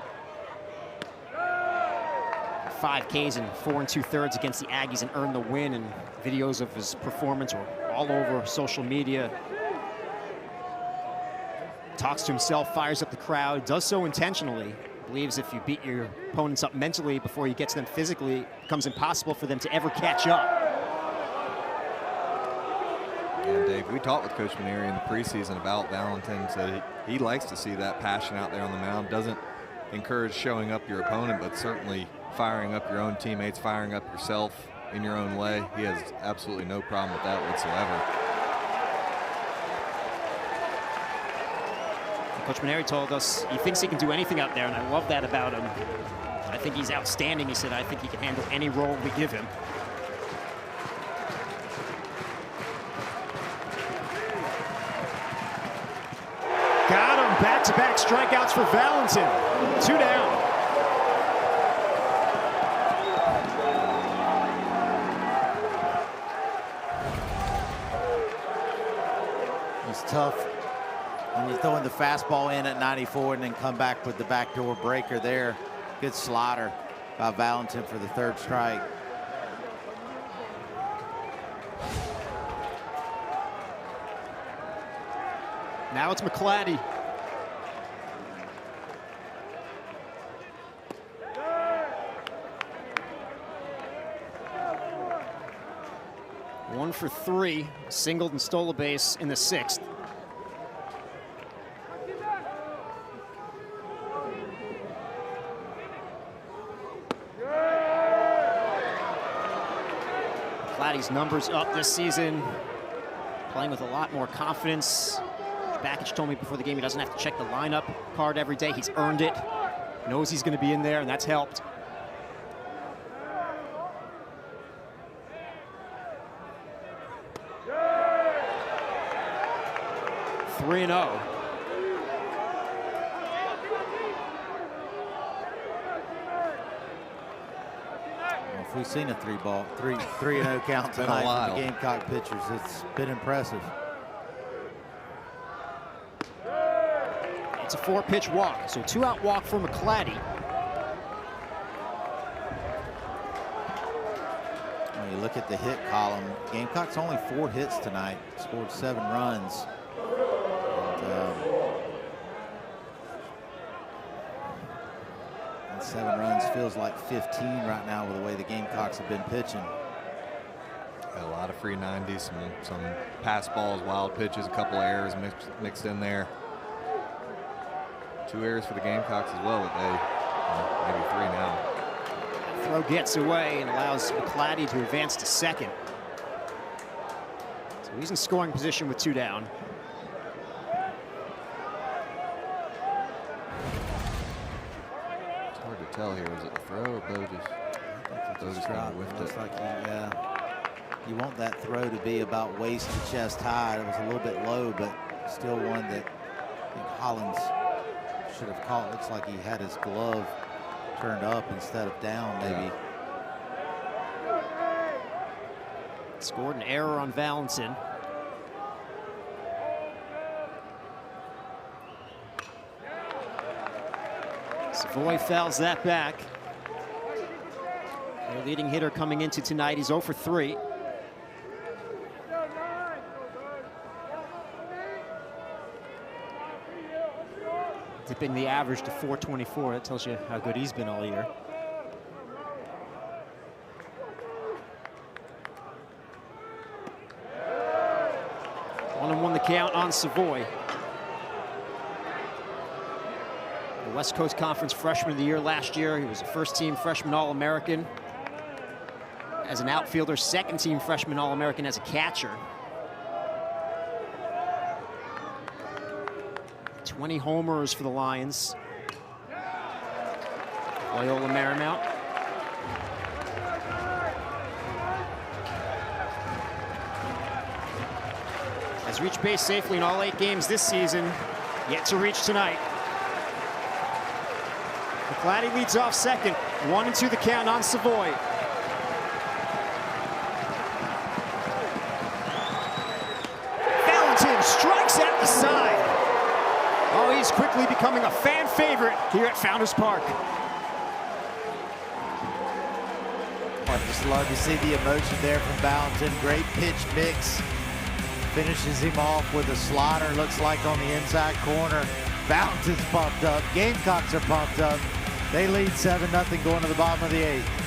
5 Ks and 4 2/3 against the Aggies and earned the win, and videos of his performance were all over social media. Talks to himself, fires up the crowd, does so intentionally. Believes if you beat your opponents up mentally before you get to them physically, it becomes impossible for them to ever catch up. Yeah, Dave, we talked with Coach Maneri in the preseason about Valentin. Said he likes to see that passion out there on the mound. Doesn't encourage showing up your opponent, but certainly firing up your own teammates, firing up yourself in your own way. He has absolutely no problem with that whatsoever. Coach Maneri told us he thinks he can do anything out there, and I love that about him. I think he's outstanding. He said, I think he can handle any role we give him. Got him. Back-to-back strikeouts for Valentin. 2 down. It's tough when you're throwing the fastball in at 94 and then come back with the backdoor breaker there. Good slider by Valentin for the 3rd strike. Now it's McClatty. One for 3, singled and stole a base in the 6th. McClatty's numbers up this season, playing with a lot more confidence. Bakich told me before the game he doesn't have to check the lineup card every day. He's earned it, knows he's going to be in there, and that's helped. 3-0. If we've seen a 3-0 count tonight from the Gamecock pitchers, it's been impressive. It's a 4-pitch walk, so 2-out walk for McClatty. When you look at the hit column, Gamecock's only 4 hits tonight, scored 7 runs. And 7 runs feels like 15 right now with the way the Gamecocks have been pitching. Got a lot of free 90s, some pass balls, wild pitches, a couple of errors mixed in there. 2 errors for the Gamecocks as well today. Maybe 3 now. Throw gets away and allows McClatty to advance to second. So he's in scoring position with 2 down. It's hard to tell here. Was it the throw or Bo just kind of whiffed it? Like you want that throw to be about waist to chest high. It was a little bit low, but still one that I think Hollins should have caught. Looks like he had his glove turned up instead of down, maybe. Scored an error on Valentin. Savoy fouls that back. Their leading hitter coming into tonight, he's 0 for 3. Dipping the average to 424. That tells you how good he's been all year. 1-1 the count on Savoy. The West Coast Conference Freshman of the Year last year. He was a first-team freshman All-American. As an outfielder, second-team freshman All-American as a catcher. 20 homers for the Lions. Loyola Marymount. Has reached base safely in all 8 games this season, yet to reach tonight. McClatty leads off second. 1-2 the count on Savoy. Valentin strikes at the side. Oh, he's quickly becoming a fan favorite here at Founders Park. I just love to see the emotion there from Valentin. Great pitch mix. Finishes him off with a slider, looks like on the inside corner. Valentin's pumped up. Gamecocks are pumped up. They lead 7-0 going to the bottom of the 8th.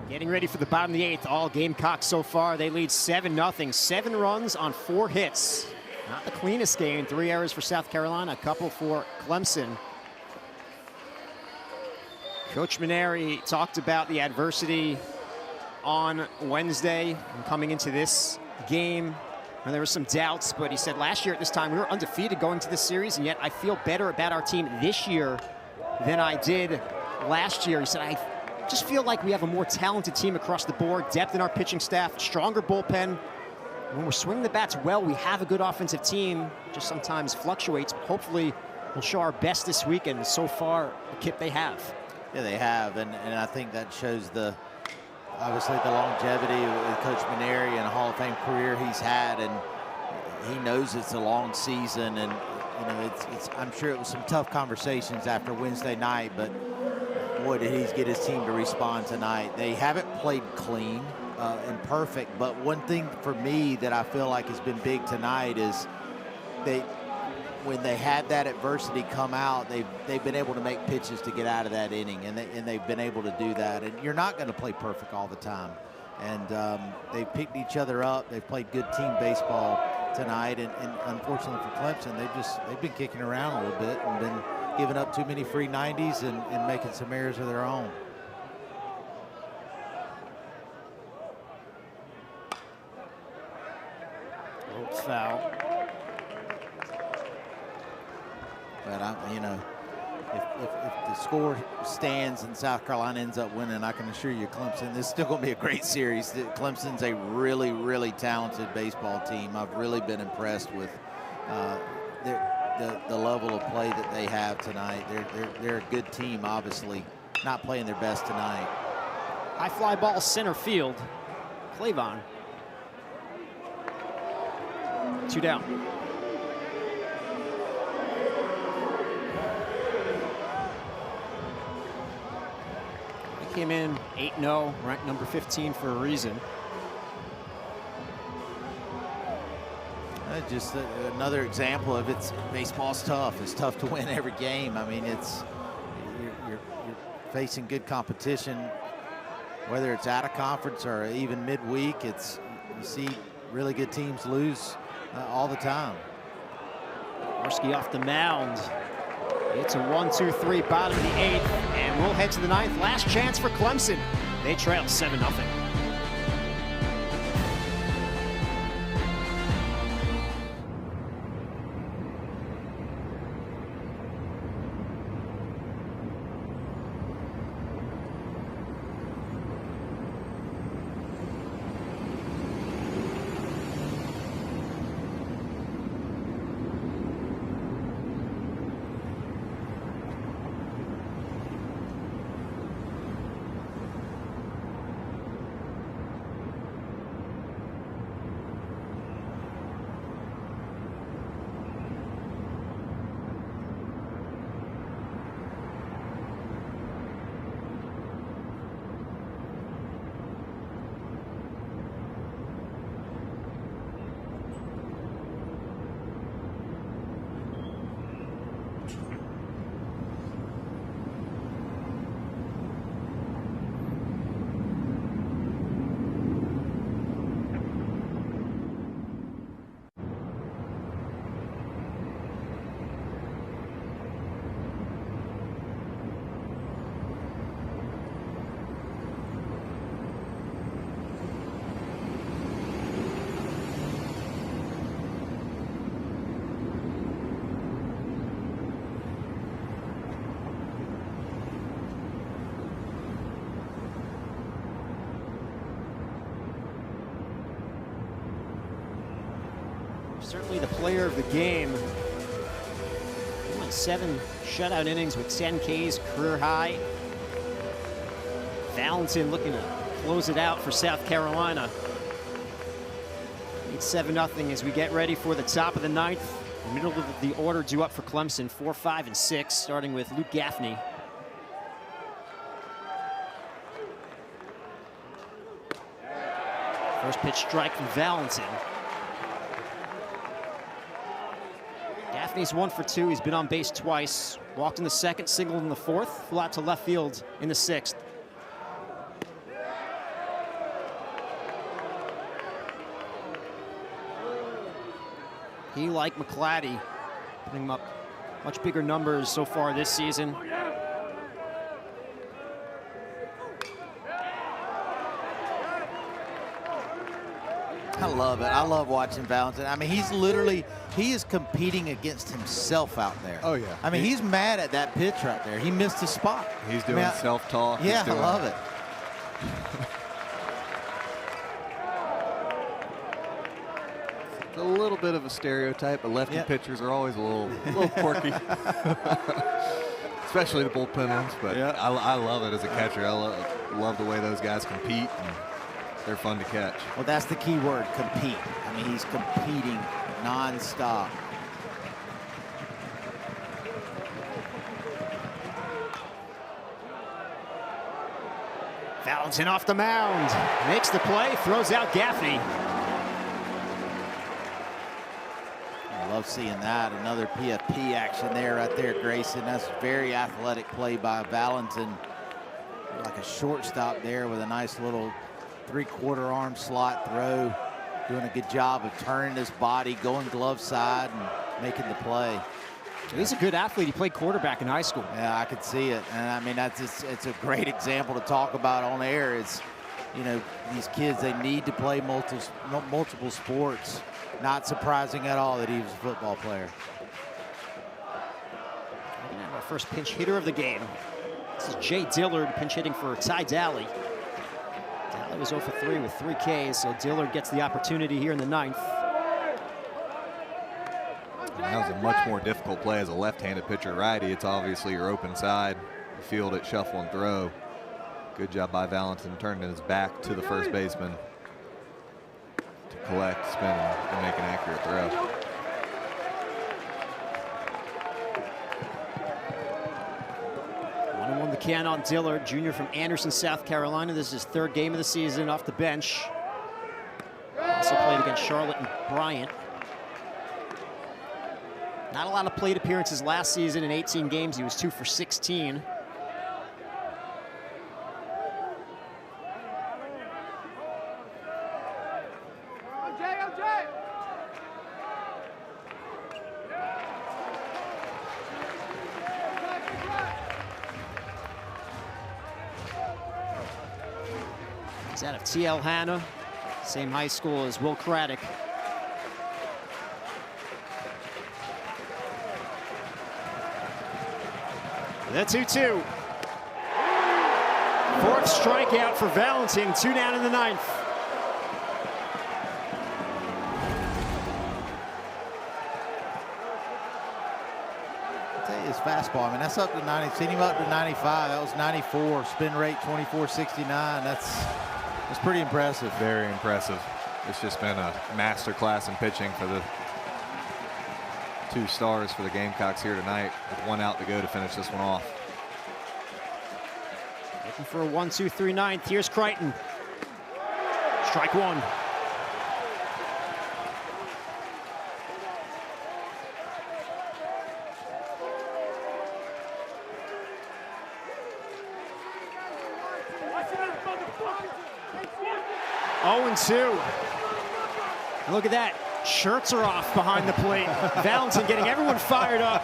Getting ready for the bottom of the 8th. All Gamecocks so far. They lead 7-0. 7 runs on 4 hits. Not the cleanest game. 3 errors for South Carolina, a couple for Clemson. Coach Maneri talked about the adversity on Wednesday and coming into this game. And there were some doubts, but he said last year at this time we were undefeated going to this series, and yet I feel better about our team this year than I did last year. He said, I just feel like we have a more talented team across the board, depth in our pitching staff, stronger bullpen. When we're swinging the bats well, we have a good offensive team, just sometimes fluctuates. Hopefully we'll show our best this weekend. So far, the kit they have. Yeah, they have, and I think that shows obviously the longevity of Coach Maneri and a Hall of Fame career he's had, and he knows it's a long season, and you know I'm sure it was some tough conversations after Wednesday night, but boy, did he get his team to respond tonight. They haven't played clean. perfect. But one thing for me that I feel like has been big tonight is when they had that adversity come out, they've been able to make pitches to get out of that inning, and they've been able to do that. And you're not going to play perfect all the time. And they've picked each other up. They've played good team baseball tonight, and unfortunately for Clemson, they've been kicking around a little bit and been giving up too many free 90s and making some errors of their own. Foul. But if the score stands and South Carolina ends up winning, I can assure you Clemson, this is still going to be a great series. Clemson's a really, really talented baseball team. I've really been impressed with the level of play that they have tonight. They're a good team, obviously. Not playing their best tonight. High fly ball center field. Clavon. 2 down. He came in 8-0, ranked number 15 for a reason. Just another example of baseball's tough. It's tough to win every game. I mean, you're facing good competition, whether it's out of conference or even midweek. You see really good teams lose all the time. Morski off the mound. It's a 1-2-3 bottom of the 8th, and we'll head to the 9th. Last chance for Clemson. They trail 7-0. Certainly the player of the game. He went 7 shutout innings with 10 Ks, career high. Valentin looking to close it out for South Carolina. It's 7-0 as we get ready for the top of the 9th. The middle of the order due up for Clemson, 4, 5, and 6, starting with Luke Gaffney. First pitch strike from Valentin. Gaffney's 1 for 2. He's been on base twice. Walked in the 2nd, singled in the 4th, flew out to left field in the 6th. He, like McClatty, putting him up much bigger numbers so far this season. I love it. I love watching Valentin. I mean, he is competing against himself out there. Oh, yeah. I mean, he's mad at that pitch right there. He missed his spot. He's doing self-talk. Yeah, I love it. It's a little bit of a stereotype, but lefty pitchers are always a little quirky. Especially the bullpen ones, but I love it as a catcher. I love the way those guys compete, and they're fun to catch. Well, that's the key word, compete. I mean, he's competing nonstop. Valentin off the mound, makes the play, throws out Gaffney. I love seeing that. Another PFP action there, right there, Grayson. That's a very athletic play by Valentin. Like a shortstop there with a nice little 3/4 arm slot throw. Doing a good job of turning his body, going glove side, and making the play. He's a good athlete. He played quarterback in high school. Yeah, I could see it. And I mean, it's a great example to talk about on air. It's, you know, these kids, they need to play multiple sports. Not surprising at all that he was a football player. We're gonna have our first pinch hitter of the game. This is Jay Dillard, pinch hitting for Ty Daly. Daly was 0 for 3 with 3 Ks, so Dillard gets the opportunity here in the 9th. That was a much more difficult play as a left-handed pitcher. Righty, it's obviously your open side. You field it, shuffle, and throw. Good job by Valentin, turning his back to the first baseman to collect, spin, and make an accurate throw. On the can on Dillard, junior from Anderson, South Carolina. This is his 3rd game of the season off the bench. Also played against Charlotte and Bryant. Not a lot of plate appearances last season. In 18 games, he was 2 for 16. He's out of TL Hanna, same high school as Will Craddock. The 2-2. 4th strikeout for Valentin, 2 down in the 9th. I'll tell you, his fastball, I mean, that's up to 90, seen him up to 95. That was 94, spin rate 24.69. That's pretty impressive. Very impressive. It's just been a master class in pitching for the 2 stars for the Gamecocks here tonight, with 1 out to go to finish this one off. Looking for a 1-2-3 9th. Here's Crichton. Strike 1. Oh, and 2. And look at that. Shirts are off behind the plate. Valentin getting everyone fired up.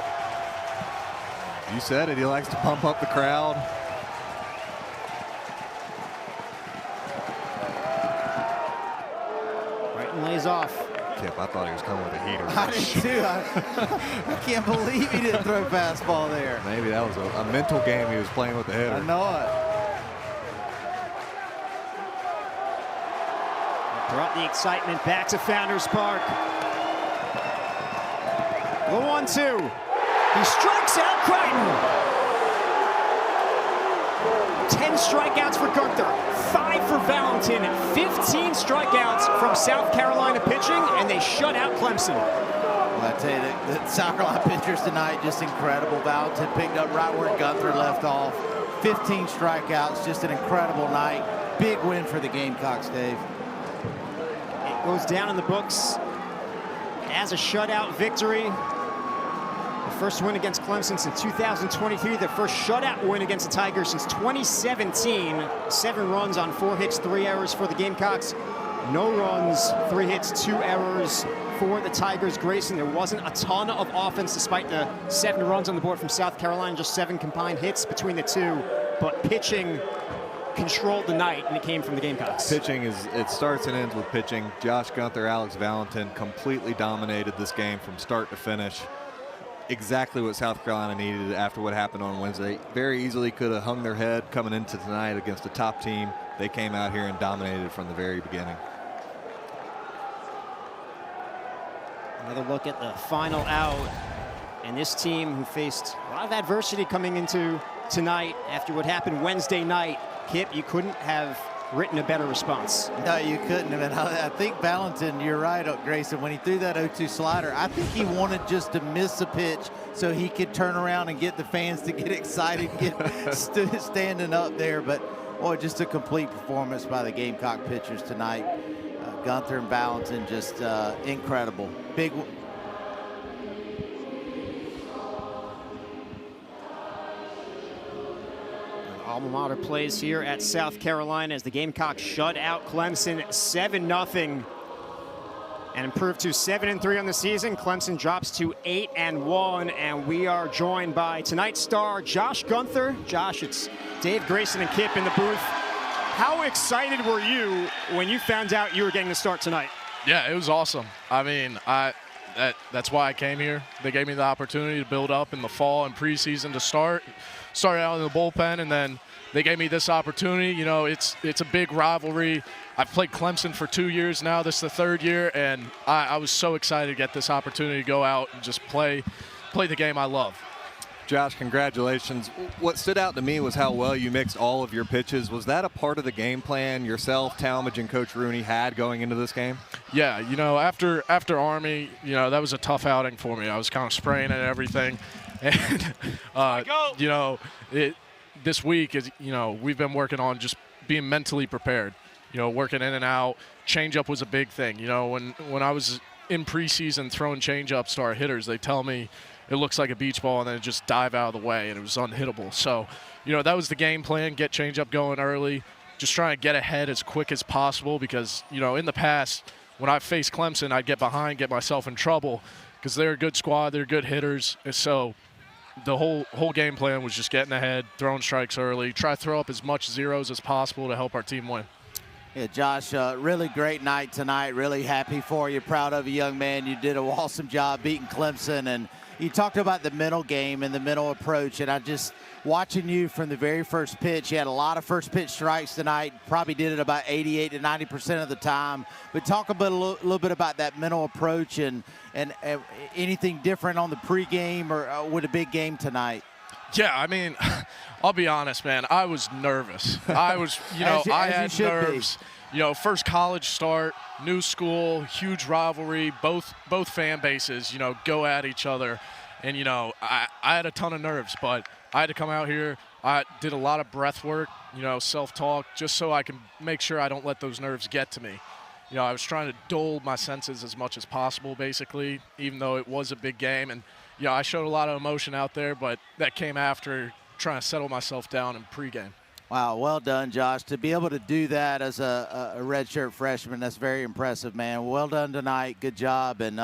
You said it. He likes to pump up the crowd. Crichton lays off. Kip, I thought he was coming with a heater. I did too. I can't believe he didn't throw fastball there. Maybe that was a mental game he was playing with the hitter. I know it. Brought the excitement back to Founders Park. The 1-2. He strikes out Crichton. 10 strikeouts for Gunther, 5 for Valentin, 15 strikeouts from South Carolina pitching, and they shut out Clemson. Well, I tell you, the South Carolina pitchers tonight, just incredible. Valentin picked up right where Gunther left off. 15 strikeouts, just an incredible night. Big win for the Gamecocks, Dave. Goes down in the books as a shutout victory. The first win against Clemson since 2023. The first shutout win against the Tigers since 2017. 7 runs on 4 hits, 3 errors for the Gamecocks. No runs, 3 hits, 2 errors for the Tigers. Grayson, there wasn't a ton of offense despite the 7 runs on the board from South Carolina. Just 7 combined hits between the 2. But pitching controlled the night, and it came from the Gamecocks. Pitching it starts and ends with pitching. Josh Gunther, Alex Valentin completely dominated this game from start to finish. Exactly what South Carolina needed after what happened on Wednesday. Very easily could have hung their head coming into tonight against a top team. They came out here and dominated from the very beginning. Another look at the final out, and this team who faced a lot of adversity coming into tonight after what happened Wednesday night. Kip, you couldn't have written a better response. No, you couldn't have. And I think Valentin, you're right, Grayson, when he threw that 0-2 slider, I think he wanted just to miss a pitch so he could turn around and get the fans to get excited, get standing up there. But Boy, just a complete performance by the Gamecock pitchers tonight. Gunther and Valentin, just incredible. Big. Alma mater plays here at South Carolina as the Gamecocks shut out Clemson 7-0 and improved to 7-3 on the season. Clemson drops to 8-1, and we are joined by tonight's star, Josh Gunther. Josh, it's Dave, Grayson, and Kip in the booth. How excited were you when you found out you were getting the start tonight? Yeah, it was awesome. I mean, that's why I came here. They gave me the opportunity to build up in the fall and preseason to started out in the bullpen, and then they gave me this opportunity. You know, it's a big rivalry. I've played Clemson for 2 years now. This is the third year, and I was so excited to get this opportunity to go out and just play the game I love. Josh, congratulations. What stood out to me was how well you mixed all of your pitches. Was that a part of the game plan yourself, Talmadge, and Coach Rooney had going into this game? Yeah, you know, after Army, you know, that was a tough outing for me. I was kind of spraying at everything. And, you know, this week, we've been working on just being mentally prepared, you know, working in and out. Changeup was a big thing. You know, when I was in preseason throwing changeups to our hitters, they tell me it looks like a beach ball and then it just dive out of the way, and it was unhittable. So, you know, that was the game plan, get changeup going early, just trying to get ahead as quick as possible because, you know, in the past, when I faced Clemson, I'd get behind, get myself in trouble because they're a good squad, they're good hitters. And so the whole game plan was just getting ahead, throwing strikes early, try to throw up as much zeros as possible to help our team win. Yeah, Josh, really great night tonight. Really happy for you, proud of you, young man. You did an awesome job beating Clemson, and you talked about the mental game and the mental approach, and I just watching you from the very first pitch. You had a lot of first pitch strikes tonight, probably did it about 88 to 90% of the time. But talk a little bit about that mental approach and anything different on the pregame or with a big game tonight. Yeah, I mean, I'll be honest, man. I was nervous. I was, you know, I had nerves. You know, first college start, new school, huge rivalry, both fan bases, you know, go at each other. And, you know, I had a ton of nerves, but I had to come out here. I did a lot of breath work, you know, self-talk, just so I can make sure I don't let those nerves get to me. You know, I was trying to dull my senses as much as possible, basically, even though it was a big game. And, you know, I showed a lot of emotion out there, but that came after trying to settle myself down in pregame. Wow, well done, Josh. To be able to do that as a redshirt freshman, that's very impressive, man. Well done tonight. Good job, and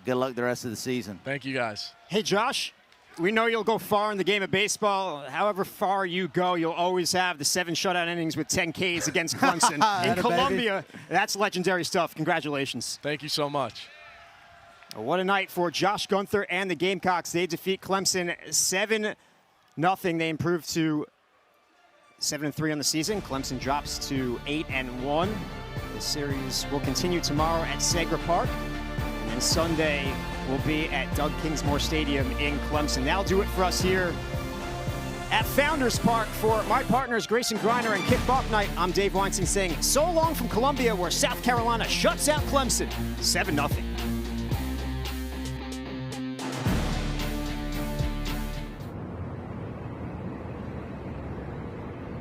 good luck the rest of the season. Thank you, guys. Hey, Josh, we know you'll go far in the game of baseball. However far you go, you'll always have the 7 shutout innings with 10 Ks against Clemson. In Columbia, that's legendary stuff. Congratulations. Thank you so much. What a night for Josh Gunther and the Gamecocks. They defeat Clemson 7-0. They improve to 7-3 on the season. Clemson drops to 8-1. The series will continue tomorrow at Segra Park. And then Sunday will be at Doug Kingsmore Stadium in Clemson. That'll do it for us here at Founders Park. For my partners, Grayson Griner and Kip Bucknight, I'm Dave Weinstein saying so long from Columbia, where South Carolina shuts out Clemson 7-0.